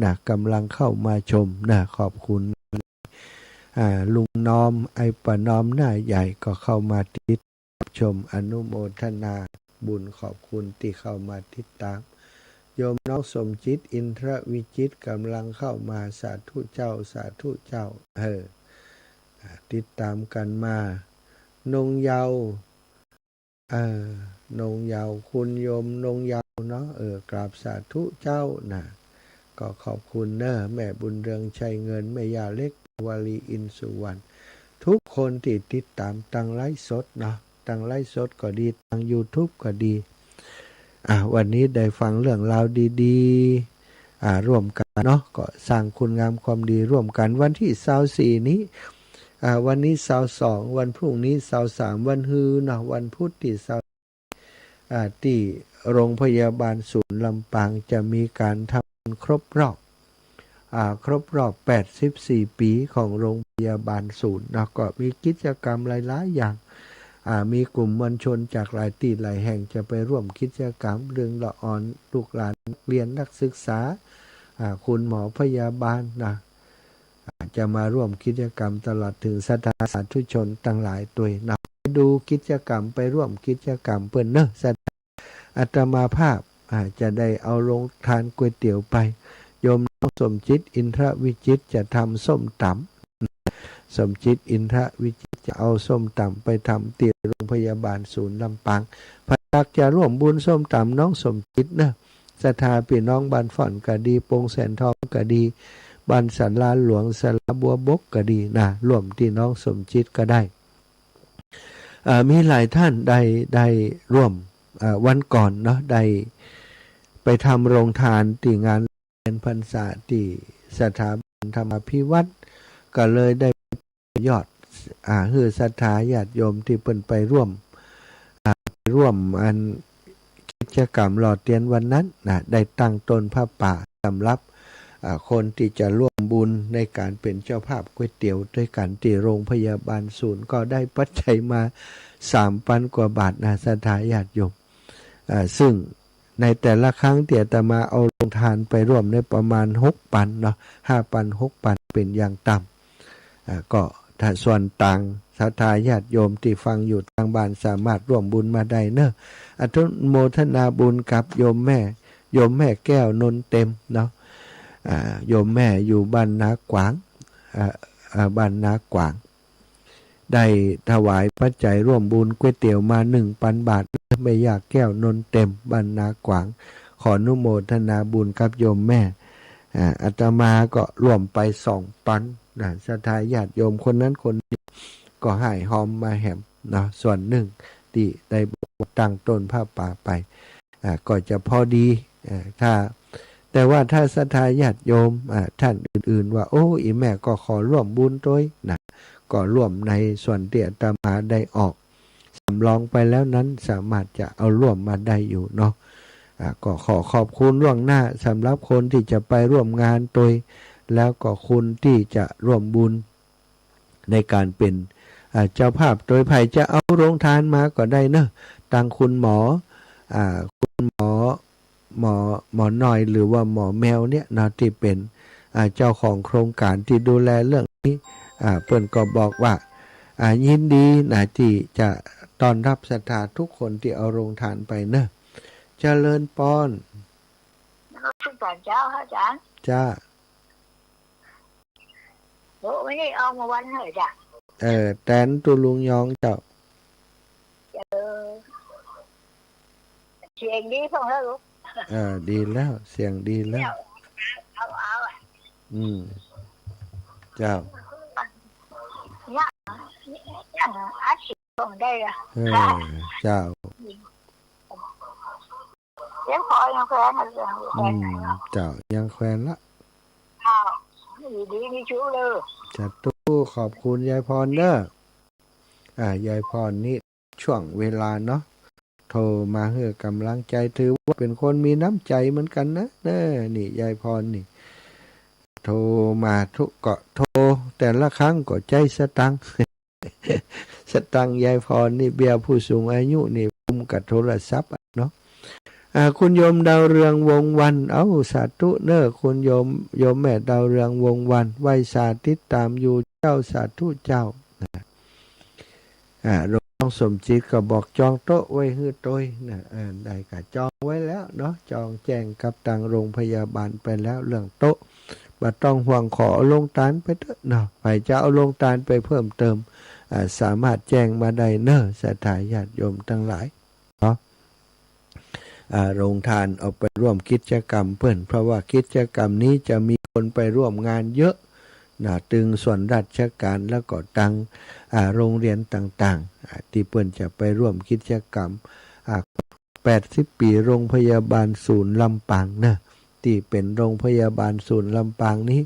นะกำลังเข้ามาชมนะขอบคุณลุงน้อมไอ้ป้าน้อมหน้าใหญ่ก็เข้ามาติดชมอนุโมทนาบุญขอบคุณที่เข้ามาติดตามโยมน้องสมจิตอินทรวิจิตกำลังเข้ามาสาธุเจ้าสาธุเจ้าติดตามกันมานงเยาว์นงเยาว์คุณโยมนงเยาว์เนาะกราบสาธุเจ้านะก็ขอบคุณเนอะแม่บุญเรืองชัยเงินแม่ยาเล็กวลีอินสุวรรณทุกคนที่ติดตามตั้งไลฟ์สดเนาะตั้งไลฟ์สดก็ดีตั้ง YouTube ก็ดีวันนี้ได้ฟังเรื่องราวดีๆร่วมกันเนาะก็สร้างคุณงามความดีร่วมกันวันที่24นี้วันนี้22วันพรุ่งนี้23วันฮือเนาะวันพุธที่ที่โรงพยาบาลศูนย์ลำปางจะมีการทำครบรอบ84ปีของโรงพยาบาลศูนย์นะก็มีกิจกรรมหลายๆอย่างมีกลุ่มมวลชนจากหลายที่หลายแห่งจะไปร่วมกิจกรรมเรื่องละอ่อนลูกหลานเรียนนักศึกษาคุณหมอพยาบาลนะจะมาร่วมกิจกรรมตลอดถึงสาธุชนต่างหลายตัวนะไปดูกิจกรรมไปร่วมกิจกรรมเพื่อนเนอะอาตมาภาพจะได้เอาลงทานก๋วยเตี๋ยวไปโยมสมจิตอินทรวิจิตจะทำส้มตำสมจิตอินทรวิจิตจะเอาส้มตำไปทำที่โรงพยาบาลศูนย์ลำปางพระจักจะร่วมบุญส้มตำน้องสมจิตนะศรัทธาพี่น้องบ้านฝ่อนก็ดีปงแสนทองก็ดีบ้านสันลานหลวงสระบัวบกก็ดีนะร่วมที่น้องสมจิตก็ได้มีหลายท่านได้ร่วมวันก่อนเนาะได้ไปทำโรงทานที่งานเป็นพรรษาที่สถาบันธรรมพิวัตรก็เลยได้ยอดคือศรัทธาญาติโยมที่เพิ่นไปร่วมอันกิจกรรมหล่อเทียนวันนั้นนะได้ตั้งต้นผ้าป่าสำหรับคนที่จะร่วมบุญในการเป็นเจ้าภาพก๋วยเตี๋ยวด้วยกันที่โรงพยาบาลศูนย์ก็ได้ปัจจัยมา 3,000 กว่าบาทนะศรัทธาญาติโยมซึ่งในแต่ละครั้งที่อาตมาเอาลงทานไปร่วมในประมาณ6,000เนาะ5,000 6,000เป็นอย่างต่ำก็ถ้าส่วนต่างศรัทธาญาติโยมที่ฟังอยู่ทางบ้านสามารถร่วมบุญมาได้เนอะอนุโมทนาบุญกับโยมแม่แก้วนนเต็มเนาะโยมแม่อยู่บ้านนากวางได้ถวายปัจจัยร่วมบุญก๋วยเตี๋ยวมา 1,000 บาทไม่อยากแก้วนนเต็มบ้านนากวางขออนุโมทนาบุญกับโยมแม่อาตมาก็ร่วมไป2,000นะศรัทธาญาติโยมคนนั้นคนนี้ก็ให้หอมมาแหมเนาะส่วนหนึ่งที่ได้ตั้งต้นผ้าป่าไปก็จะพอดีแต่ว่าถ้าศรัทธาญาติโยมท่านอื่นๆว่าโอ้อีแม่ก็ขอร่วมบุญด้วยนะก็ร่วมในส่วนที่อาตมาได้ออกสำรองไปแล้วนั้นสามารถจะเอาร่วมมาได้อยู่เนาะก็ขอขอบคุณล่วงหน้าสำหรับคนที่จะไปร่วมงานตัวแล้วก็คุณที่จะร่วมบุญในการเป็น เจ้าภาพโดยไผ่จะเอาโรงทานมาก็ได้เนอะตังคุณหมอคุณหมอหน่อยหรือว่าหมอแมวเนี่ยนะที่เป็นเจ้าของโครงการที่ดูแลเรื่องนี้เปิ้นก็บอกว่ายินดีนะที่จะต้อนรับศรัทธาทุกคนที่เอาโรงทานไปเนอะเจริญปอนทุกการเจ้าค่ะอาจารย์จ้าโอ้ไม่ได้เอามาวันเหรอจ้ะแตนตุลุงยองเจ้าเสียงดีพอแล้วลูกดีแล้วเสียงดีแล้วเอาเจ้าเนี่ยอาชีพของได้ละเจ้าเลี้ยงคอยยังแควนเจ้ายังแควนละดีมีชู้เลยจัดตู้ขอบคุณยายพรเด้อยายพรนี่ช่วงเวลาเนาะโทรมาเพื่อกำลังใจถือว่าเป็นคนมีน้ำใจเหมือนกันนะนี่ยายพรนี่โทรมาทุกเกาะโทรแต่ละครั้งก็ใจสตังสตังยายพรนี่เบี้ยผู้สูงอายุนี่คุ้มกับโทรศัพท์เนาะคุณโยมดาวเรืองวงวันสาธุเนอคุณโยมแม่ดาวเรืองวงวันไหวสาติดตามอยู่เจ้าสาธุเจ้าหลวงสมจิตก็บอกจองโต๊ะไว้ให้ตัวนะได้ก็จองไว้แล้วเนาะจองแจ้งกับทางโรงพยาบาลไปแล้วเรื่องโต๊ะบ่ต้องห่วงขอลงทานไปเถอะเนาะใครจะเอาลงทานไปเพิ่มเติมสามารถแจ้งมาได้เนอะศรัทธาญาติโยมทั้งหลายเนาะโรงทานเอาไปร่วมกิจกรรมเพื่อนเพราะว่ากิจกรรมนี้จะมีคนไปร่วมงานเยอะตึงส่วนราชการแล้วก็ตังโรงเรียนต่างๆที่เพื่อนจะไปร่วมกิจกรรม80 ปีโรงพยาบาลศูนย์ลำปางนะที่เป็นโรงพยาบาลศูนย์ลำปางนี้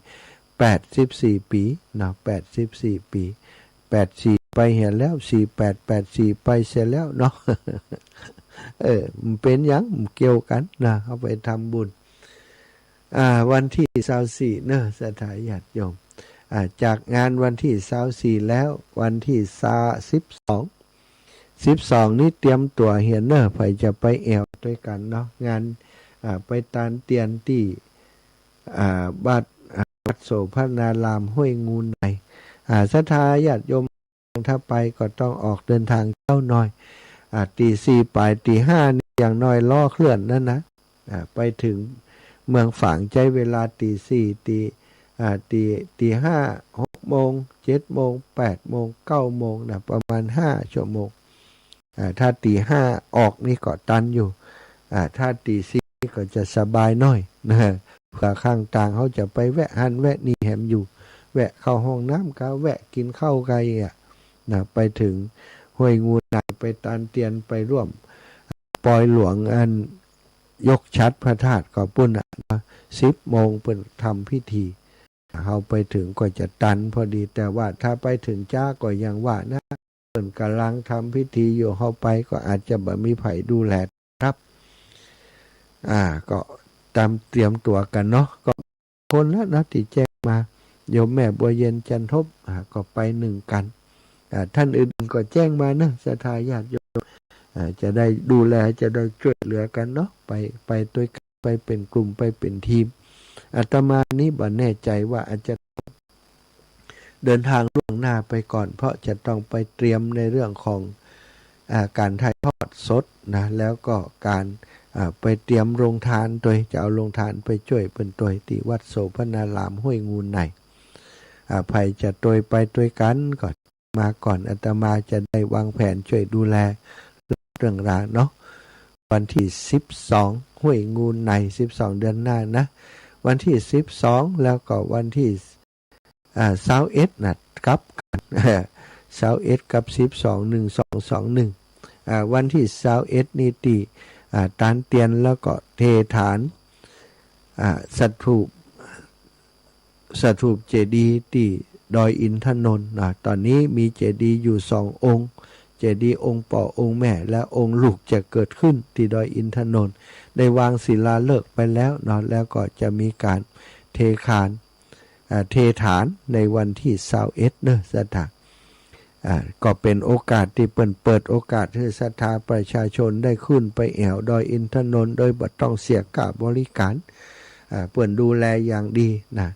84 ปีนะ84 ปี84ไปเห็นแล้ว4884ไปเสร็จแล้วเนาะมันเป็นยังเกี่ยวกันนะเอาไปทำบุญวันที่24เนอะสถานญาติโยมจากงานวันที่24แล้ววันที่12นี้เตรียมตัวเห็นเนอะไปจะไปแอวด้วยกันเนาะงานไปตานเตียนที่วัดโสภณารามห้วยงูในศรัทธาญาติโยมถ้าไปก็ต้องออกเดินทางเจ้าน้อยตี4ไปตี5นี่อย่างน้อยล้อเคลื่อนนั่นนะไปถึงเมืองฝางใจเวลาตี4ตี5 6 โมง 7 โมง 8 โมง 9 โมงนะประมาณ5 ชั่วโมงถ้าตี5ออกนี่ก็ตันอยู่ถ้าตี4ก็จะสบายหน่อยนะเผื่อข้างต่างเขาจะไปแวะหันแวะนี่แหมอยู่แวะเข้าห้องน้ำก็แวะกินข้าวไก่นะไปถึงห้วยงูหนักไปตานเตียนไปร่วมปอยหลวงยกชัดพระธาตุก็ปุ่น10 โมงเป็นทำพิธีเขาไปถึงก็จะตันพอดีแต่ว่าถ้าไปถึงจ้าก็ยังว่านะเปิ่นกำลังทำพิธีอยู่เข้าไปก็อาจจะบ่มีไผดูแลครับก็ตามเตรียมตัวกันเนาะก็คนแล้วนะที่แจ้งมาโยมแม่บัวเย็นจันทบก็ไป1 กันท่านอื่นก็แจ้งมานะศรัทธาญาติโยมจะได้ดูแลจะได้ช่วยเหลือกันเนาะไปด้วยกันไปเป็นกลุ่มไปเป็นทีมอาตมานี้บ่แน่ใจว่าอาจจะเดินทางล่วงหน้าไปก่อนเพราะจะต้องไปเตรียมในเรื่องของการถ่ายทอดสดนะแล้วก็การไปเตรียมโรงทานโดยจะเอาโรงทานไปช่วยเป็นตัวที่วัดโสภณารามห้วยงูในไผจะโดยไปด้วยกันก่อนมาก่อนอาตมาจะได้วางแผนช่วยดูแลเรื่องราวเนาะวันที่12ห้วยงูใน12เดือนหน้านะวันที่12แล้วก็วันที่21นะครับกัน21กับ12 1221วันที่21นี่ติตานเตียนแล้วก็เทฐานสัตถูปเจดีย์ที่ดอยอินทนนท์ตอนนี้มีเจดีย์อยู่2 องค์เจดีย์องค์พ่อองค์แม่และองค์ลูกจะเกิดขึ้นที่ดอยอินทนนท์ได้วางศิลาฤกษ์ไปแล้วแล้วก็จะมีการเทฐานในวันที่21เนอะสถาน ก็เป็นโอกาสที่เปิดโอกาสให้ศรัทธาประชาชนได้ขึ้นไปแอวดอยอินทนนท์โดยบ่ต้องเสียค่าบริการเปิ่นดูแลอย่างดีนะ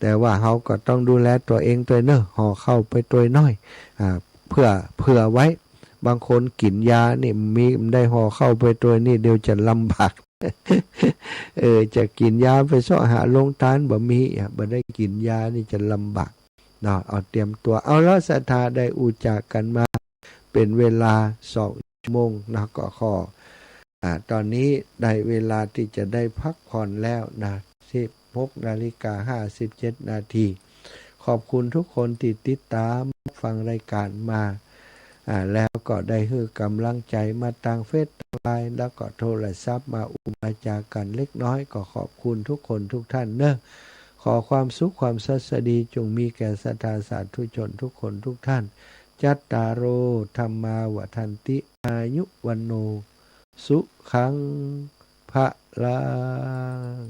แต่ว่าเขาก็ต้องดูแลตัวเองตัวเนอะห่อเข้าไปตัวน้อยเพื่อไว้บางคนกินยานี่มีได้ห่อเข้าไปตัวนี่เดี๋ยวจะลำบาก จะกินยาไปซ่อหาลงทานบ่มีบ่ได้กินยานี่จะลำบากเนาะเอาเตรียมตัวเอาแล้วศรัทธาได้อุจากันมาเป็นเวลา2 ชั่วโมงนะก็ขอตอนนี้ได้เวลาที่จะได้พักผ่อนแล้วนะ16:57 นาทีขอบคุณทุกคนที่ติดตามฟังรายการมาแล้วก็ได้ให้กำลังใจมาทางเฟซทางไลน์แล้วก็โทรศัพท์มาอุปจากันเล็กน้อยก็ขอบคุณทุกคนทุกท่านเนอะขอความสุขความสัสดีจงมีแก่ศรัทธาสาธุชนทุกคนทุกท่านจัตตารโอธรรมาวทันติอายุวันโนสุขังพะลัง